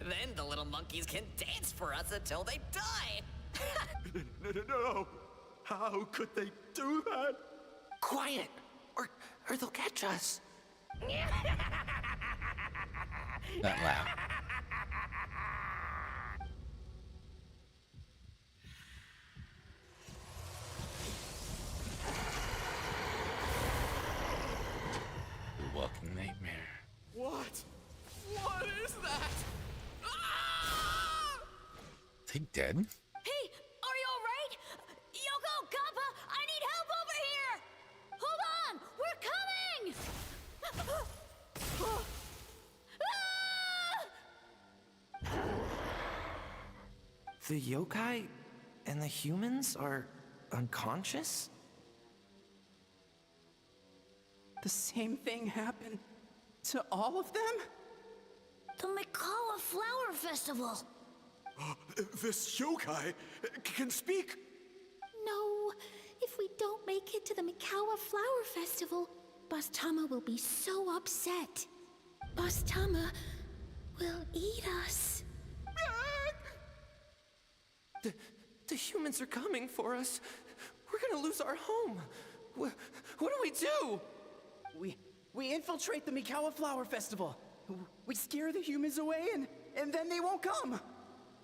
Then the little monkeys can dance for us until they die! No! How could they do that? Quiet, or they'll catch us. Not loud. The walking nightmare. What? What is that? Ah! Are they dead? Hey, are you alright? Yoko, Kappa, I need help over here! Hold on, we're coming! The yokai and the humans are unconscious? The same thing happened to all of them? The Mikawa Flower Festival! This yokai can speak! No, if we don't make it to the Mikawa Flower Festival, Boss Tama will be so upset. Boss Tama will eat us. The humans are coming for us. We're gonna lose our home. What do we do? We infiltrate the Mikawa Flower Festival. We scare the humans away and then they won't come.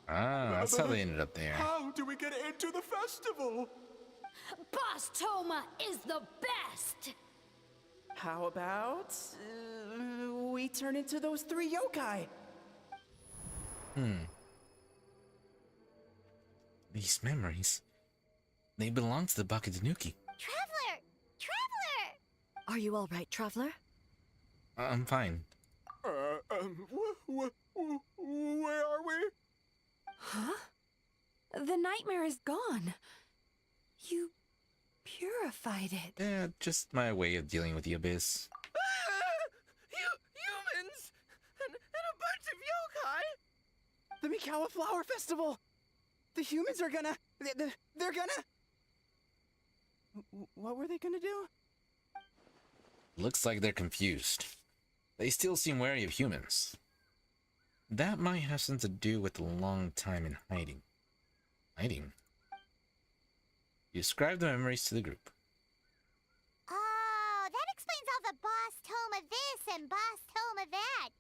Ah, that's how they ended up there. How do we get into the festival? Boss Toma is the best! How about we turn into those 3 yokai? These memories, they belong to the Bakutanuki. Traveler! Traveler! Are you all right, Traveler? I'm fine. Where are we? Huh? The nightmare is gone. You purified it. Yeah, just my way of dealing with the abyss. Humans! And a bunch of yokai! The Mikawa Flower Festival! The humans are gonna... They're gonna... What were they gonna do? Looks like they're confused. They still seem wary of humans. That might have something to do with the long time in hiding. Hiding? You describe the memories to the group. Oh, that explains all the boss tome of this and boss tome of that.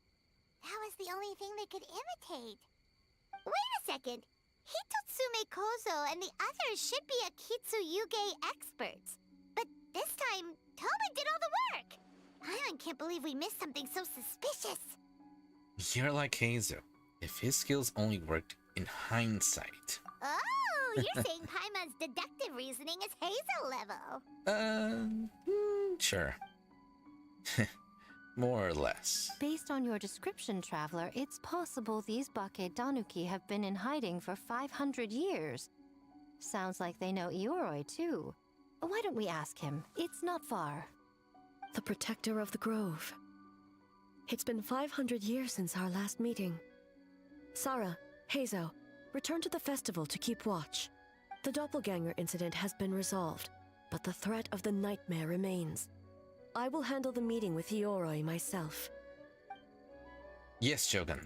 That was the only thing they could imitate. Wait a second. Hitotsume Kozo and the others should be a Kitsuyuge experts. But this time, Toma did all the work. Paimon can't believe we missed something so suspicious. You're like Hazel. If his skills only worked in hindsight. Oh, you're saying Paimon's deductive reasoning is Hazel level. Sure. More or less. Based on your description, Traveler, it's possible these Bake Danuki have been in hiding for 500 years. Sounds like they know Ioroi, too. Why don't we ask him? It's not far. The protector of the grove. It's been 500 years since our last meeting. Sarah, Heizo, return to the festival to keep watch. The doppelganger incident has been resolved, but the threat of the nightmare remains. I will handle the meeting with Ioroi myself. Yes, Shogun.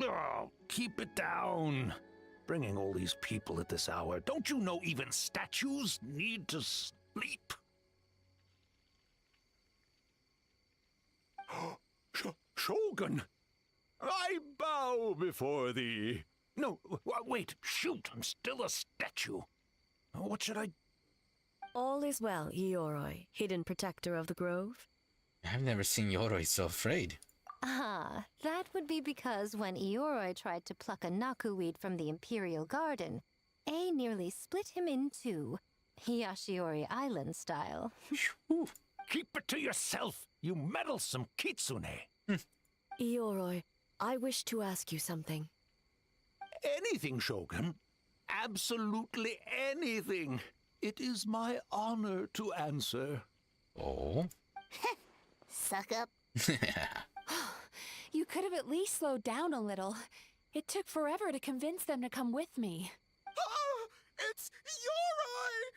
Oh, keep it down. Bringing all these people at this hour. Don't you know even statues need to sleep? Shogun! I bow before thee. No, wait, shoot, I'm still a statue. What should I... All is well, Ioroi, hidden protector of the grove. I've never seen Yoroi so afraid. Ah, that would be because when Ioroi tried to pluck a nakuweed from the Imperial Garden, A nearly split him in two, Yashiori Island style. Keep it to yourself, you meddlesome Kitsune. Ioroi, I wish to ask you something. Anything, Shogun. Absolutely anything. It is my honor to answer. Oh? Suck up. You could have at least slowed down a little. It took forever to convince them to come with me. Oh, it's Ioroi!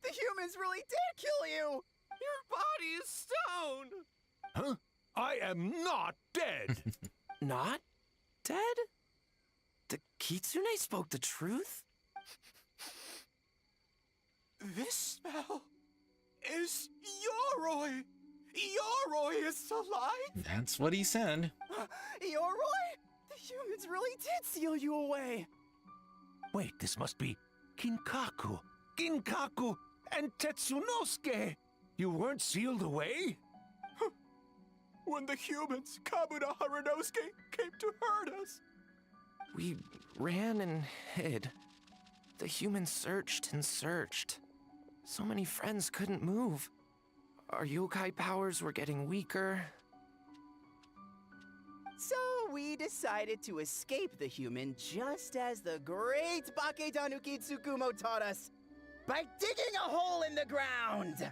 The humans really did kill you! Your body is stone! Huh? I am not dead! Not dead? The Kitsune spoke the truth? This smell is Yoroi! Yoroi is alive! That's what he said. Ioroi? The humans really did seal you away! Wait, this must be Kinkaku, and Tetsunosuke! You weren't sealed away? When the humans, Kabuna Harunosuke, came to hurt us. We ran and hid. The humans searched and searched. So many friends couldn't move. Our yokai powers were getting weaker. So we decided to escape the human just as the great Bake Tanuki Tsukumo taught us, by digging a hole in the ground!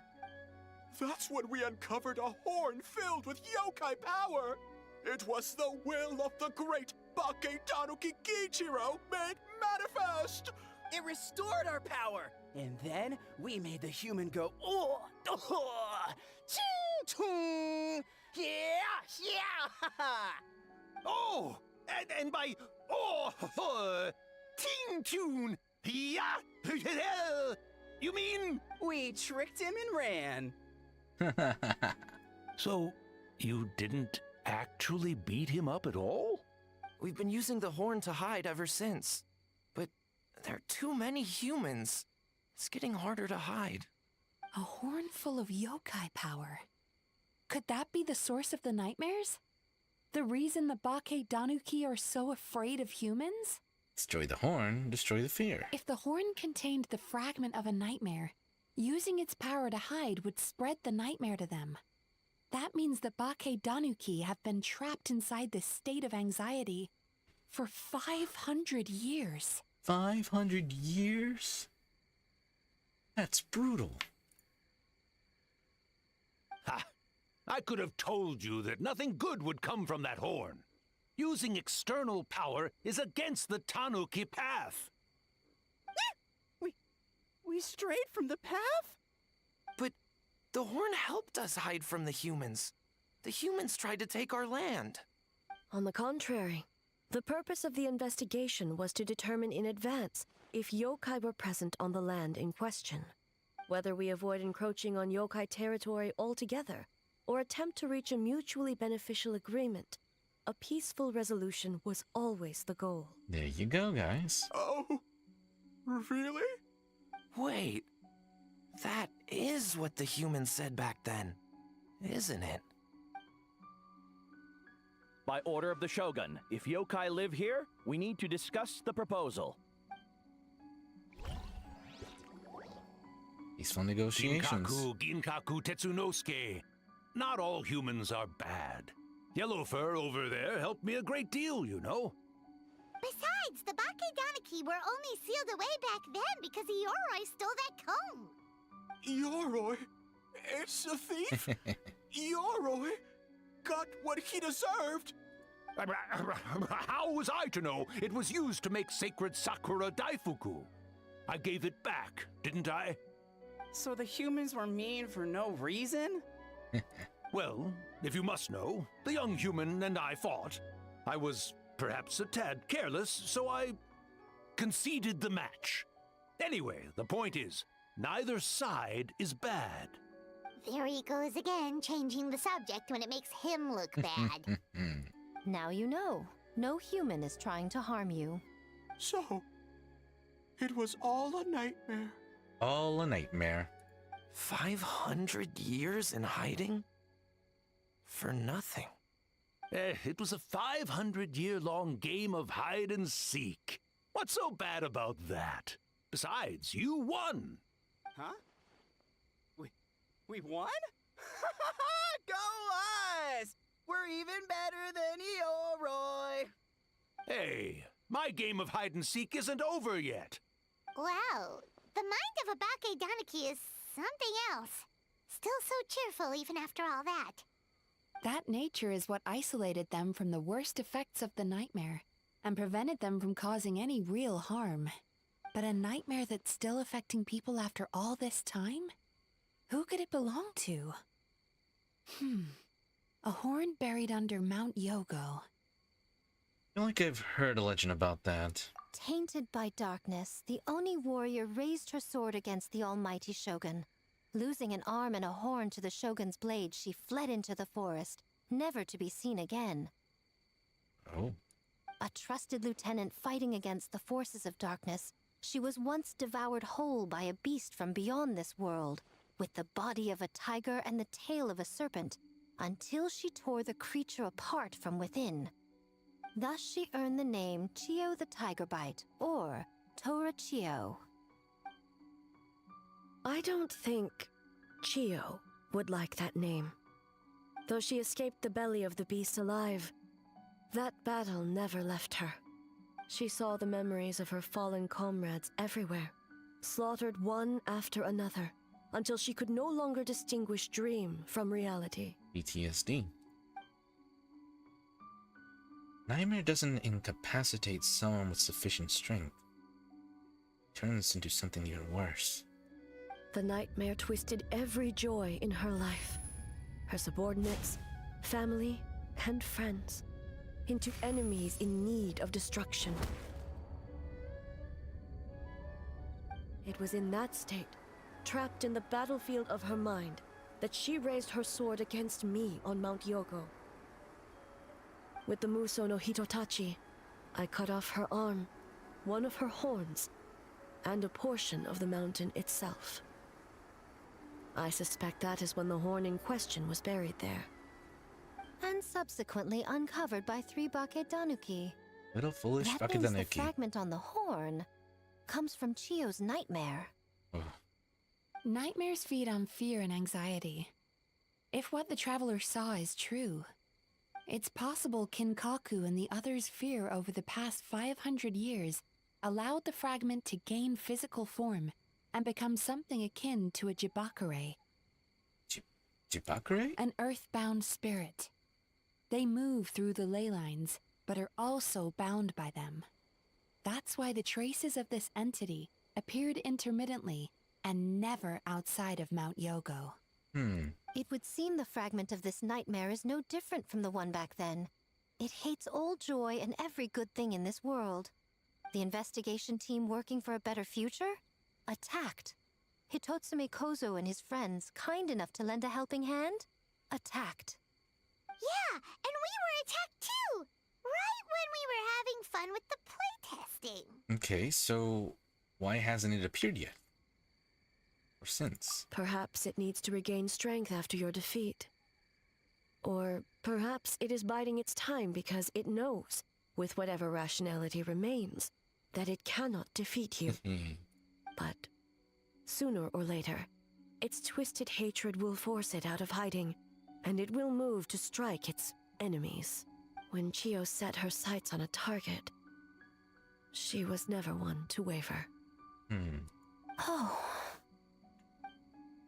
That's when we uncovered a horn filled with yokai power. It was the will of the great Bake Tanuki Kiichiro made manifest. It restored our power, and then we made the human go, oh, ching, yeah, Oh, and by, ting tune, yeah, you mean? We tricked him and ran. So, you didn't actually beat him up at all? We've been using the horn to hide ever since. But There are too many humans. It's getting harder to hide. A horn full of yokai power. Could that be the source of the nightmares? The reason the Bake Danuki are so afraid of humans? Destroy the horn, destroy the fear. If the horn contained the fragment of a nightmare, using its power to hide would spread the nightmare to them. That means the Bake Danuki have been trapped inside this state of anxiety for 500 years. 500 years? That's brutal. Ha! I could have told you that nothing good would come from that horn. Using external power is against the Tanuki path. We strayed from the path? But the horn helped us hide from the humans. The humans tried to take our land. On the contrary, the purpose of the investigation was to determine in advance if yokai were present on the land in question. Whether we avoid encroaching on yokai territory altogether, or attempt to reach a mutually beneficial agreement, a peaceful resolution was always the goal. There you go, guys. Oh, really? Wait, that is what the humans said back then, isn't it? By order of the Shogun, if yokai live here, we need to discuss the proposal. Peaceful negotiations. Ginkaku Tetsunosuke. Not all humans are bad. Yellowfur over there helped me a great deal, you know. Besides, the Bake Danuki were only sealed away back then because Ioroi stole that comb. Ioroi? It's a thief? Ioroi got what he deserved. How was I to know it was used to make sacred Sakura Daifuku? I gave it back, didn't I? So the humans were mean for no reason? Well, if you must know, the young human and I fought. I was perhaps a tad careless, so I conceded the match. Anyway, the point is, neither side is bad. There he goes again, changing the subject when it makes him look bad. Now you know. No human is trying to harm you. So, it was all a nightmare. All a nightmare. 500 years in hiding? For nothing. It was a 500-year-long game of hide and seek. What's so bad about that? Besides, you won. Huh? We won? Go us! We're even better than Ioroi! Hey, my game of hide and seek isn't over yet. Wow, the mind of a Bake Danuki is something else. Still so cheerful even after all that. That nature is what isolated them from the worst effects of the nightmare and prevented them from causing any real harm. But a nightmare that's still affecting people after all this time? Who could it belong to? A horn buried under Mount Yogo. I feel like I've heard a legend about that. Tainted by darkness, the Oni warrior raised her sword against the almighty Shogun. Losing an arm and a horn to the Shogun's blade, she fled into the forest, never to be seen again. Oh. A trusted lieutenant fighting against the forces of darkness, she was once devoured whole by a beast from beyond this world, with the body of a tiger and the tail of a serpent, until she tore the creature apart from within. Thus she earned the name Chio the Tigerbite, or Tora Chio. I don't think Chio would like that name. Though she escaped the belly of the beast alive, that battle never left her. She saw the memories of her fallen comrades everywhere, slaughtered one after another, until she could no longer distinguish dream from reality. PTSD. Nightmare doesn't incapacitate someone with sufficient strength. It turns into something even worse. The nightmare twisted every joy in her life, her subordinates, family, and friends, into enemies in need of destruction. It was in that state, trapped in the battlefield of her mind, that she raised her sword against me on Mount Yogo. With the Muso no Hitotachi, I cut off her arm, one of her horns, and a portion of the mountain itself. I suspect that is when the horn in question was buried there. And subsequently uncovered by 3 Bakedanuki. Little foolish That means the Bakedanuki. fragment on the horn comes from Chiyo's nightmare. Nightmares feed on fear and anxiety. If what the traveler saw is true, it's possible Kinkaku and the others' fear over the past 500 years allowed the fragment to gain physical form and become something akin to a Jibakure. Jibakure? An earthbound spirit. They move through the ley lines, but are also bound by them. That's why the traces of this entity appeared intermittently and never outside of Mount Yogo. It would seem the fragment of this nightmare is no different from the one back then. It hates all joy and every good thing in this world. The investigation team working for a better future? Attacked. Hitotsume Kozo and his friends, kind enough to lend a helping hand? Attacked. Yeah, and we were attacked too! Right when we were having fun with the playtesting. Okay, so why hasn't it appeared yet? Or since? Perhaps it needs to regain strength after your defeat. Or perhaps it is biding its time because it knows, with whatever rationality remains, that it cannot defeat you. But sooner or later, its twisted hatred will force it out of hiding, and it will move to strike its enemies. When Chiyo set her sights on a target, she was never one to waver. Oh.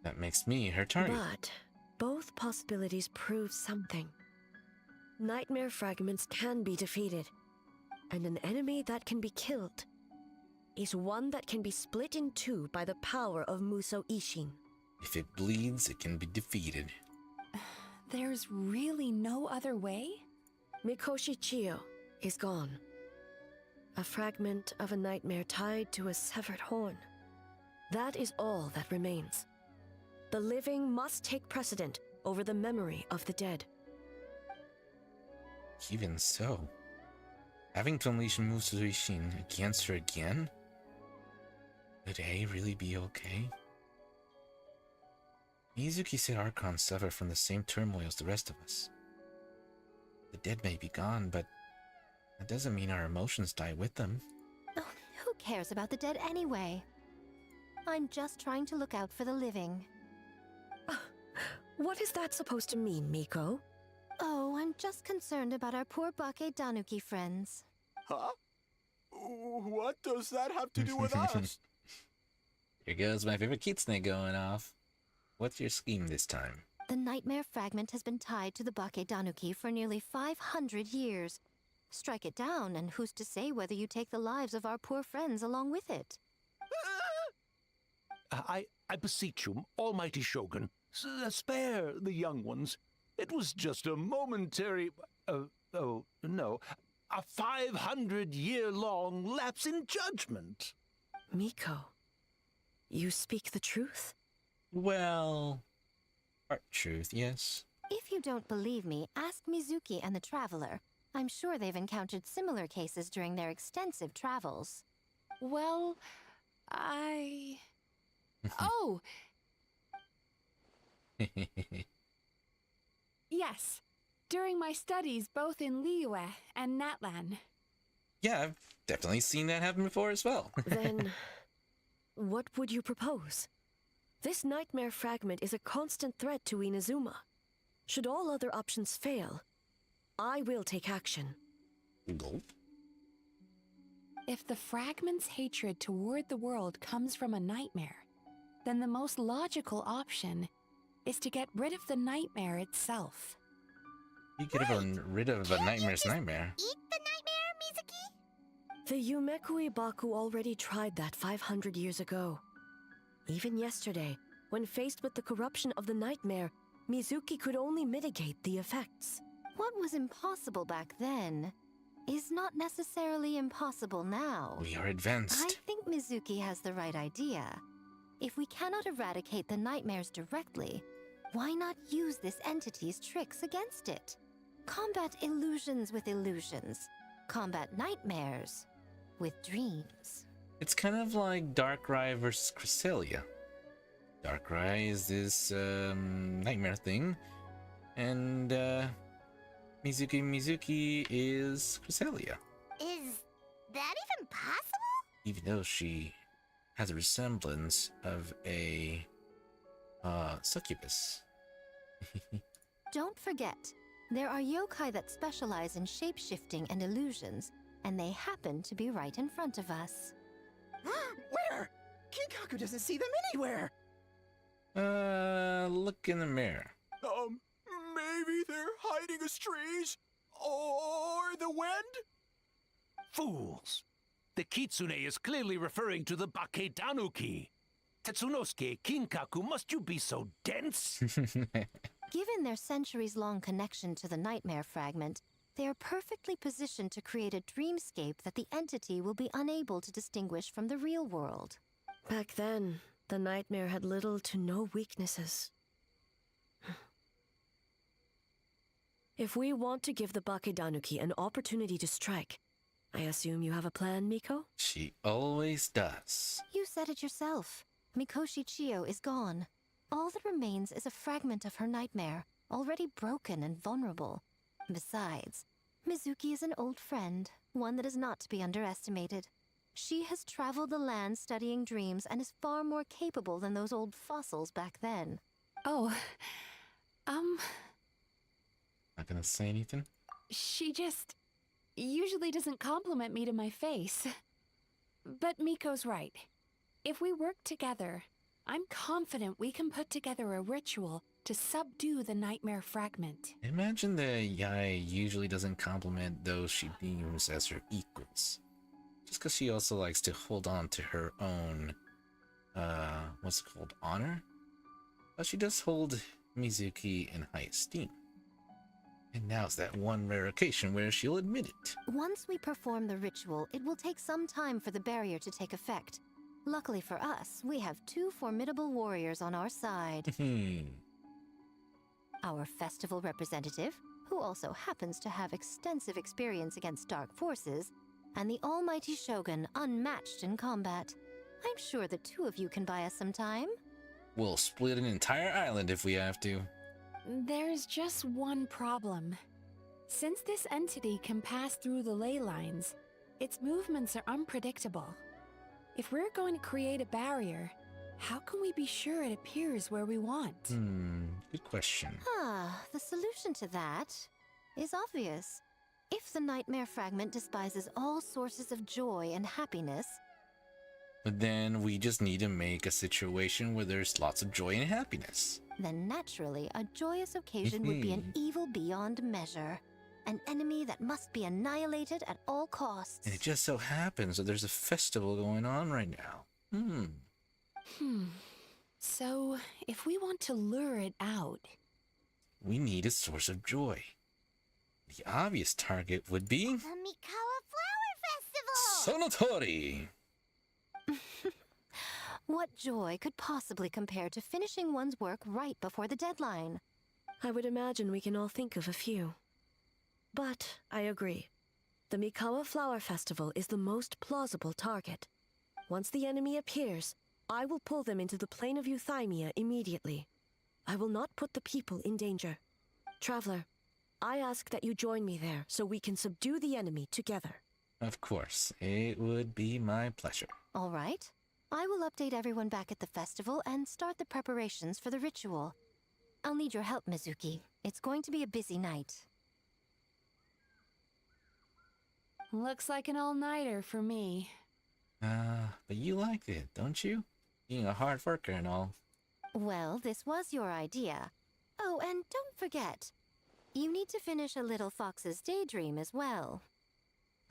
That makes me her target. But both possibilities prove something. Nightmare fragments can be defeated, and an enemy that can be killed is one that can be split in two by the power of Muso Ishin. If it bleeds, it can be defeated. There's really no other way? Mikoshi Chiyo is gone. A fragment of a nightmare tied to a severed horn. That is all that remains. The living must take precedent over the memory of the dead. Even so, having to unleash Muso Ishin against her again? Would A really be okay? Mizuki said Archons suffer from the same turmoil as the rest of us. The dead may be gone, but that doesn't mean our emotions die with them. Oh, who cares about the dead anyway? I'm just trying to look out for the living. What is that supposed to mean, Miko? Oh, I'm just concerned about our poor Bakedanuki friends. Huh? What does that have to do with us? Here goes my favorite Kitsune going off. What's your scheme this time? The nightmare fragment has been tied to the Bakedanuki for nearly 500 years. Strike it down, and who's to say whether you take the lives of our poor friends along with it? I beseech you, almighty Shogun, spare the young ones. It was just a momentary... oh, no. A 500-year-long lapse in judgment. Miko, you speak the truth? Well, part truth, yes. If you don't believe me, ask Mizuki and the Traveler. I'm sure they've encountered similar cases during their extensive travels. Well, Oh! Yes. During my studies both in Liyue and Natlan. Yeah, I've definitely seen that happen before as well. Then, what would you propose? This nightmare fragment is a constant threat to Inazuma. Should all other options fail, I will take action. Gulp. If the fragment's hatred toward the world comes from a nightmare, then the most logical option is to get rid of the nightmare itself. You get rid of a nightmare's nightmare. Eat the nightmare, Mizuki? The Yumekui Baku already tried that 500 years ago. Even yesterday, when faced with the corruption of the nightmare, Mizuki could only mitigate the effects. What was impossible back then is not necessarily impossible now. We are advanced. I think Mizuki has the right idea. If we cannot eradicate the nightmares directly, why not use this entity's tricks against it? Combat illusions with illusions. Combat nightmares with dreams. It's kind of like Darkrai versus Cresselia. Darkrai is this nightmare thing, and Mizuki is Cresselia. Is that even possible? Even though she has a resemblance of a succubus. Don't forget, there are yokai that specialize in shape-shifting and illusions, and they happen to be right in front of us. Where? Kinkaku doesn't see them anywhere! Look in the mirror. Maybe they're hiding as trees? Or the wind? Fools! The Kitsune is clearly referring to the Baketanuki. Tetsunosuke, Kinkaku, must you be so dense? Given their centuries-long connection to the Nightmare Fragment, they are perfectly positioned to create a dreamscape that the entity will be unable to distinguish from the real world. Back then, the Nightmare had little to no weaknesses. If we want to give the Bakedanuki an opportunity to strike, I assume you have a plan, Miko? She always does. You said it yourself. Mikoshi Chiyo is gone. All that remains is a fragment of her nightmare, already broken and vulnerable. Besides, Mizuki is an old friend, one that is not to be underestimated. She has traveled the land studying dreams and is far more capable than those old fossils back then. Oh, Not gonna say anything? she just usually doesn't compliment me to my face. But Miko's right. If we work together, I'm confident we can put together a ritual to subdue the Nightmare Fragment. Imagine the Yai usually doesn't compliment those she deems as her equals. Just because she also likes to hold on to her own, what's it called, honor? But she does hold Mizuki in high esteem. And now's that one rare occasion where she'll admit it. Once we perform the ritual, it will take some time for the barrier to take effect. Luckily for us, we have two formidable warriors on our side. Our festival representative, who also happens to have extensive experience against dark forces, and the almighty Shogun, unmatched in combat. I'm sure the two of you can buy us some time. We'll split an entire island if we have to. There's just one problem. Since this entity can pass through the ley lines, its movements are unpredictable. If we're going to create a barrier, how can we be sure it appears where we want? Good question. The solution to that is obvious. If the Nightmare Fragment despises all sources of joy and happiness, But then we just need to make a situation where there's lots of joy and happiness. then naturally a joyous occasion would be an evil beyond measure. An enemy that must be annihilated at all costs. And it just so happens that there's a festival going on right now. So, if we want to lure it out, We need a source of joy. The obvious target would be... The Mikawa Flower Festival! Sonotori! What joy could possibly compare to finishing one's work right before the deadline? I would imagine we can all think of a few. But I agree. The Mikawa Flower Festival is the most plausible target. Once the enemy appears, I will pull them into the plane of Euthymia immediately. I will not put the people in danger. Traveler, I ask that you join me there so we can subdue the enemy together. Of course, it would be my pleasure. All right. I will update everyone back at the festival and start the preparations for the ritual. I'll need your help, Mizuki. It's going to be a busy night. looks like an all-nighter for me. But you liked it, don't you? Being a hard worker and all. Well, this was your idea. Oh, and don't forget, you need to finish a Little Fox's Daydream as well.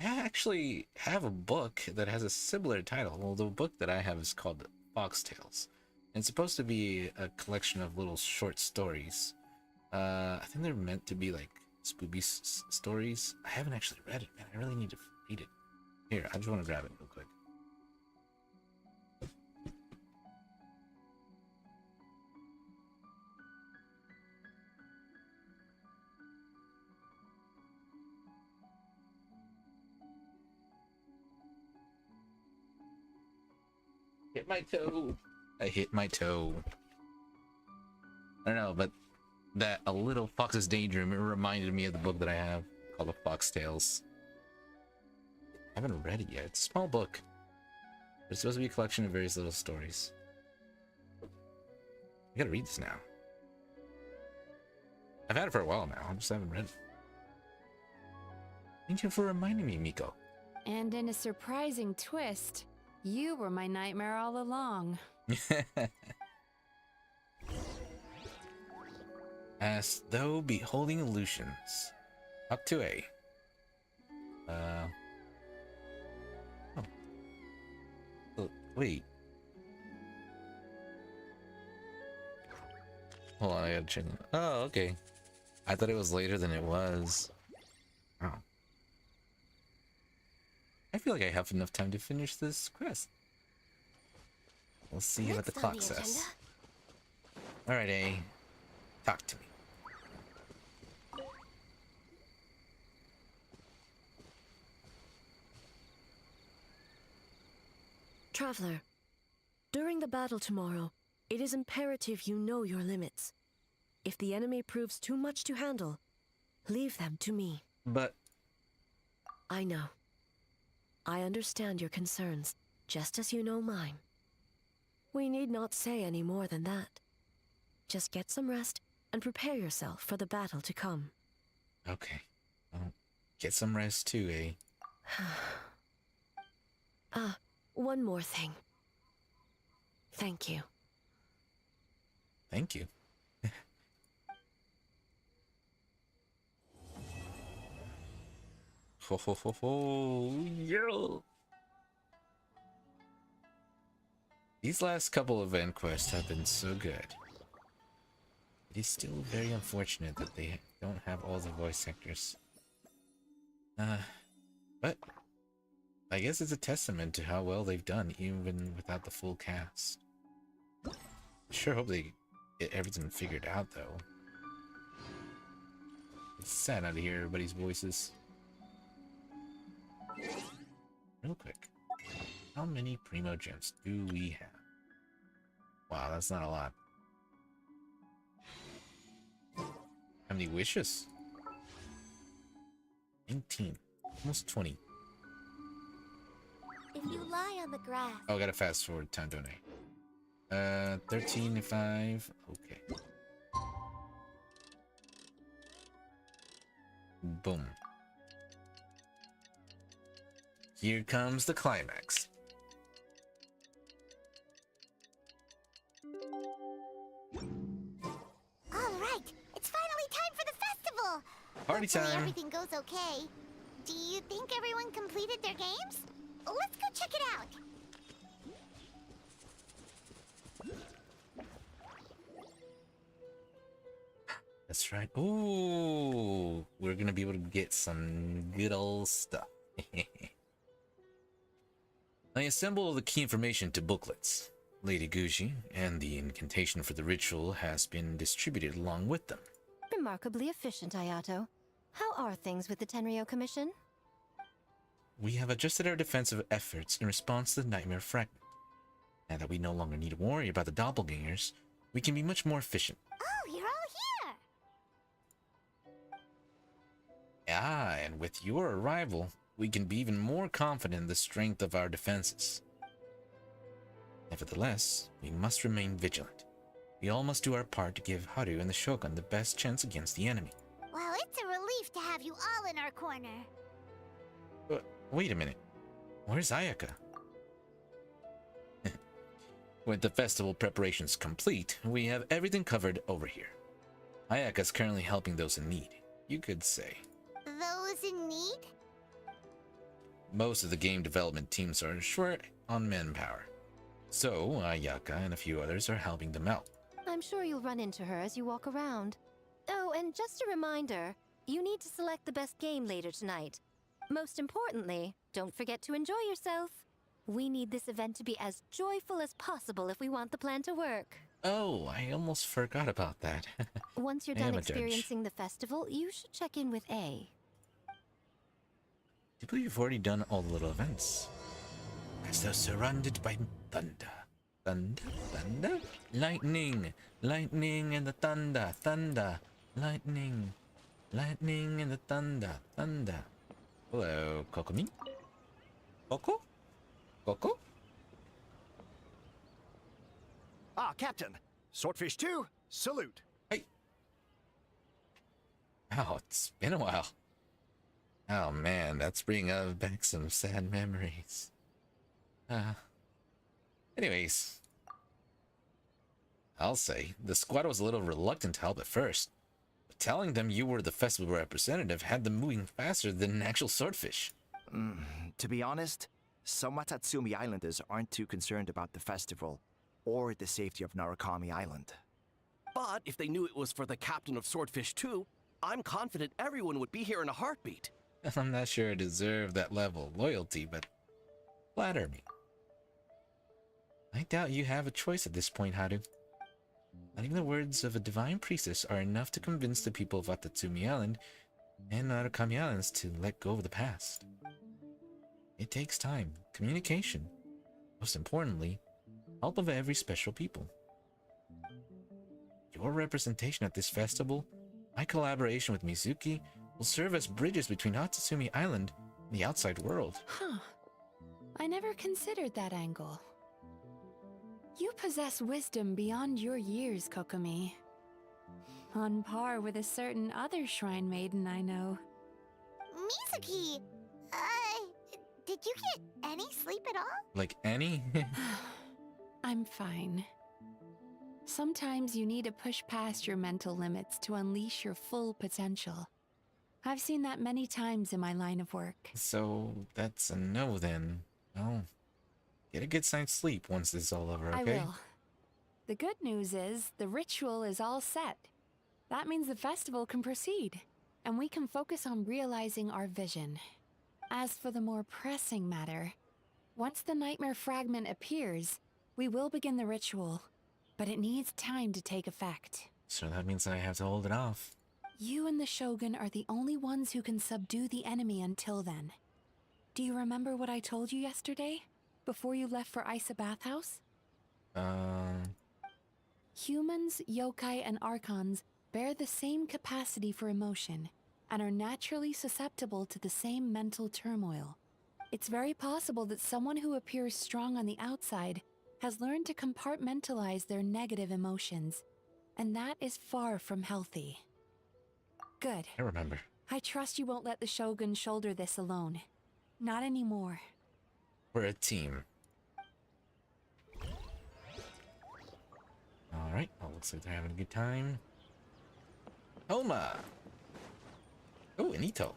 I actually have a book that has a similar title. Well, the book that I have is called Fox Tales. It's supposed to be a collection of little short stories. I think they're meant to be like spooky stories. I haven't actually read it, man. I really need to read it. Here, I just want to grab it real quick. Hit my toe. I hit my toe. I don't know, but that A Little Fox's Daydream, it reminded me of the book that I have called The Fox Tales. I haven't read it yet. It's a small book. But it's supposed to be a collection of various little stories. I gotta read this now. I've had it for a while now. I just haven't read it. Thank you for reminding me, Miko. And in a surprising twist, you were my nightmare all along. As though beholding illusions. Up to A. Oh, wait. Hold on, I gotta check. Oh, okay. I thought it was later than it was. Oh. I feel like I have enough time to finish this quest. We'll see what the clock says. Alright, A. Talk to me. Traveler, during the battle tomorrow, it is imperative you know your limits. If the enemy proves too much to handle, leave them to me. But... I know. I understand your concerns, just as you know mine. We need not say any more than that. Just get some rest and prepare yourself for the battle to come. Okay. Well, get some rest too, eh? One more thing. Thank you. Thank you. Ho ho ho ho, yeah. These last couple of event quests have been so good. It is still very unfortunate that they don't have all the voice actors. But I guess it's a testament to how well they've done even without the full cast. I sure hope they get everything figured out though. It's sad not to hear everybody's voices. Real quick, how many Primo Gems do we have? Wow, that's not a lot. How many wishes? 19. Almost 20. If you lie on the grass... Oh, I gotta fast forward time, don't I? 13 if I've... Okay. Boom. Here comes the climax. All right, it's finally time for the festival. Party Hopefully time. everything goes okay. Do you think everyone completed their games? Let's go check it out. That's right. Ooh, we're gonna be able to get some good old stuff. I assemble the key information to booklets. Lady Guji and the incantation for the ritual has been distributed along with them. Remarkably efficient, Ayato. How are things with the Tenryo Commission? We have adjusted our defensive efforts in response to the Nightmare Fragment. Now that we no longer need to worry about the doppelgangers, we can be much more efficient. Oh, you're all here! Ah, and with your arrival, we can be even more confident in the strength of our defenses. Nevertheless, we must remain vigilant. We all must do our part to give Haru and the Shogun the best chance against the enemy. Well, it's a relief to have you all in our corner. Wait a minute. Where's Ayaka? With the festival preparations complete, we have everything covered over here. Ayaka's currently helping those in need, you could say. Those in need? Most of the game development teams are short on manpower. So, Ayaka and a few others are helping them out. I'm sure you'll run into her as you walk around. Oh, and just a reminder, you need to select the best game later tonight. Most importantly, don't forget to enjoy yourself. We need this event to be as joyful as possible if we want the plan to work. Oh, I almost forgot about that. Once you're done experiencing the festival, you should check in with A. I believe you've already done all the little events. As though surrounded by thunder. Thunder, thunder, lightning, lightning and the thunder, thunder, lightning, lightning and the thunder, thunder. Hello, Kokomi? Coco? Coco? Ah, Captain. Swordfish 2, salute. Hey. Wow, it's been a while. Oh man, that's bringing back some sad memories. Anyways, I'll say the squad was a little reluctant to help at first, but telling them you were the festival representative had them moving faster than an actual swordfish. To be honest, some Watatsumi Islanders aren't too concerned about the festival or the safety of Narukami Island. But if they knew it was for the captain of Swordfish 2, I'm confident everyone would be here in a heartbeat. I'm not sure I deserve that level of loyalty, but flatter me. I doubt you have a choice at this point, Haru. Not even the words of a divine priestess are enough to convince the people of Watatsumi Island and Narukami Islands to let go of the past. It takes time, communication, most importantly, help of every special people. Your representation at this festival, my collaboration with Mizuki, will serve as bridges between Watatsumi Island and the outside world. Huh. I never considered that angle. You possess wisdom beyond your years, Kokomi. On par with a certain other shrine maiden I know. Mizuki, did you get any sleep at all? Like any? I'm fine. Sometimes you need to push past your mental limits to unleash your full potential. I've seen that many times in my line of work. So that's a no then. Oh. Get a good night's sleep once this is all over, okay? I will. The good news is, the ritual is all set. That means the festival can proceed, and we can focus on realizing our vision. As for the more pressing matter, once the nightmare fragment appears, we will begin the ritual, but it needs time to take effect. So that means I have to hold it off. You and the Shogun are the only ones who can subdue the enemy until then. Do you remember what I told you yesterday? Before you left for Isa Bathhouse? Humans, yokai, and archons bear the same capacity for emotion and are naturally susceptible to the same mental turmoil. It's very possible that someone who appears strong on the outside has learned to compartmentalize their negative emotions, and that is far from healthy. Good. I remember. I trust you won't let the Shogun shoulder this alone. Not anymore. We're a team. Alright, well, looks like they're having a good time. Homa! Oh, an Ito.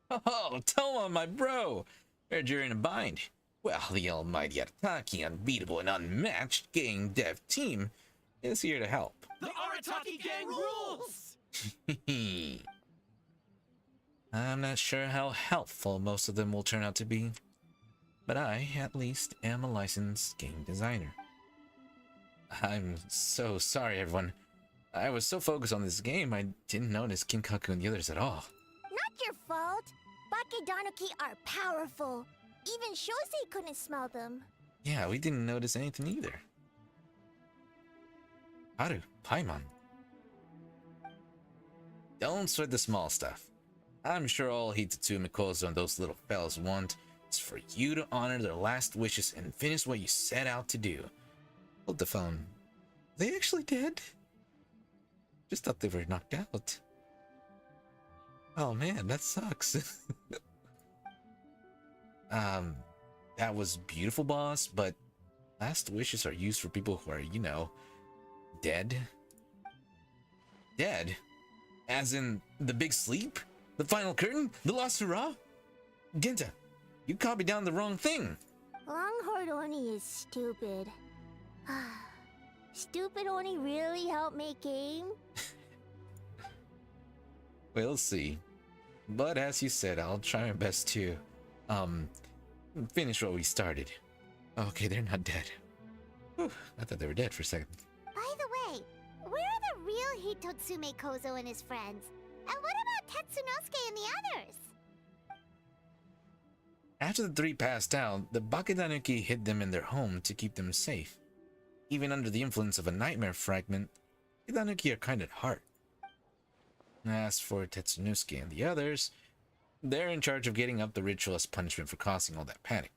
Oh, Toma, my bro! Heard you're in a bind. Well, the almighty Arataki, unbeatable and unmatched gang dev team, is here to help. The Arataki gang rules! I'm not sure how helpful most of them will turn out to be, but I, at least, am a licensed game designer. I'm so sorry, everyone. I was so focused on this game, I didn't notice Kinkaku and the others at all. Not your fault. Bakedanuki are powerful. Even Shosei couldn't smell them. Yeah, we didn't notice anything either. Haru, Paimon. Don't sweat the small stuff. I'm sure all Hitatsu Mikozo and those little fellas want is for you to honor their last wishes and finish what you set out to do. Hold the phone. Are they actually dead? Just thought they were knocked out. Oh man, that sucks. That was beautiful, boss, but last wishes are used for people who are, you know, dead. Dead? As in the big sleep? The final curtain? The last hurrah? Genta, you copied down the wrong thing. Longhorn Oni is stupid. Stupid Oni really helped make game? We'll see. But as you said, I'll try my best to, finish what we started. Okay, they're not dead. Whew, I thought they were dead for a second. By the way, where are the real Hitotsume Kozo and his friends? And what about Tetsunosuke and the others? After the three passed out, the Baketanuki hid them in their home to keep them safe. Even under the influence of a nightmare fragment, Baketanuki are kind at heart. As for Tetsunosuke and the others, they're in charge of getting up the ritual as punishment for causing all that panic.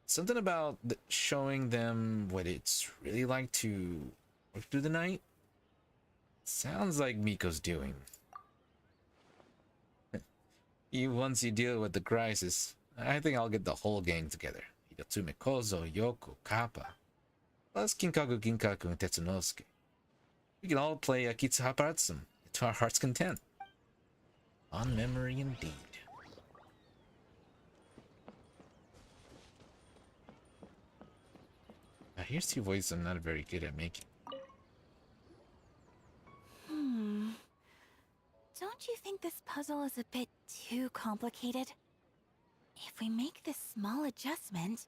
Something about showing them what it's really like to work through the night? Sounds like Miko's doing. Once you deal with the crisis, I think I'll get the whole gang together. Hirotsume Kozo, Yoko, Kappa, plus Kinkaku Kinkaku and Tetsunosuke. We can all play a Kitsuhaparatsu to our heart's content. On memory indeed. Now here's two voices I'm not very good at making. Don't you think this puzzle is a bit too complicated? If we make this small adjustment,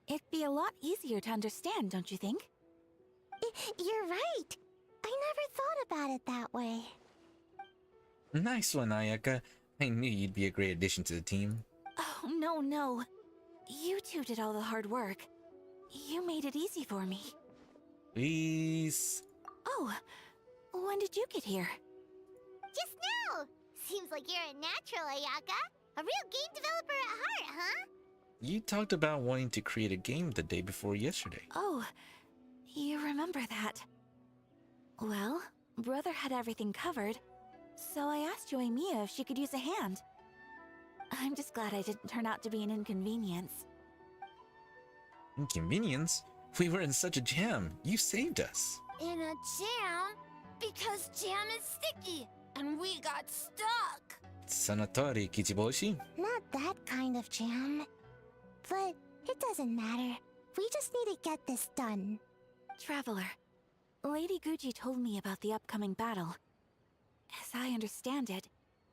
it'd be a lot easier to understand, don't you think? You're right. I never thought about it that way. Nice one, Ayaka. I knew you'd be a great addition to the team. Oh, no. You two did all the hard work. You made it easy for me. Please. Oh, when did you get here? Just now! Seems like you're a natural, Ayaka. A real game developer at heart, huh? You talked about wanting to create a game the day before yesterday. Oh, you remember that. Well, Brother had everything covered, so I asked Yoimiya if she could use a hand. I'm just glad I didn't turn out to be an inconvenience. Inconvenience? We were in such a jam. You saved us. In a jam? Because jam is sticky, and we got stuck. Sanatori Kichiboshi? Not that kind of jam. But it doesn't matter. We just need to get this done. Traveler, Lady Guji told me about the upcoming battle. As I understand it,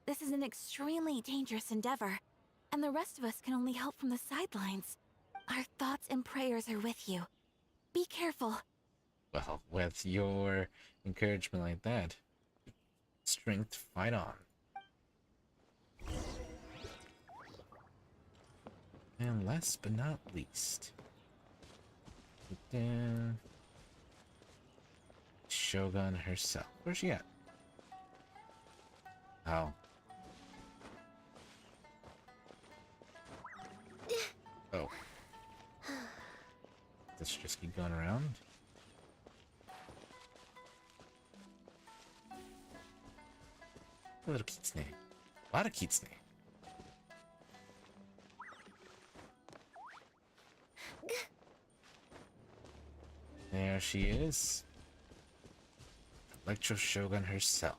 this is an extremely dangerous endeavor, and the rest of us can only help from the sidelines. Our thoughts and prayers are with you. Be careful. Well, with your encouragement like that, strength, fight on. And last but not least, then Shogun herself. Where's she at? Oh. Oh. Let's just keep going around. A little kitsune. A lot of kitsune. There she is. Electro Shogun herself.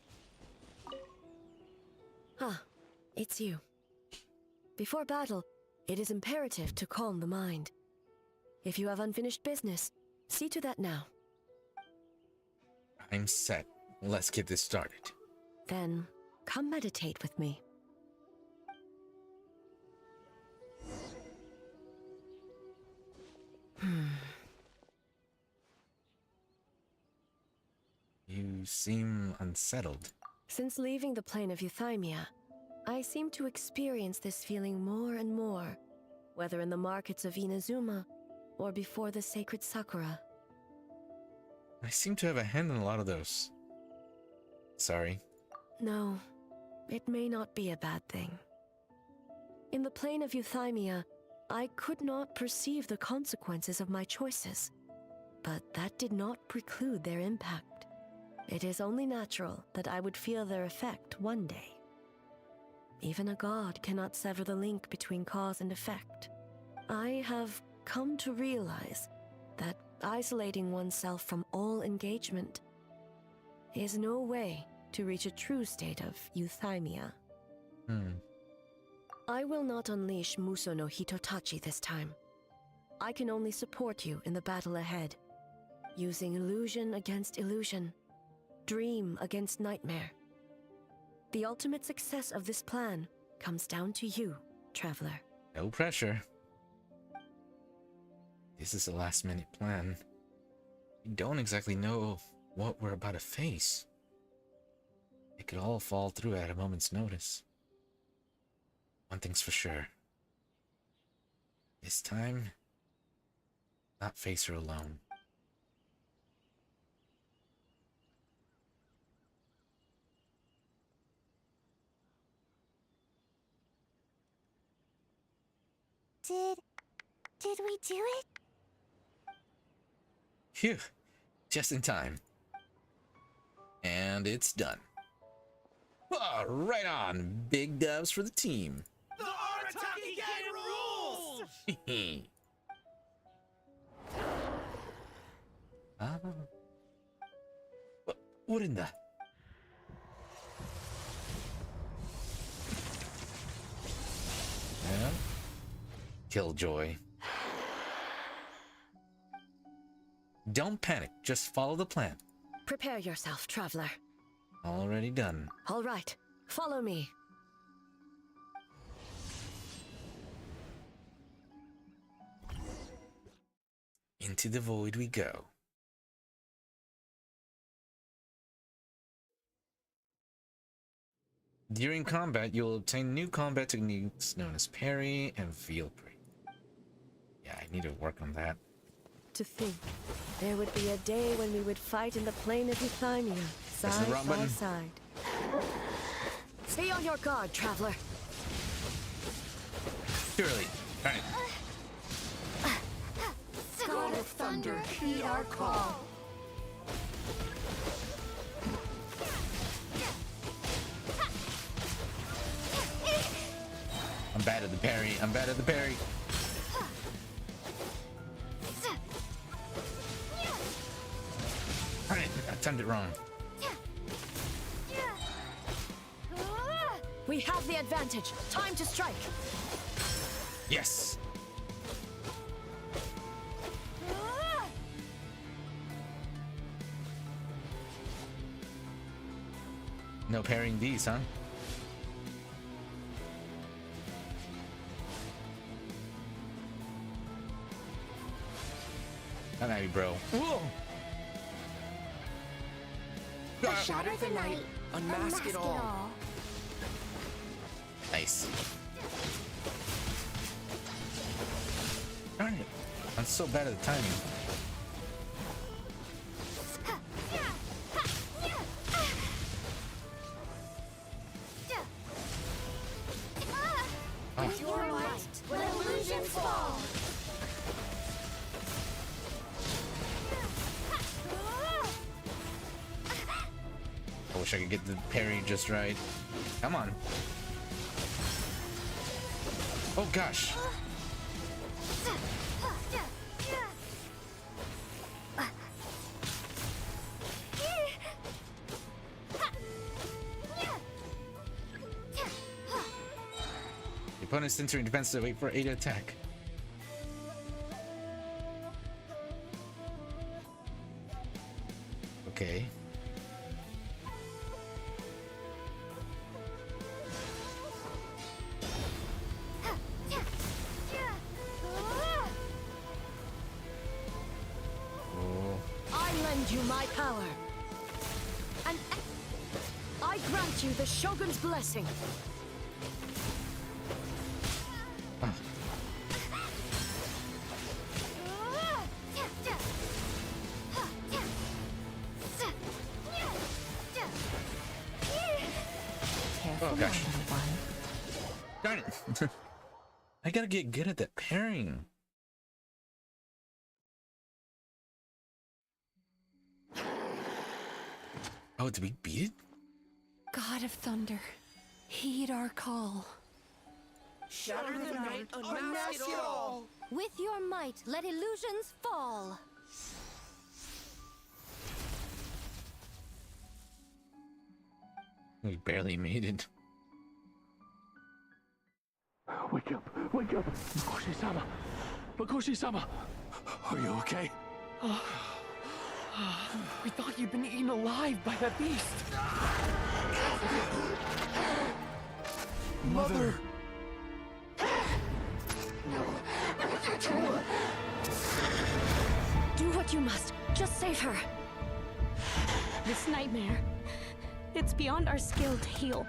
It's you. Before battle, it is imperative to calm the mind. If you have unfinished business, see to that now. I'm set. Let's get this started. Then, come meditate with me. You seem unsettled. Since leaving the plane of Euthymia, I seem to experience this feeling more and more, whether in the markets of Inazuma or before the sacred Sakura. I seem to have a hand in a lot of those. Sorry. No, it may not be a bad thing. In the plane of Euthymia, I could not perceive the consequences of my choices, but that did not preclude their impact. It is only natural that I would feel their effect one day. Even a god cannot sever the link between cause and effect. I have come to realize that isolating oneself from all engagement is no way to reach a true state of euthymia. I will not unleash Muso no Hitotachi this time. I can only support you in the battle ahead, using illusion against illusion, dream against nightmare. The ultimate success of this plan comes down to you, Traveler. No pressure. This is a last-minute plan. We don't exactly know what we're about to face. It could all fall through at a moment's notice. One thing's for sure. This time, not face her alone. Did we do it? Phew, just in time. And it's done. Oh, right on. Big dubs for the team. The Arataki gang rules! What in the... Yeah. Killjoy. Don't panic, just follow the plan. Prepare yourself, traveler. Already done. All right, follow me. Into the void we go. During combat, you'll obtain new combat techniques known as parry and field break. Yeah, I need to work on that. To think, there would be a day when we would fight in the plain of Euthymia, side by side. Stay on your guard, traveler. Surely. Darn it. God of Thunder, heed our call. I'm bad at the parry. I'm bad at the parry. Darn it. I timed it wrong. We have the advantage. Time to strike. Yes. No parrying these, huh? Come at me, bro. Whoa! Shatter the night, unmask it all. Nice. Darn it. I'm so bad at the timing. With your might, let illusions fall. I wish I could get the parry just right. Come on. Oh gosh. The opponent's entering defensive. Wait for A to attack. Okay. You my power. And I grant you the Shogun's blessing. Oh gosh. Darn it. I gotta get good at that parrying. Oh, did we beat it? God of Thunder, heed our call. Shatter the night, unmask it all! With your might, let illusions fall. We barely made it. Wake up! Wake up! Makoshi-sama! Makoshi-sama! Are you okay? We thought you'd been eaten alive by that beast! Mother! Do what you must. Just save her. This nightmare, it's beyond our skill to heal.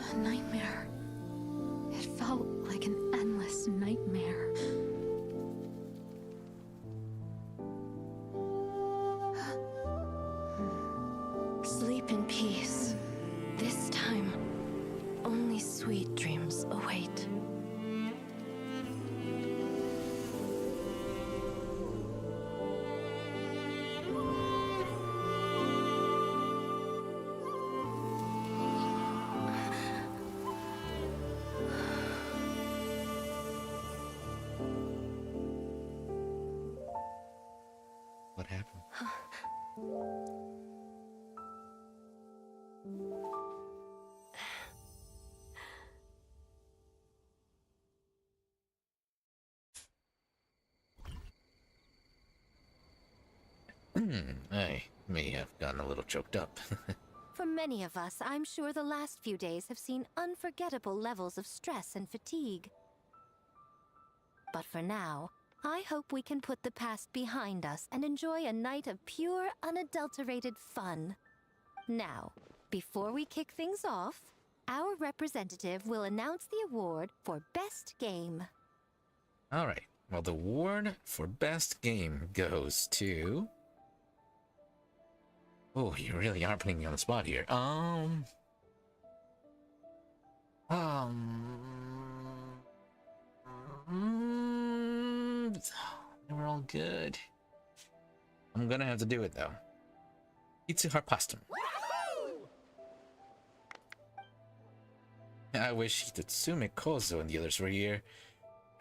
A nightmare. It felt like an endless nightmare. Sleep in peace. This time, only sweet dreams await. What happened? I may have gotten a little choked up. For many of us, I'm sure the last few days have seen unforgettable levels of stress and fatigue. But for now, I hope we can put the past behind us and enjoy a night of pure, unadulterated fun. Now, before we kick things off, our representative will announce the award for Best Game. Alright, well, the award for Best Game goes to... Oh, you really are putting me on the spot here. They were all good. I'm gonna have to do it though. Itsu Harpastum. I wish Hitatsume Kozo and the others were here.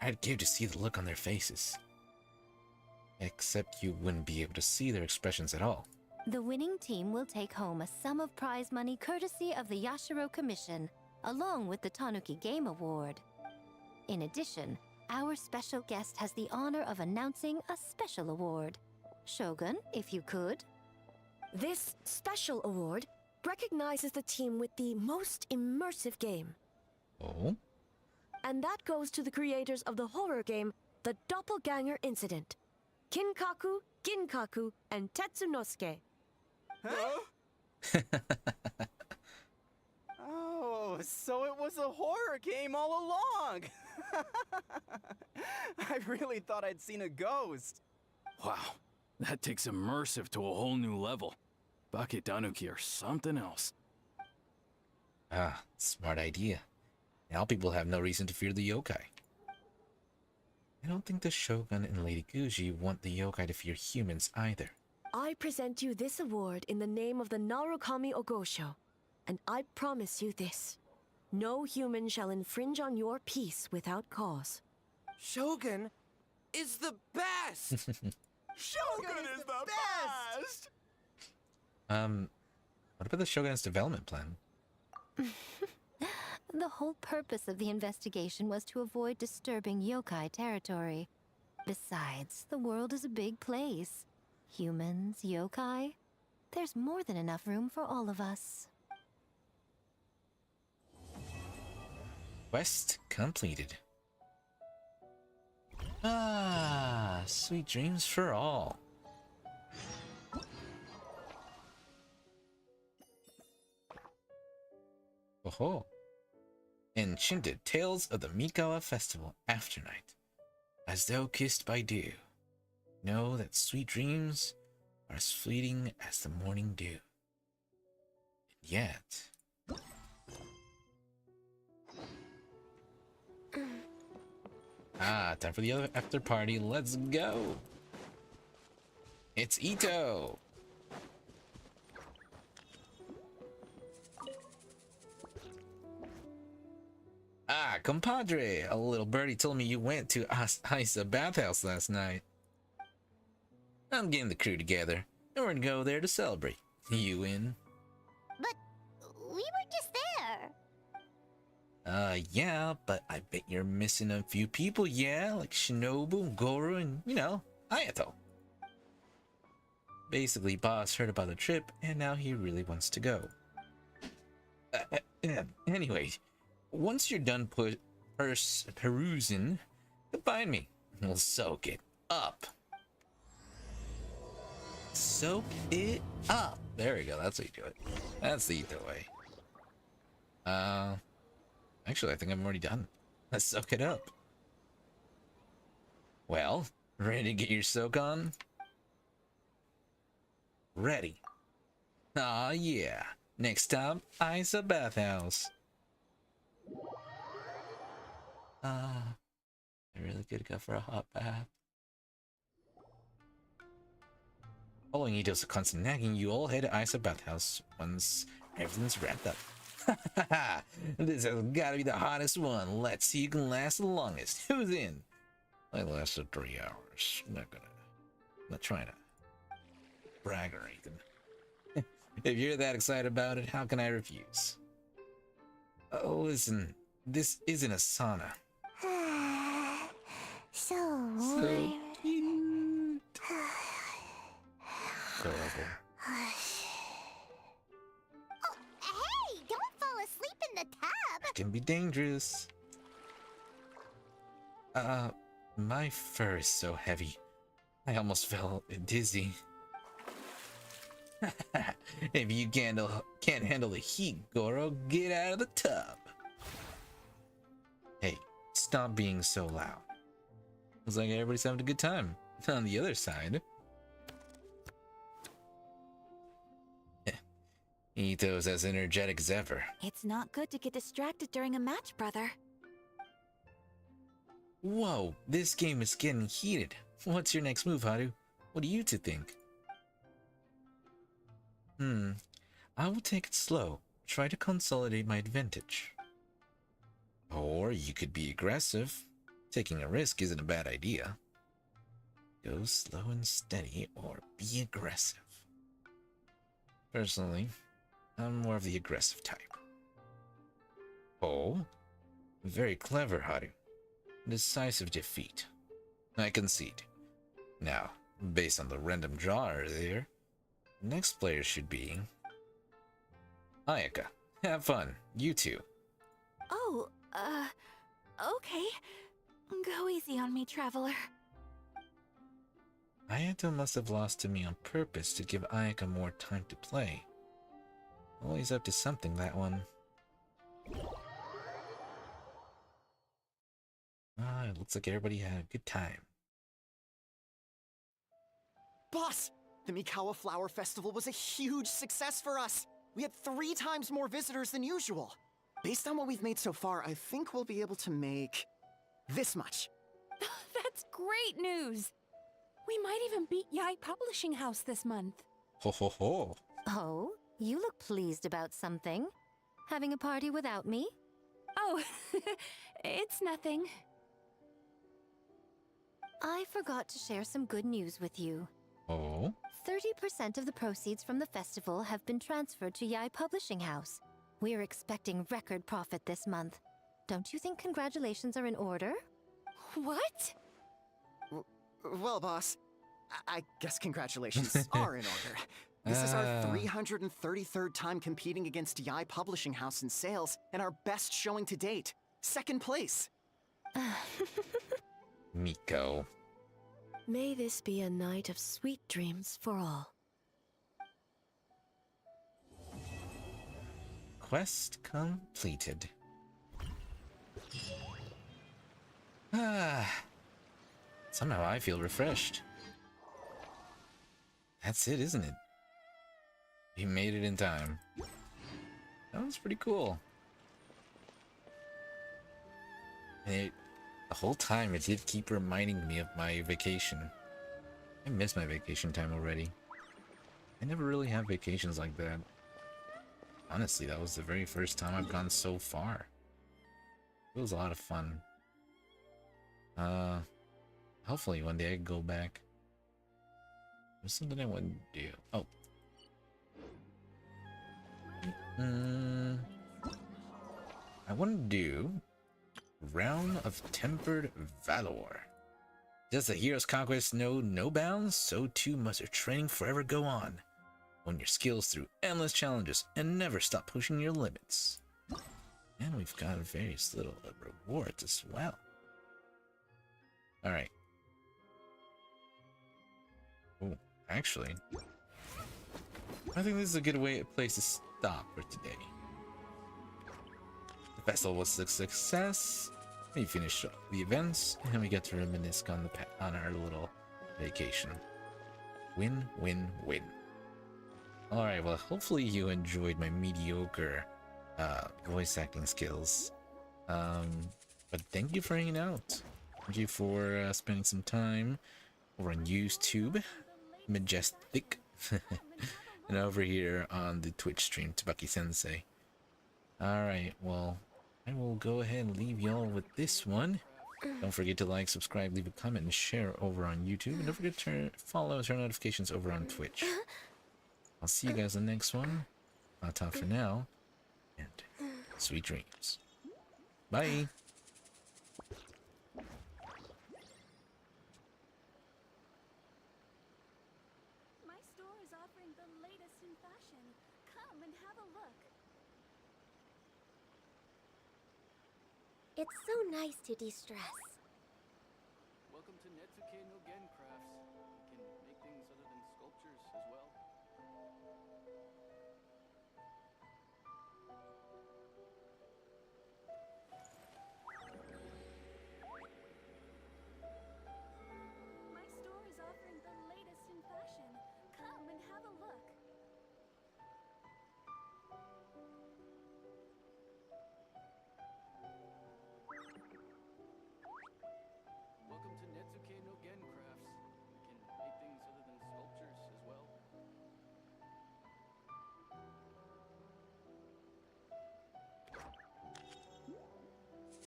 I'd give to see the look on their faces. Except you wouldn't be able to see their expressions at all. The winning team will take home a sum of prize money courtesy of the Yashiro Commission, along with the Tanuki Game Award. In addition, our special guest has the honor of announcing a special award. Shogun, if you could. This special award recognizes the team with the most immersive game. Oh? And that goes to the creators of the horror game, The Doppelganger Incident. Kinkaku, Ginkaku, and Tetsunosuke. Huh? Oh, so it was a horror game all along! I really thought I'd seen a ghost. Wow, that takes immersive to a whole new level. Bake Tanuki are something else. Ah, smart idea. Now people have no reason to fear the yokai. I don't think the Shogun and Lady Guji want the yokai to fear humans either. I present you this award in the name of the Narukami Ogosho, and I promise you this. No human shall infringe on your peace without cause. Shogun is the best! Shogun is the best! What about the Shogun's development plan? The whole purpose of the investigation was to avoid disturbing yokai territory. Besides, the world is a big place. Humans, yokai, there's more than enough room for all of us. Quest completed. Ah, sweet dreams for all. Oh, Enchanted Tales of the Mikawa Festival Afternight. As though kissed by dew. Know that sweet dreams are as fleeting as the morning dew. And yet... time for the other after party. Let's go! It's Ito! Ah, compadre, a little birdie told me you went to Isa bathhouse last night. I'm getting the crew together, and we're gonna go there to celebrate. You in? But we were just there. Yeah, but I bet you're missing a few people, yeah? Like Shinobu, Goro, and, you know, Ayato. Basically, boss heard about the trip, and now he really wants to go. Anyway, once you're done perusing, find me. We'll soak it up. Soak it up. There we go. That's how you do it. That's the either way. Actually, I think I'm already done. Let's soak it up. Well, ready to get your soak on? Ready. Aw, yeah. Next stop, Isa bathhouse. I really could go for a hot bath. Following Ito's constant nagging, you all head to Isa bathhouse once everything's wrapped up. This has gotta be the hottest one. Let's see who can last the longest. Who's in? I lasted 3 hours. Not trying to brag or anything. If you're that excited about it, how can I refuse? Oh, listen, this isn't a sauna. So cute. Adorable. Oh, hey! Don't fall asleep in the tub! It can be dangerous. My fur is so heavy. I almost felt dizzy. If you can't handle the heat, Goro, get out of the tub. Hey, stop being so loud. Looks like everybody's having a good time. On the other side, Ito's as energetic as ever. It's not good to get distracted during a match, brother. Whoa, this game is getting heated. What's your next move, Haru? What do you two think? I will take it slow. Try to consolidate my advantage. Or you could be aggressive. Taking a risk isn't a bad idea. Go slow and steady, or be aggressive. Personally, I'm more of the aggressive type. Oh? Very clever, Haru. Decisive defeat. I concede. Now, based on the random draw earlier, the next player should be Ayaka. Have fun, you two. Oh, okay. Go easy on me, traveler. Ayato must have lost to me on purpose to give Ayaka more time to play. Always up to something, that one. It looks like everybody had a good time. Boss! The Mikawa Flower Festival was a huge success for us! We had 3 times more visitors than usual. Based on what we've made so far, I think we'll be able to make this much. That's great news! We might even beat Yai Publishing House this month. Ho ho ho! Oh, you look pleased about something. Having a party without me? Oh, it's nothing. I forgot to share some good news with you. Oh? 30% of the proceeds from the festival have been transferred to Yai Publishing House. We're expecting record profit this month. Don't you think congratulations are in order? What? Well, boss, I guess congratulations are in order. This is our 333rd time competing against Yai Publishing House in sales, and our best showing to date. 2nd place. Miko. May this be a night of sweet dreams for all. Quest completed. Somehow I feel refreshed. That's it, isn't it? He made it in time. That was pretty cool. And the whole time it did keep reminding me of my vacation. I miss my vacation time already. I never really have vacations like that. Honestly, that was the very first time I've gone so far. It was a lot of fun. Hopefully one day I can go back. There's something I want to do. Oh. I want to do Round of Tempered Valor. Does the hero's conquest know no bounds? So too must their training forever go on. Hone your skills through endless challenges and never stop pushing your limits. And we've got various little rewards as well. Alright. Oh, actually, I think this is a good place to stop for today. The festival was a success. We finished the events, and we got to reminisce on our little vacation. Win, win, win. Alright, well, hopefully you enjoyed my mediocre voice acting skills. But thank you for hanging out. Thank you for spending some time over on YouTube, Majestic, and over here on the Twitch stream, Tsubaki Sensei. Alright, well, I will go ahead and leave y'all with this one. Don't forget to like, subscribe, leave a comment, and share over on YouTube. And don't forget to follow and turn notifications over on Twitch. I'll see you guys in the next one. Ta for now, and sweet dreams. Bye! My store is offering the latest in fashion. Come and have a look. It's so nice to de-stress.